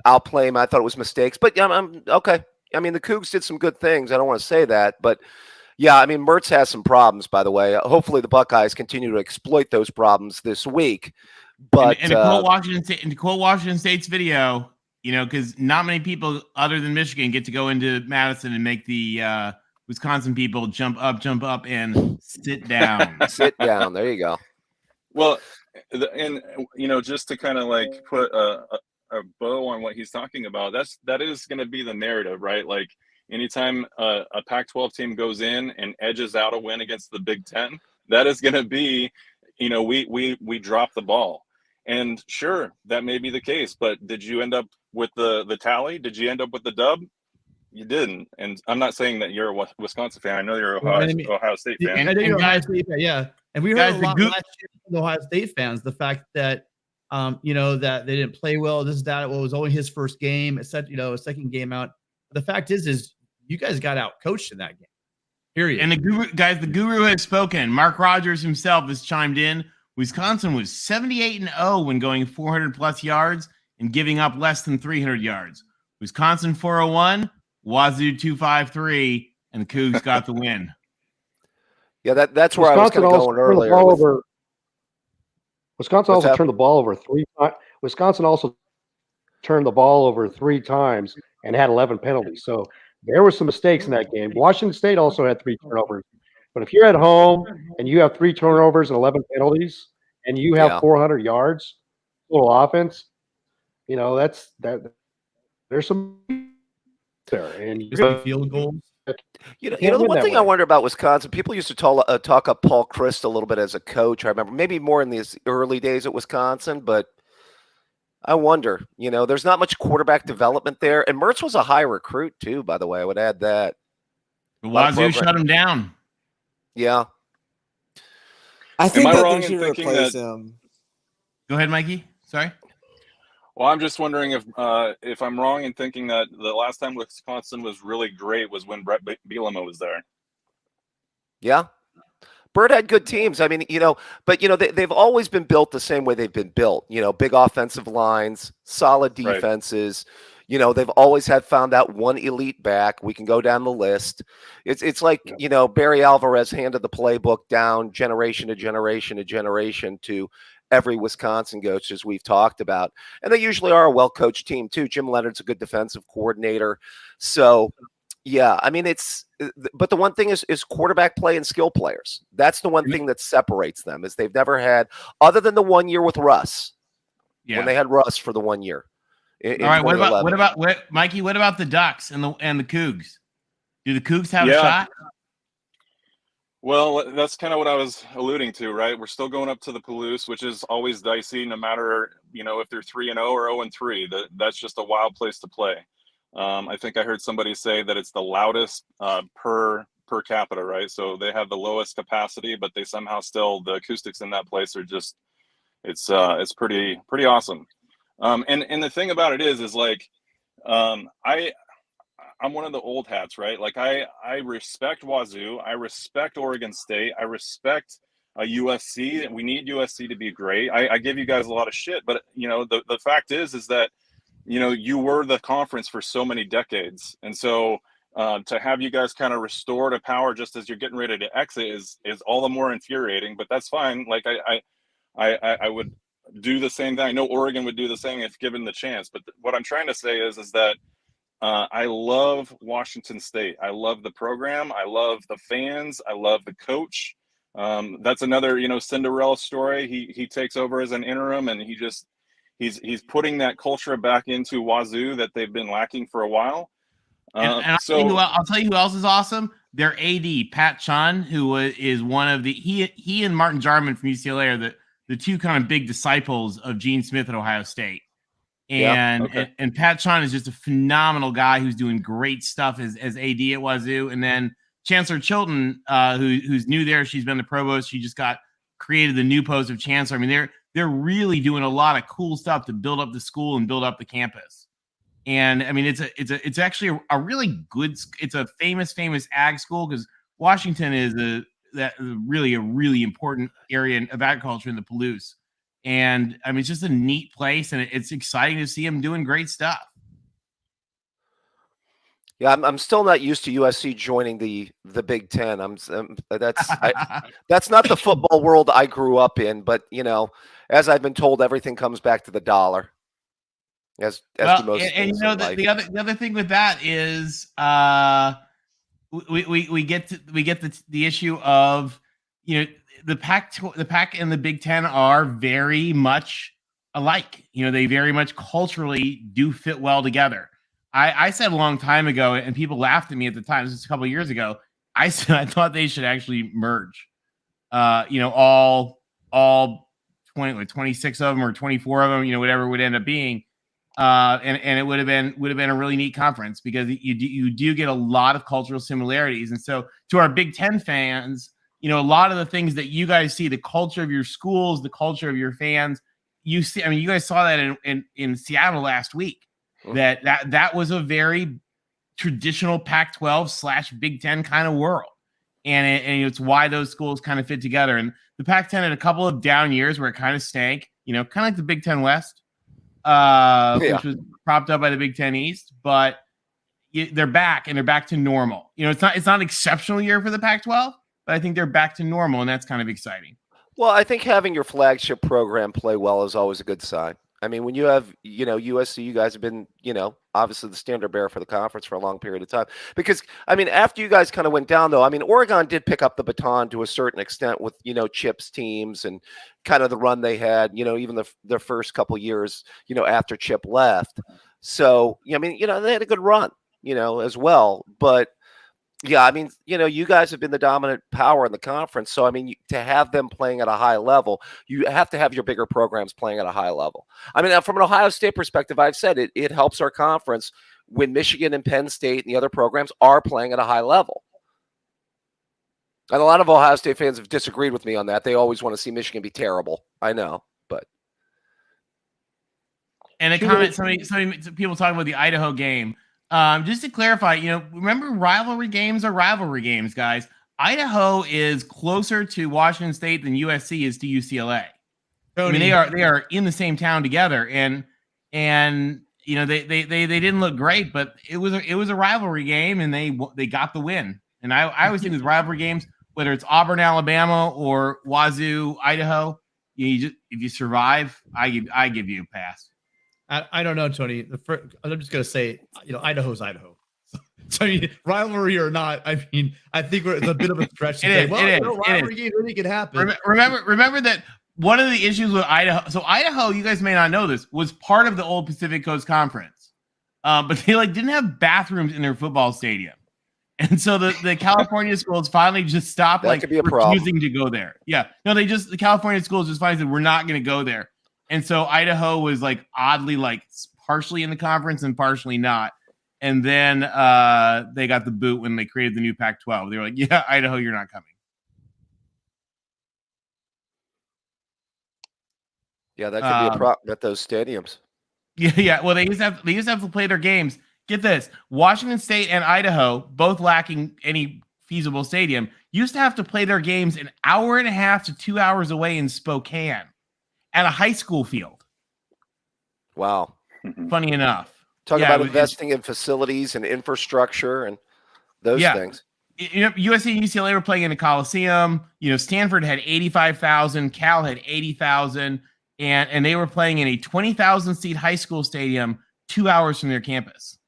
outplay him. I thought it was mistakes, but I'm okay. I mean, the Cougs did some good things. I don't want to say that, but yeah, I mean, Mertz has some problems, by the way. Hopefully the Buckeyes continue to exploit those problems this week. But and to quote Washington State's video, because not many people other than Michigan get to go into Madison and make the Wisconsin people jump up, and sit down. Sit down. There you go. Well, and just to kind of like put a bow on what he's talking about, that is going to be the narrative, right? Like anytime a Pac-12 team goes in and edges out a win against the Big Ten, that is going to be, we drop the ball. And sure, that may be the case, but did you end up with the tally? Did you end up with the dub? You didn't. And I'm not saying that you're a Wisconsin fan. I know you're Ohio State fan. I know you're Ohio State fan, yeah. And we heard a lot last year from the Ohio State fans, the fact that that they didn't play well. This, that, it was only his first game. It said, a second game out. The fact is you guys got out coached in that game. Period. And the guru has spoken. Mark Rogers himself has chimed in. Wisconsin was 78-0 when going 400 plus yards and giving up less than 300 yards. Wisconsin 401, Wazoo 253, and the Cougs got the win. Yeah, that's where Wisconsin I was going earlier. Wisconsin also turned the ball over 3 times. Wisconsin also turned the ball over 3 times and had 11 penalties. So there were some mistakes in that game. Washington State also had 3 turnovers. But if you're at home and you have 3 turnovers and 11 penalties and you have 400 yards total offense, that's that. There's some there, and field goals. The one thing I wonder about Wisconsin, people used to talk up Paul Chryst a little bit as a coach. I remember maybe more in these early days at Wisconsin, but I wonder, there's not much quarterback development there. And Mertz was a high recruit too, by the way. I would add that. Wazoo shut him down. Yeah. I think that they should replace him. Go ahead, Mikey. Sorry. Well, I'm just wondering if I'm wrong in thinking that the last time Wisconsin was really great was when Brett Bielema was there. Yeah. Bird had good teams. I mean, but they've always been built the same way they've been built. Big offensive lines, solid defenses. Right. They've always found that one elite back. We can go down the list. It's like Barry Alvarez handed the playbook down generation to generation to generation to every Wisconsin coach, as we've talked about, and they usually are a well-coached team too. Jim Leonard's a good defensive coordinator, so. Yeah, I mean but the one thing is quarterback play and skill players. That's the one thing that separates them is they've never had, other than the 1 year with Russ. Yeah, when they had Russ for the 1 year. All right, what about Mikey? What about the Ducks and the Cougs? Do the Cougs have a shot? Well, that's kind of what I was alluding to, right? We're still going up to the Palouse, which is always dicey, no matter if they're 3-0 or 0-3. That's just a wild place to play. I think I heard somebody say that it's the loudest per capita, right? So they have the lowest capacity, but they somehow still, the acoustics in that place are just, it's pretty awesome. And the thing about it is like, I'm one of the old hats, right? Like I respect Wazoo, I respect Oregon State, I respect USC. We need USC to be great. I give you guys a lot of shit, but the fact is that you were the conference for so many decades. And so to have you guys kind of restore to power just as you're getting ready to exit is all the more infuriating, but that's fine. Like I would do the same thing. I know Oregon would do the same if given the chance, but what I'm trying to say is that I love Washington State. I love the program. I love the fans. I love the coach. That's another, Cinderella story. He takes over as an interim and he's putting that culture back into Wazoo that they've been lacking for a while. And I'll tell you who else is awesome. Their AD, Pat Chun, who is one of the he and Martin Jarman from UCLA are the two kind of big disciples of Gene Smith at Ohio State. And Pat Chun is just a phenomenal guy who's doing great stuff as AD at Wazoo. And then Chancellor Chilton, who's new there, she's been the provost. She just created the new post of chancellor. I mean, they're really doing a lot of cool stuff to build up the school and build up the campus. And I mean, it's actually a really good, it's a famous ag school because Washington is really a really important area of agriculture in the Palouse. And I mean, it's just a neat place and it's exciting to see them doing great stuff. Yeah, I'm still not used to USC joining the Big Ten. That's not the football world I grew up in. But as I've been told, everything comes back to the dollar. As do most things in life. The other thing with that is we get the issue of the Pac and the Big Ten are very much alike. They very much culturally do fit well together. I said a long time ago, and people laughed at me at the time. This was a couple of years ago. I said I thought they should actually merge. All 26 of them or 24 of them, whatever it would end up being, and it would have been a really neat conference because you do get a lot of cultural similarities. And so, to our Big Ten fans, a lot of the things that you guys see, the culture of your schools, the culture of your fans, you see, I mean, you guys saw that in Seattle last week. That was a very traditional Pac-12 / Big Ten kind of world, and it's why those schools kind of fit together. And the Pac-10 had a couple of down years where it kind of stank, kind of like the Big Ten West, which was propped up by the Big Ten East, but they're back and they're back to normal. It's not an exceptional year for the Pac-12, but I think they're back to normal, and that's kind of exciting. Well, I think having your flagship program play well is always a good sign. I mean, when you have, USC, you guys have been, obviously the standard bearer for the conference for a long period of time. Because, I mean, after you guys kind of went down, though, I mean, Oregon did pick up the baton to a certain extent with, Chip's teams and kind of the run they had, even their first couple years, after Chip left. So, I mean, they had a good run, as well. But, yeah, I mean, you guys have been the dominant power in the conference. So, I mean, to have them playing at a high level, you have to have your bigger programs playing at a high level. I mean, from an Ohio State perspective, I've said it helps our conference when Michigan and Penn State and the other programs are playing at a high level. And a lot of Ohio State fans have disagreed with me on that. They always want to see Michigan be terrible. I know, but. And a comment, some people talking about the Idaho game. Just to clarify, remember rivalry games are rivalry games, guys. Idaho is closer to Washington State than USC is to UCLA. I mean, they are in the same town together, and they didn't look great, but it was a rivalry game, and they got the win. And I always think with rivalry games, whether it's Auburn, Alabama, or Wazoo, Idaho, if you survive, I give you a pass. I don't know, Tony. I'm just gonna say, Idaho's Idaho. So I mean, rivalry or not, I mean, I think it's a bit of a stretch to say. Rivalry game really could happen. Remember that one of the issues with Idaho. So Idaho, you guys may not know this, was part of the old Pacific Coast Conference, but they didn't have bathrooms in their football stadium, and so the California schools finally just stopped refusing to go there. Yeah, no, the California schools just finally said we're not going to go there. And so Idaho was oddly partially in the conference and partially not. And then they got the boot when they created the new Pac-12. They were like, yeah, Idaho, you're not coming. Yeah, that could be a problem at those stadiums. Yeah. Well, they used to have to play their games. Get this. Washington State and Idaho, both lacking any feasible stadium, used to have to play their games an hour and a half to 2 hours away in Spokane at a high school field. Wow. Funny enough. Talking about investing in facilities and infrastructure and those things. USC and UCLA were playing in a Coliseum. Stanford had 85,000. Cal had 80,000. And they were playing in a 20,000 seat high school stadium 2 hours from their campus.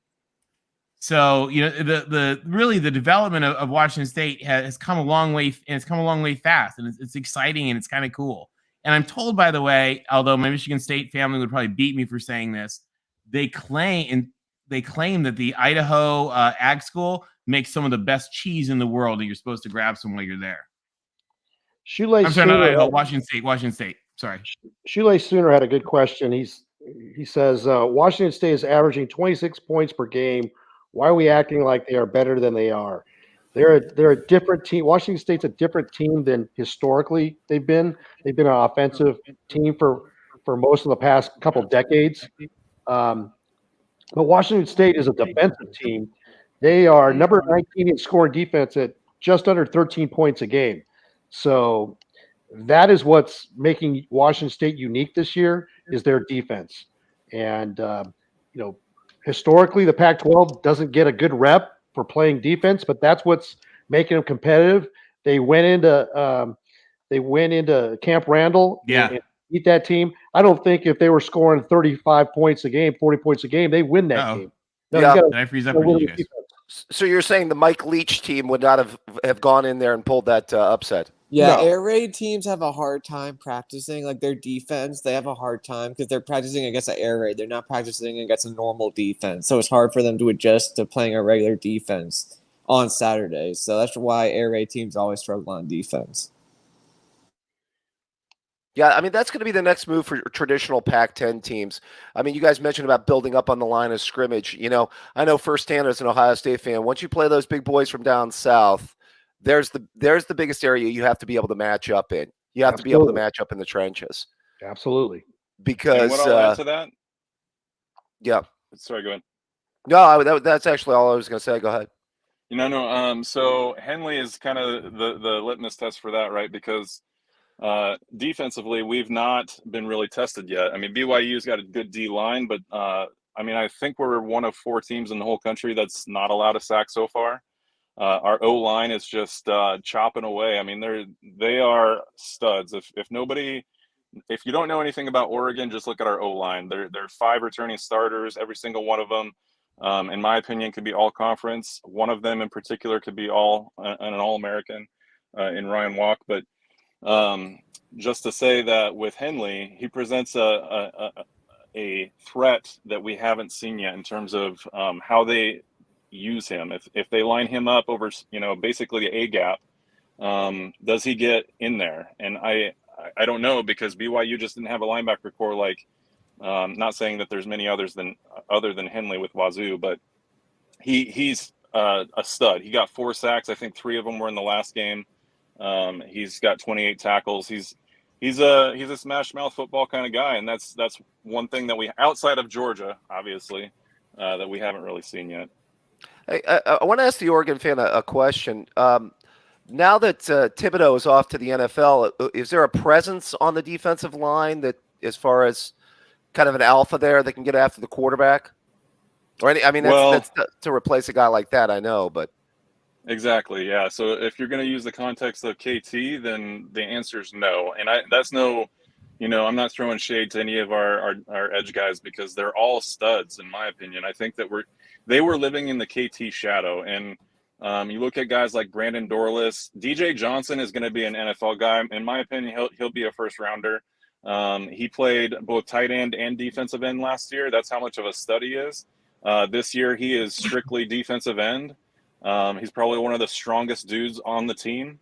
So, the development of Washington State has come a long way, and it's come a long way fast, and it's exciting and it's kind of cool. And I'm told, by the way, although my Michigan State family would probably beat me for saying this, they claim that the Idaho Ag School makes some of the best cheese in the world, and you're supposed to grab some while you're there. Washington State. Sorry. Shoelace Sooner had a good question. He says Washington State is averaging 26 points per game. Why are we acting like they are better than they are? They're a different team. Washington State's a different team than historically they've been. They've been an offensive team for most of the past couple decades. But Washington State is a defensive team. They are number 19 in scoring defense at just under 13 points a game. So that is what's making Washington State unique this year is their defense. And, historically the Pac-12 doesn't get a good rep for playing defense, but that's what's making them competitive. They went into Camp Randall and beat that team. I don't think if they were scoring 35 points a game, 40 points a game, they win that game. No, Did I freeze up for you guys? So you're saying the Mike Leach team would not have gone in there and pulled that upset? Yeah, air raid teams have a hard time practicing their defense. They have a hard time because they're practicing against an air raid. They're not practicing against a normal defense. So it's hard for them to adjust to playing a regular defense on Saturdays. So that's why air raid teams always struggle on defense. Yeah, I mean, that's going to be the next move for traditional Pac-10 teams. I mean, you guys mentioned about building up on the line of scrimmage. I know firsthand as an Ohio State fan, once you play those big boys from down south, there's the biggest area you have to be able to match up in. You have to be able to match up in the trenches. Absolutely. because what I'll add to that. Yeah. Sorry, go ahead. No, that's actually all I was going to say. Go ahead. No. So Henley is kind of the litmus test for that, right? Because defensively, we've not been really tested yet. I mean, BYU's got a good D line, but I mean, I think we're one of 4 teams in the whole country that's not allowed a sack so far. Our O line is just chopping away. I mean, they are studs. If you don't know anything about Oregon, just look at our O line. They're 5 returning starters, every single one of them. In my opinion, could be all conference. One of them in particular could be an All-American in Ryan Walk. But just to say that with Henley, he presents a threat that we haven't seen yet in terms of how they use him. If they line him up over, basically the A gap, does he get in there? And I don't know, because BYU just didn't have a linebacker core like. Not saying that there's many other than Henley with Wazoo, but he's a stud. He got 4 sacks. I think 3 of them were in the last game. He's got 28 tackles. He's a smash mouth football kind of guy, and that's one thing that we, outside of Georgia, obviously, that we haven't really seen yet. I want to ask the Oregon fan a question. Now that Thibodeau is off to the NFL, is there a presence on the defensive line that, as far as kind of an alpha there that can get after the quarterback? That's to replace a guy like that, I know, but. Exactly, yeah. So if you're going to use the context of KT, then the answer is no. And that's no, I'm not throwing shade to any of our edge guys, because they're all studs, in my opinion. I think that they were living in the KT shadow. And you look at guys like Brandon Dorless. DJ Johnson is going to be an NFL guy. In my opinion, he'll be a first rounder. He played both tight end and defensive end last year. That's how much of a stud he is. This year, he is strictly defensive end. He's probably one of the strongest dudes on the team.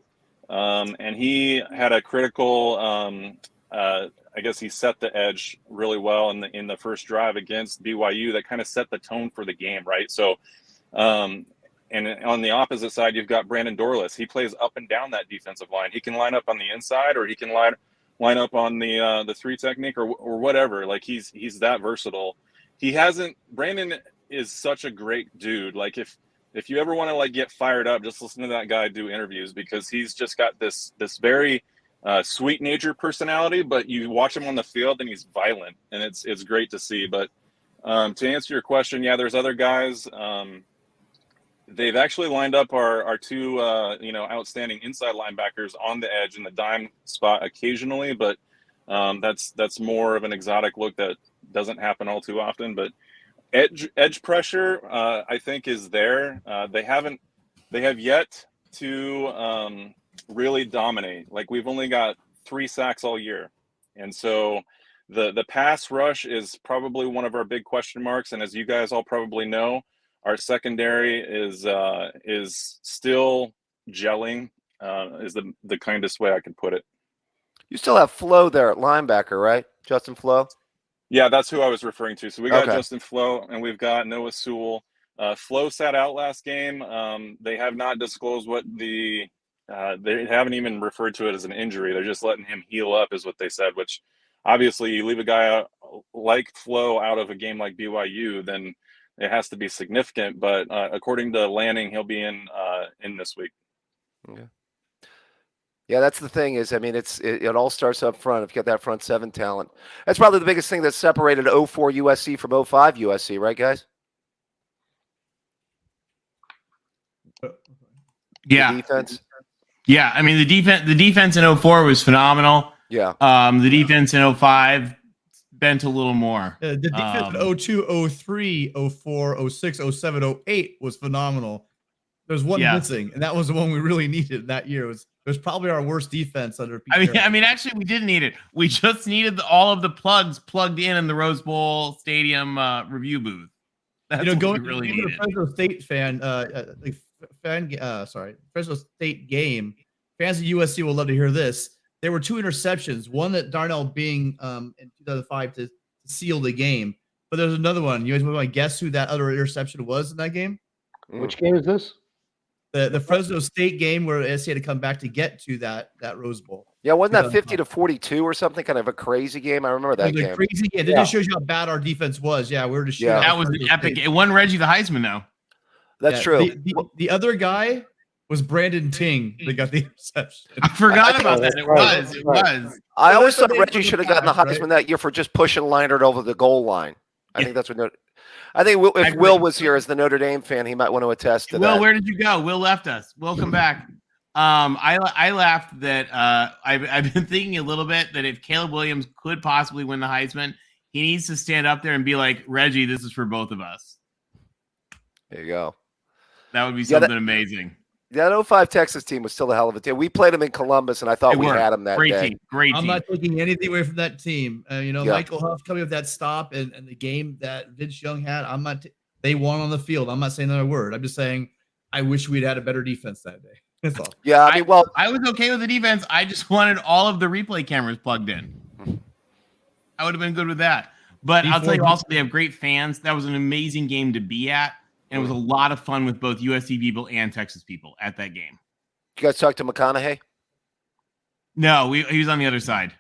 And he had a critical, I guess he set the edge really well in the first drive against BYU that kind of set the tone for the game, right? So, and on the opposite side, you've got Brandon Dorless. He plays up and down that defensive line. He can line up on the inside, or he can line up on the 3 technique or whatever. Like, he's that versatile. Brandon is such a great dude. Like, if you ever want to get fired up, just listen to that guy do interviews, because he's just got this very sweet natured personality, but you watch him on the field and he's violent, and it's great to see. But to answer your question, yeah, there's other guys. They've actually lined up our 2 outstanding inside linebackers on the edge in the dime spot occasionally, but that's more of an exotic look that doesn't happen all too often. But edge pressure, I think, is there. They have yet to really dominate. Like, we've only got 3 sacks all year, and so the pass rush is probably one of our big question marks. And as you guys all probably know, our secondary is still gelling. Is the kindest way I could put it. You still have Flo there at linebacker, right? Justin Flo? Yeah, that's who I was referring to. So we got Justin Flo, and we've got Noah Sewell. Flo sat out last game. They have not disclosed what they haven't even referred to it as an injury. They're just letting him heal up, is what they said, which obviously you leave a guy out, like Flo, out of a game like BYU, then it has to be significant. But according to Lanning, he'll be in this week. Okay. Yeah, that's the thing is, I mean, it all starts up front. If you got that front 7 talent, that's probably the biggest thing that separated 04 USC from 05 USC, right, guys? Yeah. The defense. Yeah, I mean, the defense in 04 was phenomenal. Yeah. The defense in 05 bent a little more. The defense in 02, 03, 04, 06, 07, 08 was phenomenal. There's one missing, and that was the one we really needed that year. It was probably our worst defense under Pete. I mean, actually, we didn't need it. We just needed all of the plugs plugged in the Rose Bowl Stadium review booth. That's what going we really to needed. the Fresno State Fresno State game. Fans of USC will love to hear this. There were 2 interceptions. One that Darnell Bing in 2005 to seal the game, but there's another one. You guys want to guess who that other interception was in that game? Which game is this? The Fresno State game where SC had to come back to get to that Rose Bowl. Yeah, wasn't that 50-42 or something? Kind of a crazy game. I remember that game. Crazy game. It just shows you how bad our defense was. Yeah, we were just that was an epic. It won Reggie the Heisman though. That's true. The other guy was Brandon Ting that got the interception. I forgot about that. It was. I always thought Reggie should have gotten the Heisman that year for just pushing Leinart over the goal line. I think that's what. I think if Will was here as the Notre Dame fan, he might want to attest to that. Will, where did you go? Will left us. Will, come back. I laughed that I've been thinking a little bit that if Caleb Williams could possibly win the Heisman, he needs to stand up there and be like, Reggie, this is for both of us. There you go. That would be something amazing. That 05 Texas team was still a hell of a team. We played them in Columbus, and I thought we had them that day. Great team. I'm not taking anything away from that team. Michael Huff coming with that stop and the game that Vince Young had. They won on the field. I'm not saying another word. I'm just saying I wish we'd had a better defense that day. That's all. Yeah, I was okay with the defense. I just wanted all of the replay cameras plugged in. I would have been good with that. But I'll tell you also, they have great fans. That was an amazing game to be at. And it was a lot of fun with both USC people and Texas people at that game. You guys talk to McConaughey? No, he was on the other side.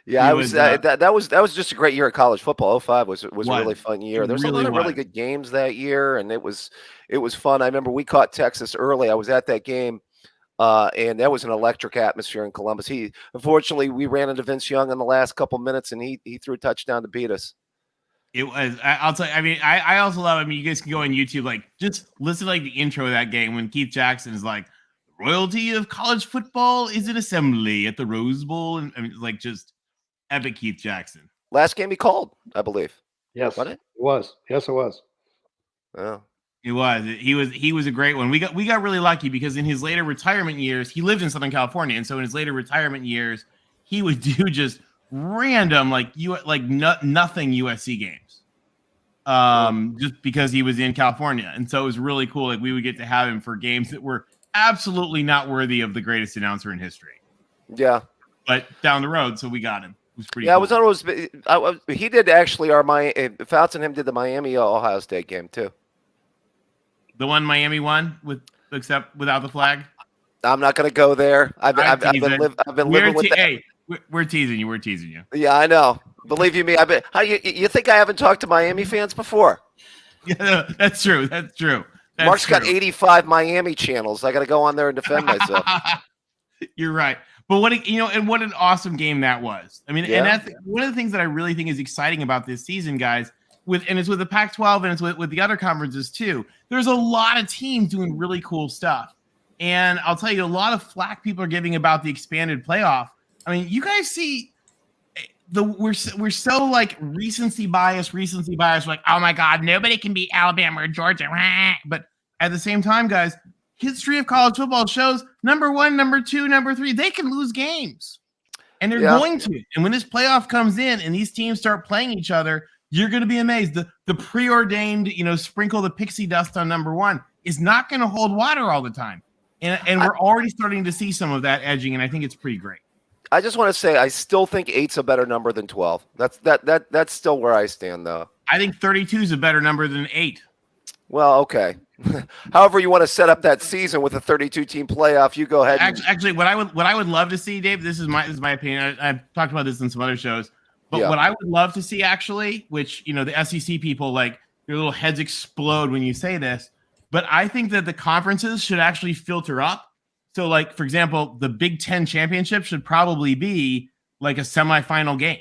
Yeah, that was just a great year of college football. 05 was a really fun year. There was a lot of really good games that year, and it was fun. I remember we caught Texas early. I was at that game, and that was an electric atmosphere in Columbus. Unfortunately, we ran into Vince Young in the last couple minutes, and he threw a touchdown to beat us. It was. I'll tell you. I mean, I also love. I mean, you guys can go on YouTube, like just listen to like the intro of that game when Keith Jackson is like, "Royalty of college football is an assembly at the Rose Bowl," and I mean, like just epic Keith Jackson. Last game he called, I believe. Yes, wasn't it? It was. Yes, it was. Yeah, it was. He was a great one. We got really lucky because in his later retirement years, he lived in Southern California, and so in his later retirement years, he would do just random nothing USC games, just because he was in California, and so it was really cool. Like we would get to have him for games that were absolutely not worthy of the greatest announcer in history. Yeah, but down the road, so we got him. It was pretty. Yeah, cool. He did actually. Fouts and him did the Miami Ohio State game too. The one Miami won except without the flag. I'm not going to go there. I've been living with that. Hey, we're teasing you. We're teasing you. Yeah, I know. Believe you me. You think I haven't talked to Miami fans before? Yeah, that's true. Mark's got 85 Miami channels. I got to go on there and defend myself. You're right. But what an awesome game that was. I mean, and that's one of the things that I really think is exciting about this season, guys. It's with the Pac-12 and it's with the other conferences too. There's a lot of teams doing really cool stuff. And I'll tell you, a lot of flack people are giving about the expanded playoff. I mean, you guys see we're so like recency bias. We're like, oh my God, nobody can beat Alabama or Georgia. But at the same time, guys, history of college football shows number 1, number 2, number 3, they can lose games. And they're going to. And when this playoff comes in and these teams start playing each other, you're going to be amazed. The preordained, sprinkle the pixie dust on number 1 is not going to hold water all the time. And we're already starting to see some of that edging, and I think it's pretty great. I just want to say I still think 8's a better number than 12. That's still where I stand, though. I think 32 is a better number than 8. Well, okay. However you want to set up that season with a 32-team playoff, you go ahead. Actually, what I would love to see, Dave, this is my opinion. I've talked about this in some other shows, but what I would love to see, actually, which the SEC people, like, their little heads explode when you say this, but I think that the conferences should actually filter up. So, like, for example, the Big Ten championship should probably be like a semifinal game.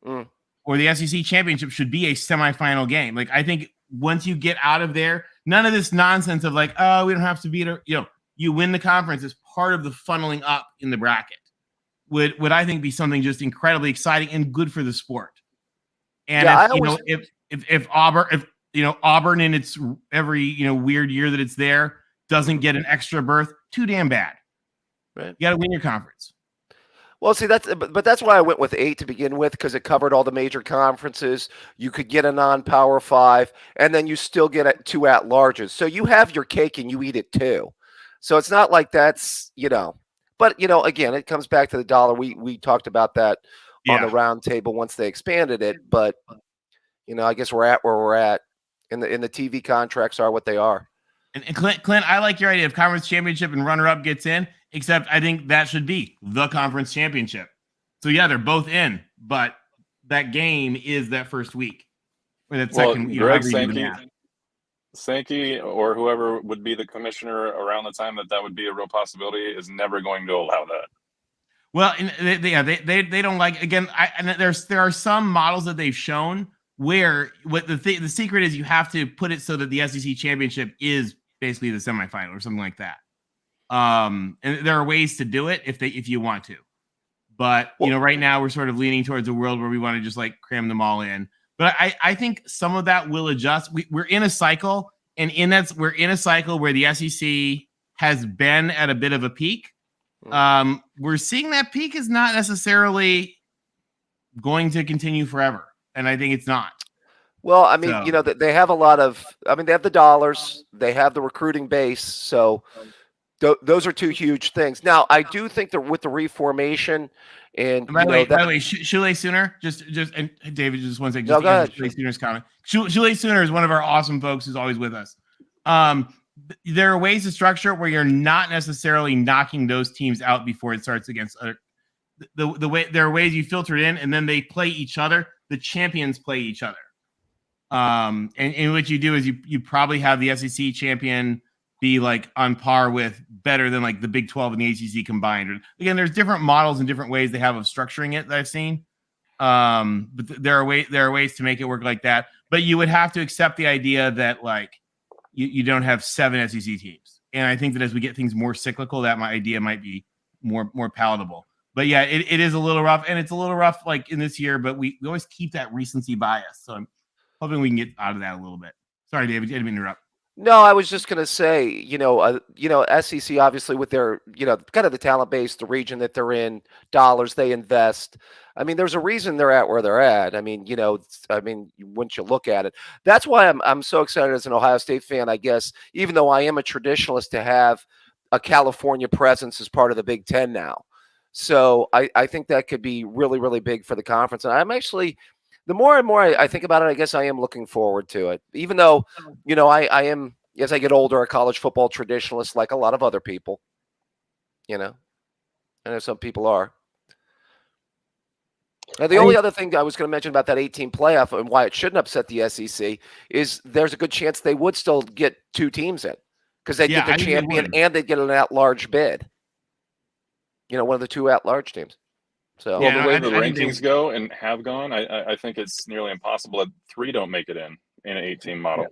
Or the SEC championship should be a semifinal game. Like, I think once you get out of there, none of this nonsense of like, oh, we don't have to beat her. You win the conference as part of the funneling up in the bracket. Would I think be something just incredibly exciting and good for the sport. And if Auburn in its every weird year that it's there doesn't get an extra berth, too damn bad. Right. You got to win your conference. Well, see, that's why I went with 8 to begin with, because it covered all the major conferences. You could get a non-Power 5, and then you still get 2 at-larges. So you have your cake and you eat it too. So it's not like that's, But, again, it comes back to the dollar. We talked about that on the round table once they expanded it. But, I guess we're at where we're at. And the TV contracts are what they are. And Clint, I like your idea of conference championship and runner-up gets in, except I think that should be the conference championship. So, yeah, they're both in, but that game is that first week. Or that second, Greg Sankey or whoever would be the commissioner around the time that would be a real possibility is never going to allow that. Well, they don't like, again, there are some models that they've shown where what the secret is you have to put it so that the SEC championship is basically the semifinal or something like that. And there are ways to do it if you want to. But, right now we're sort of leaning towards a world where we want to just like cram them all in. But I think some of that will adjust. We're in a cycle, and we're in a cycle where the SEC has been at a bit of a peak. We're seeing that peak is not necessarily going to continue forever, and I think it's not. Well, I mean, they have a lot of. I mean, they have the dollars, they have the recruiting base, so those are two huge things. Now, I do think that with the reformation. And by the way, Shule Sooner, just and David, just one second. Go ahead. Shule Sooner's comment. Shule Sooner is one of our awesome folks who's always with us. There are ways to structure it where you're not necessarily knocking those teams out before it starts against other. The way there are ways you filter it in, and then they play each other. The champions play each other. And what you do is you probably have the SEC champion be like on par with better than like the Big 12 and the ACC combined. Again, there's different models and different ways they have of structuring it that I've seen. But there are ways to make it work like that. But you would have to accept the idea that like you don't have 7 SEC teams. And I think that as we get things more cyclical, that idea might be more palatable. But yeah, it is a little rough, and it's a little rough like in this year, but we always keep that recency bias. So I'm hoping we can get out of that a little bit. Sorry, David, I didn't mean to interrupt. No, I was just going to say, SEC obviously with their, kind of the talent base, the region that they're in, dollars they invest. I mean, there's a reason they're at where they're at. I mean, once you look at it, that's why I'm so excited as an Ohio State fan, I guess, even though I am a traditionalist, to have a California presence as part of the Big Ten now. So I think that could be really, really big for the conference. And I'm actually, the more and more I think about it, I guess I am looking forward to it, even though, I am, as I get older, a college football traditionalist, like a lot of other people, I know some people are. Now, the only other thing I was going to mention about that 18 playoff and why it shouldn't upset the SEC is there's a good chance they would still get 2 teams in because they'd get the champion and they'd get an at-large bid. One of the 2 at-large teams. So, well, the way the rankings go and have gone, I think it's nearly impossible that 3 don't make it in an 18 model.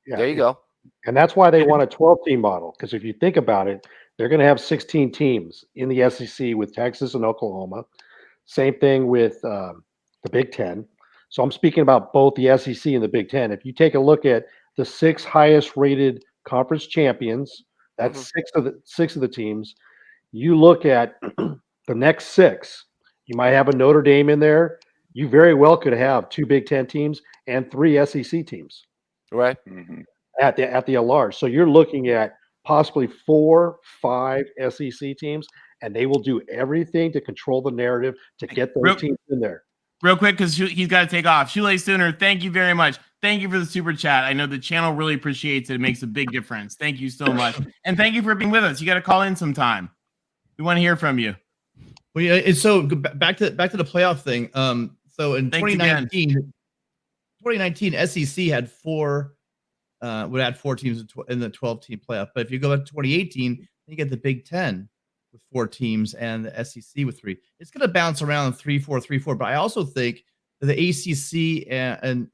Yeah. There you go. And that's why they want a 12-team model, because if you think about it, they're going to have 16 teams in the SEC with Texas and Oklahoma. Same thing with the Big Ten. So I'm speaking about both the SEC and the Big Ten. If you take a look at the 6 highest-rated conference champions, that's 6 of the teams. You look at the next 6. You might have a Notre Dame in there. You very well could have 2 Big Ten teams and 3 SEC teams, right? At the large. So you're looking at possibly 4, 5 SEC teams, and they will do everything to control the narrative to get those teams in there. Real quick, because he's got to take off. Shule Sooner, thank you very much. Thank you for the super chat. I know the channel really appreciates it. It makes a big difference. Thank you so much, and thank you for being with us. You got to call in sometime. We want to hear from you. Well, yeah, and so back to the playoff thing. So in 2019, SEC had 4 would add 4 teams in the 12-team playoff. But if you go back to 2018, you get the Big Ten with 4 teams and the SEC with 3. It's going to bounce around 3-4, 3-4. But I also think that the ACC and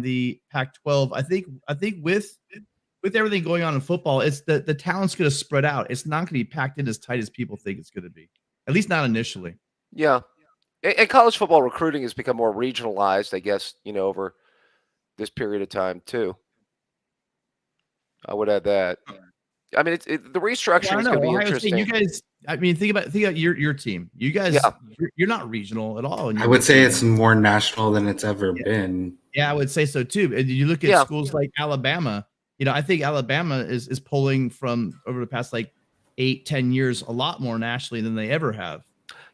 the Pac-12, I think with everything going on in football, it's the talent's going to spread out. It's not going to be packed in as tight as people think it's going to be. At least not initially. Yeah. And college football recruiting has become more regionalized, I guess, over this period of time, too. I would add that. I mean, the restructuring is going to be interesting. You guys, think about your team. You guys, you're not regional at all. I would say it's more national than it's ever been. Yeah, I would say so, too. And you look at schools like Alabama, I think Alabama is pulling from over the past 8-10 years a lot more nationally than they ever have.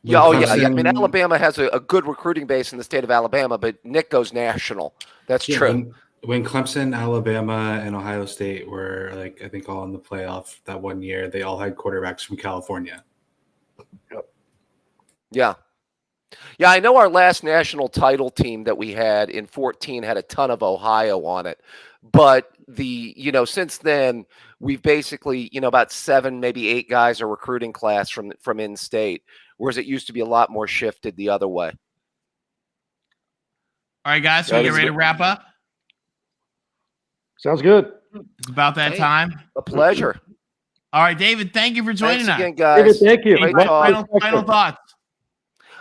Yeah, I mean, Alabama has a good recruiting base in the state of Alabama, but Nick goes national. That's true. when Clemson, Alabama, and Ohio State were I think all in the playoff that one year, they all had quarterbacks from California. Yeah. Yeah, I know our last national title team that we had in 14 had a ton of Ohio on it. But since then, we've basically, about 7, maybe 8 guys are recruiting class from in-state, whereas it used to be a lot more shifted the other way. All right, guys, so we get ready to wrap up? Sounds good. It's about that time. A pleasure. All right, David, thank you for joining Thanks us. again, guys. David, thank you. Great Final thoughts.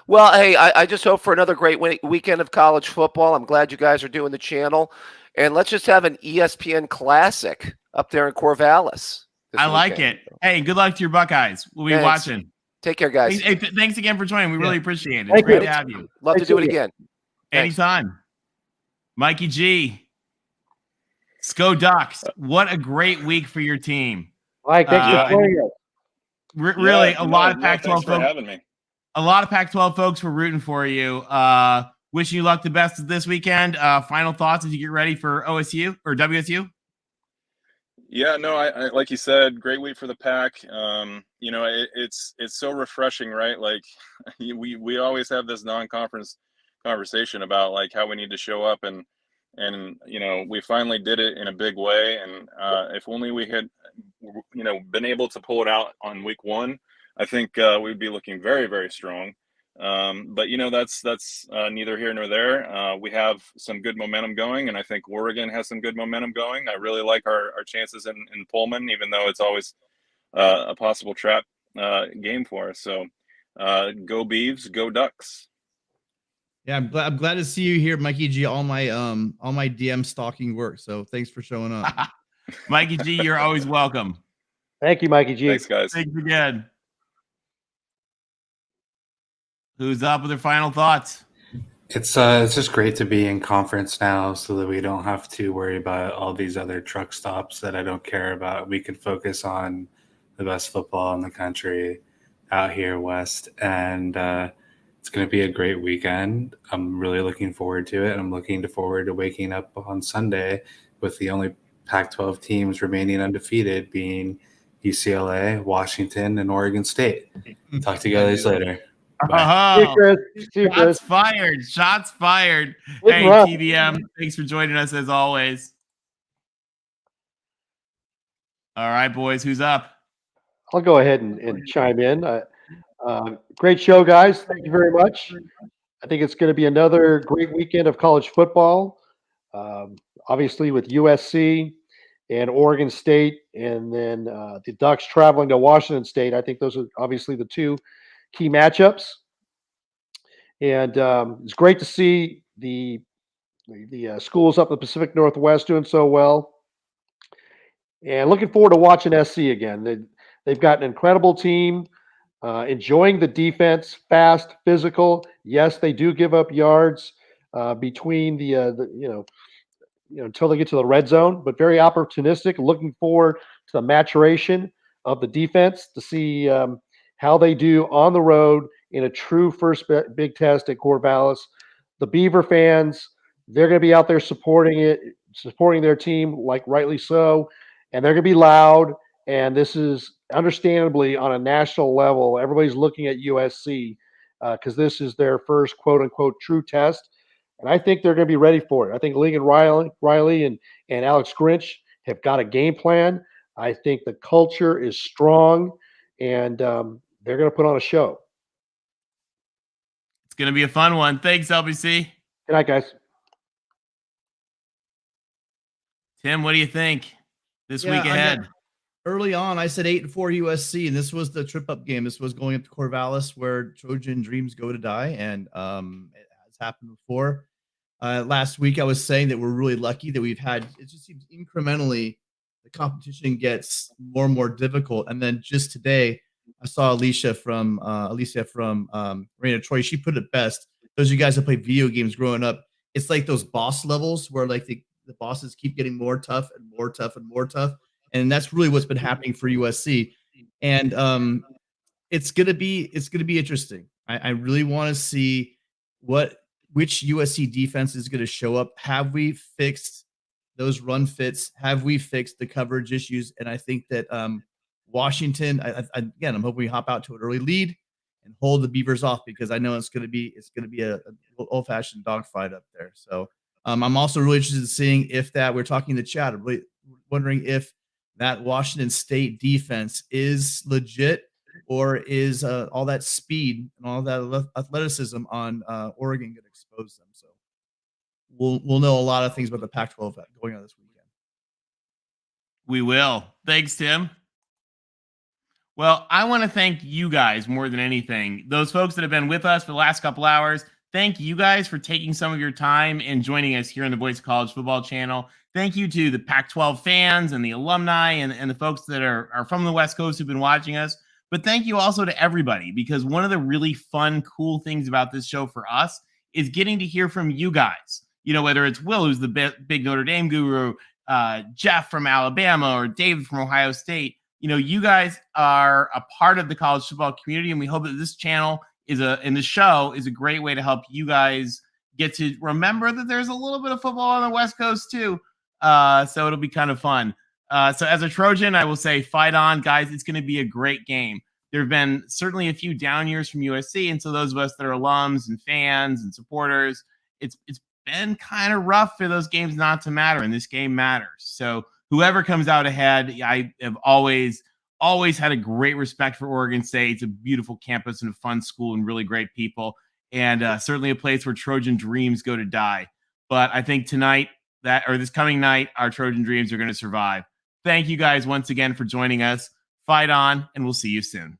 Well, hey, I just hope for another great weekend of college football. I'm glad you guys are doing the channel. And let's just have an ESPN Classic up there in Corvallis. I like it. Hey, good luck to your Buckeyes. We'll be watching. Take care, guys. Hey, thanks again for joining. We really appreciate it. Thank It's great you. to have you. Love to do it again. Anytime. Mikey G. Sco Ducks. What a great week for your team. Mike, thanks for playing us. Really, a lot of Pac-12 thanks for folks. having me. A lot of Pac-12 folks were rooting for you. Wishing you luck the best this weekend. Final thoughts as you get ready for OSU or WSU? Yeah, no, I like you said, great week for the Pac. It's so refreshing, right? Like we always have this non-conference conversation about like how we need to show up, and we finally did it in a big way. And if only we had been able to pull it out on week 1, I think we'd be looking very, very strong. But that's neither here nor there. We have some good momentum going, and I think Oregon has some good momentum going. I really like our chances in Pullman, even though it's always a possible trap game for us. So go Beavs, go Ducks. Yeah, I'm glad to see you here, Mikey G. All my DM stalking work. So thanks for showing up. Mikey G, you're always welcome. Thank you, Mikey G. Thanks, guys. Thanks again. Who's up with their final thoughts? It's just great to be in conference now, so that we don't have to worry about all these other truck stops that I don't care about. We can focus on the best football in the country out here west, and it's going to be a great weekend. I'm really looking forward to it. I'm looking forward to waking up on Sunday with the only Pac-12 teams remaining undefeated being UCLA, Washington, and Oregon State. Talk to you guys later. Oh, See you, Chris. shots fired. Shots fired. Good Hey, run. TDM, thanks for joining us as always. All right, boys, who's up? I'll go ahead and chime in. Great show, guys. Thank you very much. I think it's going to be another great weekend of college football. Obviously, with USC and Oregon State, and then the Ducks traveling to Washington State. I think those are obviously the two key matchups. And it's great to see the schools up in the Pacific Northwest doing so well. And looking forward to watching SC again. They've got an incredible team, enjoying the defense, fast, physical. Yes, they do give up yards between until they get to the red zone, but very opportunistic. Looking forward to the maturation of the defense to see how they do on the road in a true first big test at Corvallis. The Beaver fans, they're going to be out there supporting their team, like rightly so, and they're going to be loud. And this is understandably on a national level. Everybody's looking at USC because this is their first quote unquote true test. And I think they're going to be ready for it. I think Lincoln Riley and Alex Grinch have got a game plan. I think the culture is strong, and they're going to put on a show. It's going to be a fun one. Thanks, LBC. Good night, guys. Tim, what do you think this week ahead? Early on, I said 8-4 USC, and this was the trip-up game. This was going up to Corvallis, where Trojan dreams go to die, and it has happened before. Last week, I was saying that we're really lucky that we've had. It just seems incrementally the competition gets more and more difficult. And then just today, I saw Alicia from Raina Troy. She put it best. Those of you guys that played video games growing up, it's like those boss levels where like the bosses keep getting more tough and more tough and more tough. And that's really what's been happening for USC. And it's gonna be interesting. I really want to see which USC defense is going to show up. Have we fixed those run fits? Have we fixed the coverage issues? And I think that Washington, again, I'm hoping we hop out to an early lead and hold the Beavers off, because I know it's going to be a old-fashioned dogfight up there. So I'm also really interested in seeing if that, we're talking to Chad, really wondering if that Washington State defense is legit, or is all that speed and all that athleticism on Oregon going to expose them. So we'll know a lot of things about the Pac-12 going on this weekend. We will. Thanks, Tim. Well, I want to thank you guys more than anything. Those folks that have been with us for the last couple hours, thank you guys for taking some of your time and joining us here on the Voice of College Football channel. Thank you to the Pac-12 fans and the alumni and the folks that are from the West Coast who've been watching us. But thank you also to everybody, because one of the really fun, cool things about this show for us is getting to hear from you guys. You know, whether it's Will, who's the big Notre Dame guru, Jeff from Alabama, or David from Ohio State. You know, you guys are a part of the college football community, and we hope that this channel and the show is a great way to help you guys get to remember that there's a little bit of football on the West Coast too. So it'll be kind of fun. So as a Trojan, I will say, fight on, guys. It's going to be a great game. There have been certainly a few down years from USC, and so those of us that are alums and fans and supporters, it's been kind of rough for those games not to matter, and this game matters. So whoever comes out ahead, I have always had a great respect for Oregon State. It's a beautiful campus and a fun school and really great people, and certainly a place where Trojan dreams go to die. But I think this coming night, our Trojan dreams are going to survive. Thank you guys once again for joining us. Fight on, and we'll see you soon.